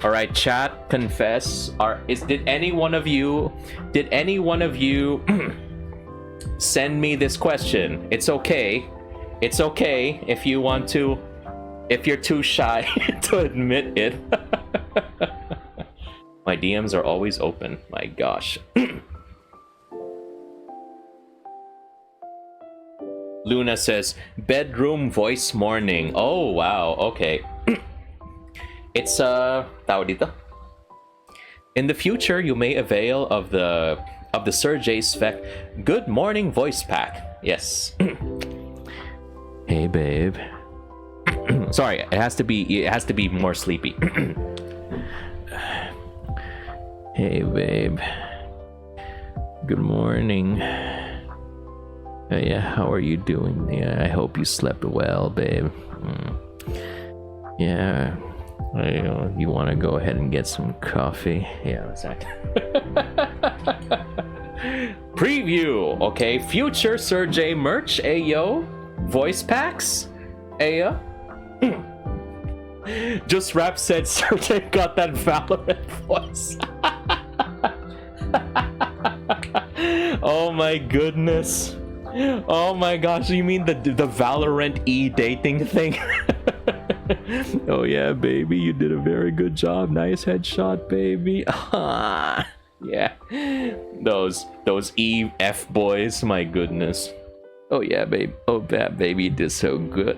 All right, chat, confess. Did any one of you send me this question? It's okay. It's okay if you want to, if you're too shy to admit it. My DMs are always open. My gosh. Luna says, bedroom voice morning. Oh, wow. Okay. It's, tawag dito. In the future, you may avail of the Serjay Spec Good Morning Voice Pack. Yes. Hey, babe. Sorry, it has to be more sleepy. Hey, babe. Good morning. Yeah, how are you doing? Yeah, I hope you slept well, babe. Yeah. You want to go ahead and get some coffee? Yeah, what's that? Preview. Okay, future Serjay merch. Ayo. Voice packs. Ayo. Just Rap said Serjay got that Valorant voice. Oh my goodness. Oh my gosh, you mean the Valorant dating thing? Oh yeah, baby, you did a very good job. Nice headshot, baby. Yeah. Those EF boys, my goodness. Oh yeah, babe. Oh that baby, you did so good.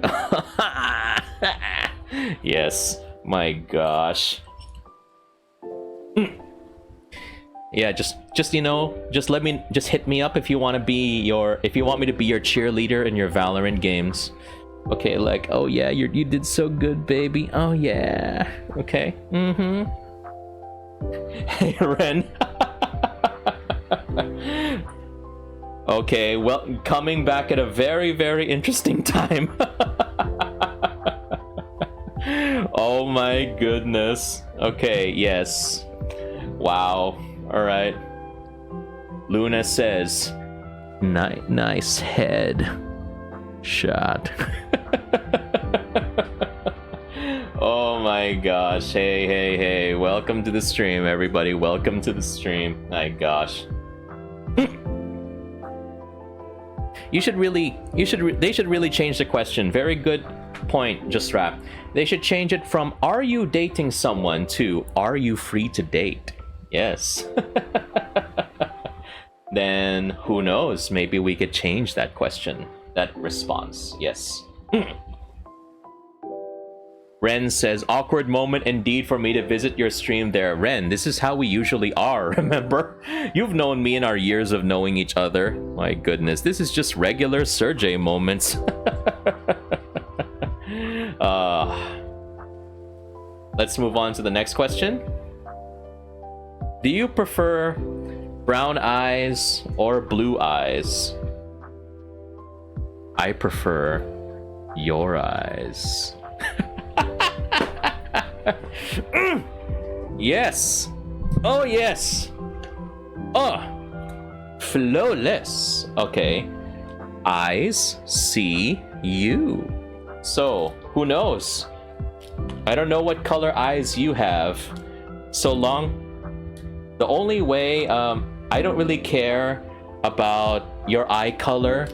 Yes, my gosh. Yeah, just hit me up if you want me to be your cheerleader in your Valorant games. Okay, like, oh yeah, you did so good, baby. Oh yeah. Okay. Hey, Ren. Okay, well, coming back at a very, very interesting time. Oh my goodness. Okay, yes. Wow. All right. Luna says, nice head shot. Oh my gosh. Hey. Welcome to the stream, everybody. Welcome to the stream. My gosh. They should really change the question. Very good point, Just Rap. They should change it from are you dating someone to are you free to date? Yes. Then who knows? Maybe we could change that question, that response. Yes. Ren says, awkward moment indeed for me to visit your stream there. Ren, this is how we usually are, remember? You've known me in our years of knowing each other. My goodness, this is just regular Serjay moments. Let's move on to the next question. Do you prefer brown eyes or blue eyes? I prefer your eyes. Yes. Oh yes. Oh, flawless. Okay, eyes see you. So who knows? I don't know what color eyes you have. So long, the only way, I don't really care about your eye color.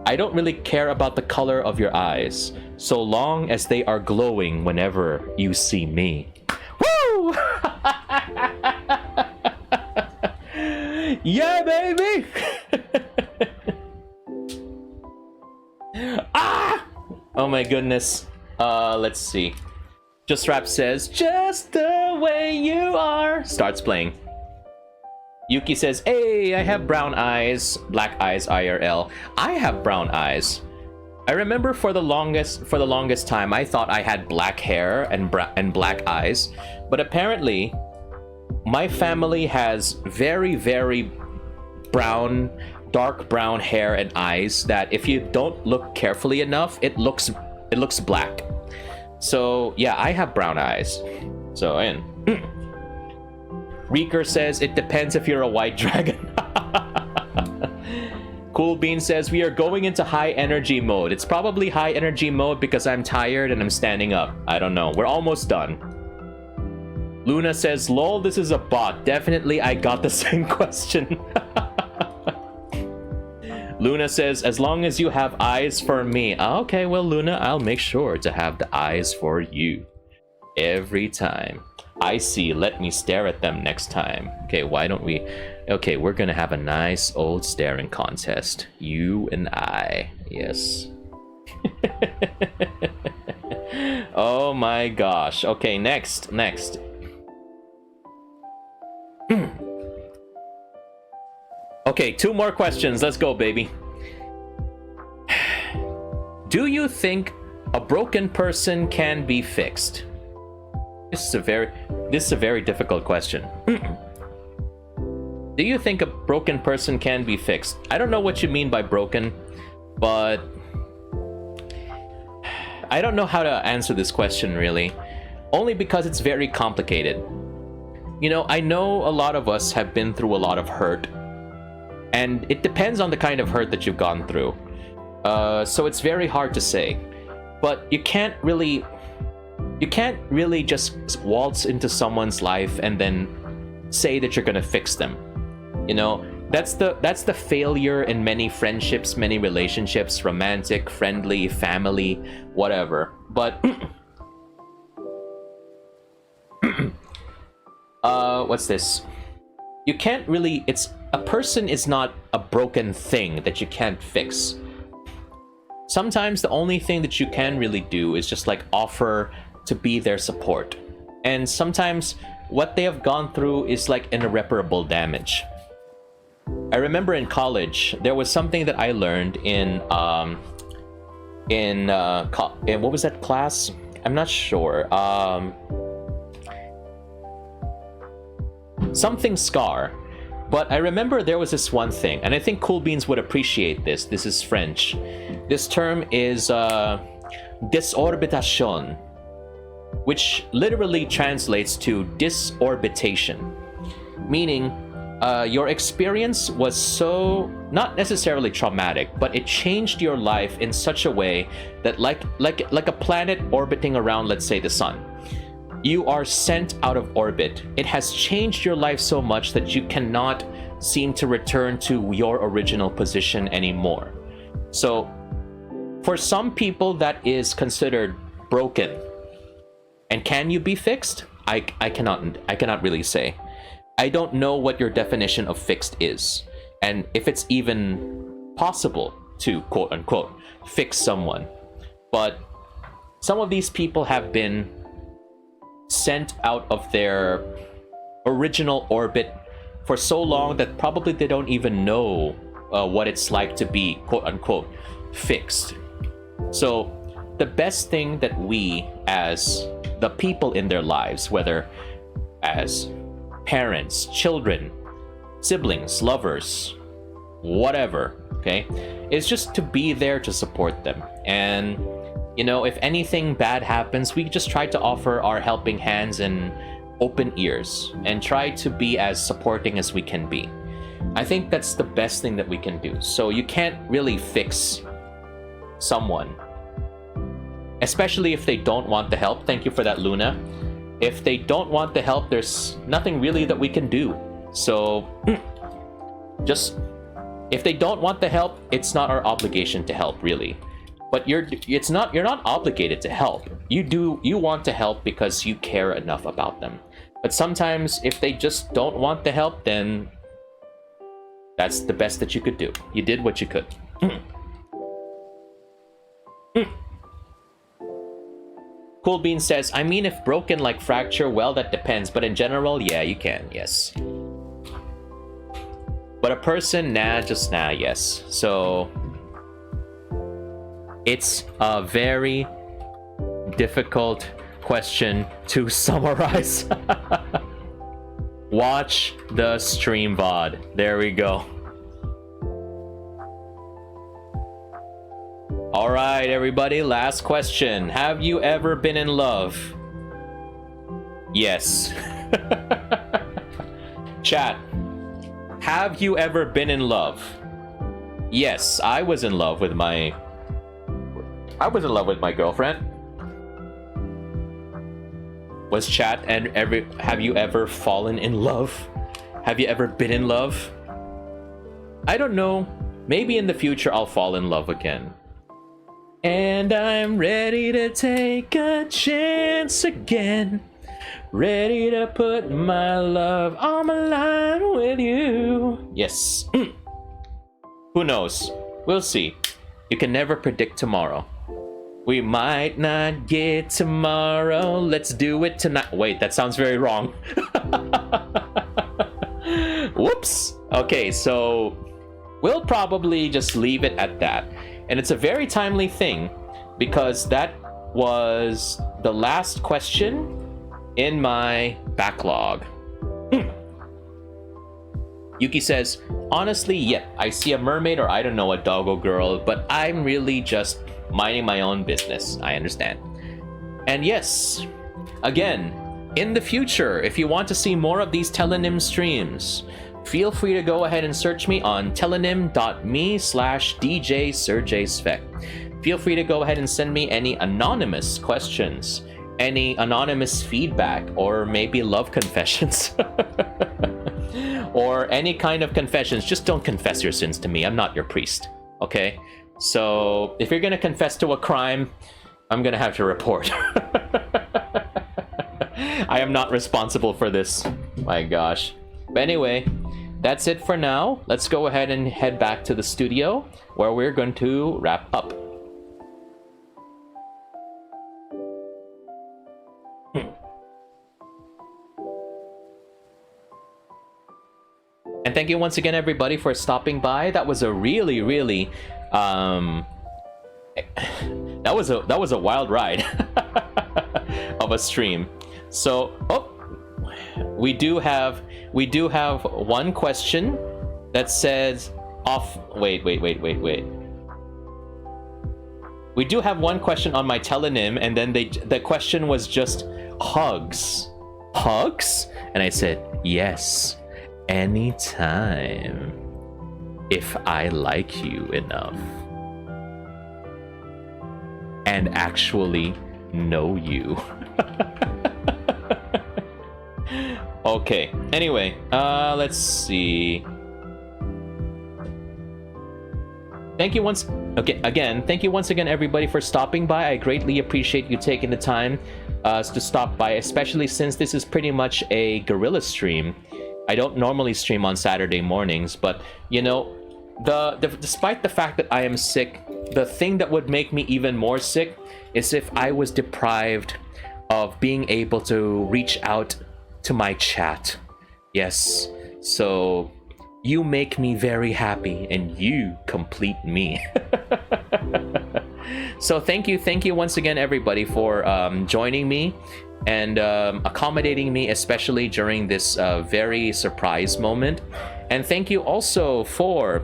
I don't really care about the color of your eyes, so long as they are glowing whenever you see me. Woo! Yeah, baby! Ah! Oh my goodness. Let's see. Just Rap says, just the way you are. Starts playing. Yuki says, hey, I have brown eyes, black eyes IRL. I have brown eyes. I remember for the longest time, I thought I had black hair and black eyes. But apparently, my family has very, very brown, dark brown hair and eyes that if you don't look carefully enough, it looks black. So yeah, I have brown eyes. So and Reeker says it depends if you're a white dragon. Cool Bean says we are going into high energy mode. It's probably high energy mode because I'm tired and I'm standing up. I don't know. We're almost done. Luna says, lol, this is a bot. Definitely I got the same question. Luna says, as long as you have eyes for me. Okay, well, Luna, I'll make sure to have the eyes for you. Every time. I see, let me stare at them next time. Okay, why don't we Okay, we're gonna have a nice old staring contest. You and I. Yes. Oh my gosh. Okay, next. Okay, 2 more questions. Let's go, baby. Do you think a broken person can be fixed? This is a very difficult question. Do you think a broken person can be fixed? I don't know what you mean by broken, but I don't know how to answer this question really, only because it's very complicated. You know, I know a lot of us have been through a lot of hurt, and it depends on the kind of hurt that you've gone through. So it's very hard to say, but you can't really just waltz into someone's life and then say that you're gonna fix them. You know, that's the failure in many friendships, many relationships, romantic, friendly, family, whatever. But what's this? You can't really, a person is not a broken thing that you can't fix. Sometimes the only thing that you can really do is just like offer to be their support. And sometimes what they have gone through is like irreparable damage. I remember in college, there was something that I learned in what was that class? I'm not sure. Something SCAR. But I remember there was this one thing, and I think Cool Beans would appreciate this. This is French. This term is désorbitation, which literally translates to disorbitation, meaning your experience was so not necessarily traumatic, but it changed your life in such a way that like a planet orbiting around, let's say, the sun. You are sent out of orbit. It has changed your life so much that you cannot seem to return to your original position anymore. So for some people that is considered broken. And can you be fixed? I cannot really say. I don't know what your definition of fixed is, and if it's even possible to quote unquote fix someone. But some of these people have been sent out of their original orbit for so long that probably they don't even know what it's like to be quote unquote fixed. So the best thing that we as the people in their lives, whether as parents, children, siblings, lovers, whatever, okay, is just to be there to support them. And you know, if anything bad happens, we just try to offer our helping hands and open ears and try to be as supporting as we can be. I think that's the best thing that we can do. So you can't really fix someone, especially if they don't want the help. Thank you for that, Luna. If they don't want the help, there's nothing really that we can do. So just, if they don't want the help, it's not our obligation to help, really. But you're not obligated to help. You want to help because you care enough about them. But sometimes if they just don't want the help, then that's the best that you could do. You did what you could. Cool Bean says, I mean, if broken like fracture, well, that depends. But in general, yeah, you can, yes. But a person, nah, just nah, yes. So it's a very difficult question to summarize. Watch the stream VOD. There we go. All right, everybody, last question. Have you ever been in love? Yes. Chat. Have you ever been in love? Yes, I was in love with my girlfriend. Was chat and have you ever fallen in love? Have you ever been in love? I don't know. Maybe in the future I'll fall in love again. And I'm ready to take a chance again. Ready to put my love on my line with you. Yes. Who knows? We'll see. You can never predict tomorrow. We might not get tomorrow. Let's do it tonight. Wait, that sounds very wrong. Whoops. Okay, so we'll probably just leave it at that. And it's a very timely thing because that was the last question in my backlog. Yuki says, honestly, yeah, I see a mermaid or I don't know, a doggo girl, but I'm really just minding my own business. I understand. And yes, again, in the future, if you want to see more of these Tellonym streams, feel free to go ahead and search me on tellonym.me/DJ Serjay Svek. Feel free to go ahead and send me any anonymous questions, any anonymous feedback, or maybe love confessions. Or any kind of confessions. Just don't confess your sins to me. I'm not your priest. Okay? So if you're gonna confess to a crime, I'm gonna have to report. I am not responsible for this. My gosh. But anyway, that's it for now. Let's go ahead and head back to the studio where we're going to wrap up. And thank you once again, everybody, for stopping by. That was a really, really, that was a wild ride of a stream. So, we do have one question that says wait. We do have one question on my Tellonym, and then the question was just hugs. Hugs? And I said, yes. Anytime, if I like you enough and actually know you. Okay, anyway, let's see. Thank you once again, everybody, for stopping by. I greatly appreciate you taking the time to stop by, especially since this is pretty much a guerrilla stream. I don't normally stream on Saturday mornings, but you know, despite the fact that I am sick, the thing that would make me even more sick is if I was deprived of being able to reach out to my chat. Yes, so you make me very happy and you complete me. So thank you once again, everybody, for joining me and accommodating me, especially during this very surprise moment. And thank you also for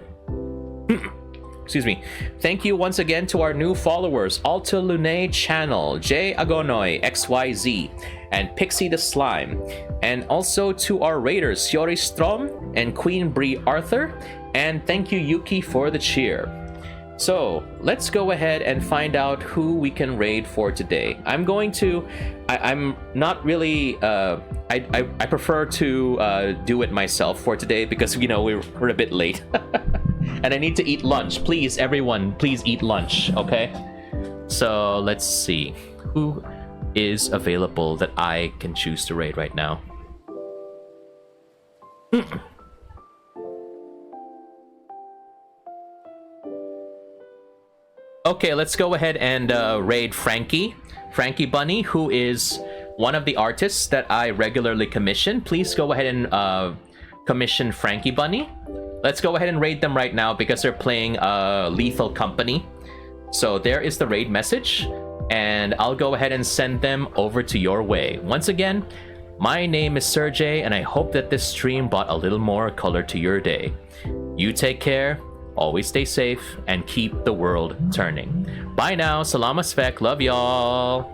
excuse me, thank you once again to our new followers, Alta Lune Channel, J Agonoy XYZ, and Pixie the Slime, and also to our raiders, Shiori Strom and Queen Bree Arthur, and thank you, Yuki, for the cheer. So let's go ahead and find out who we can raid for today. I'm not really, I prefer to do it myself for today because, you know, we're a bit late. And I need to eat lunch. Please, everyone, please eat lunch, okay? So let's see. Who is available that I can choose to raid right now? Okay, let's go ahead and raid Frankie Bunny, who is one of the artists that I regularly commission. Please go ahead and commission Frankie Bunny. Let's go ahead and raid them right now because they're playing Lethal Company. So there is the raid message, and I'll go ahead and send them over to your way. Once again, my name is Serjay, and I hope that this stream brought a little more color to your day. You take care. Always stay safe and keep the world turning. Bye now. Salamat Svek. Love y'all.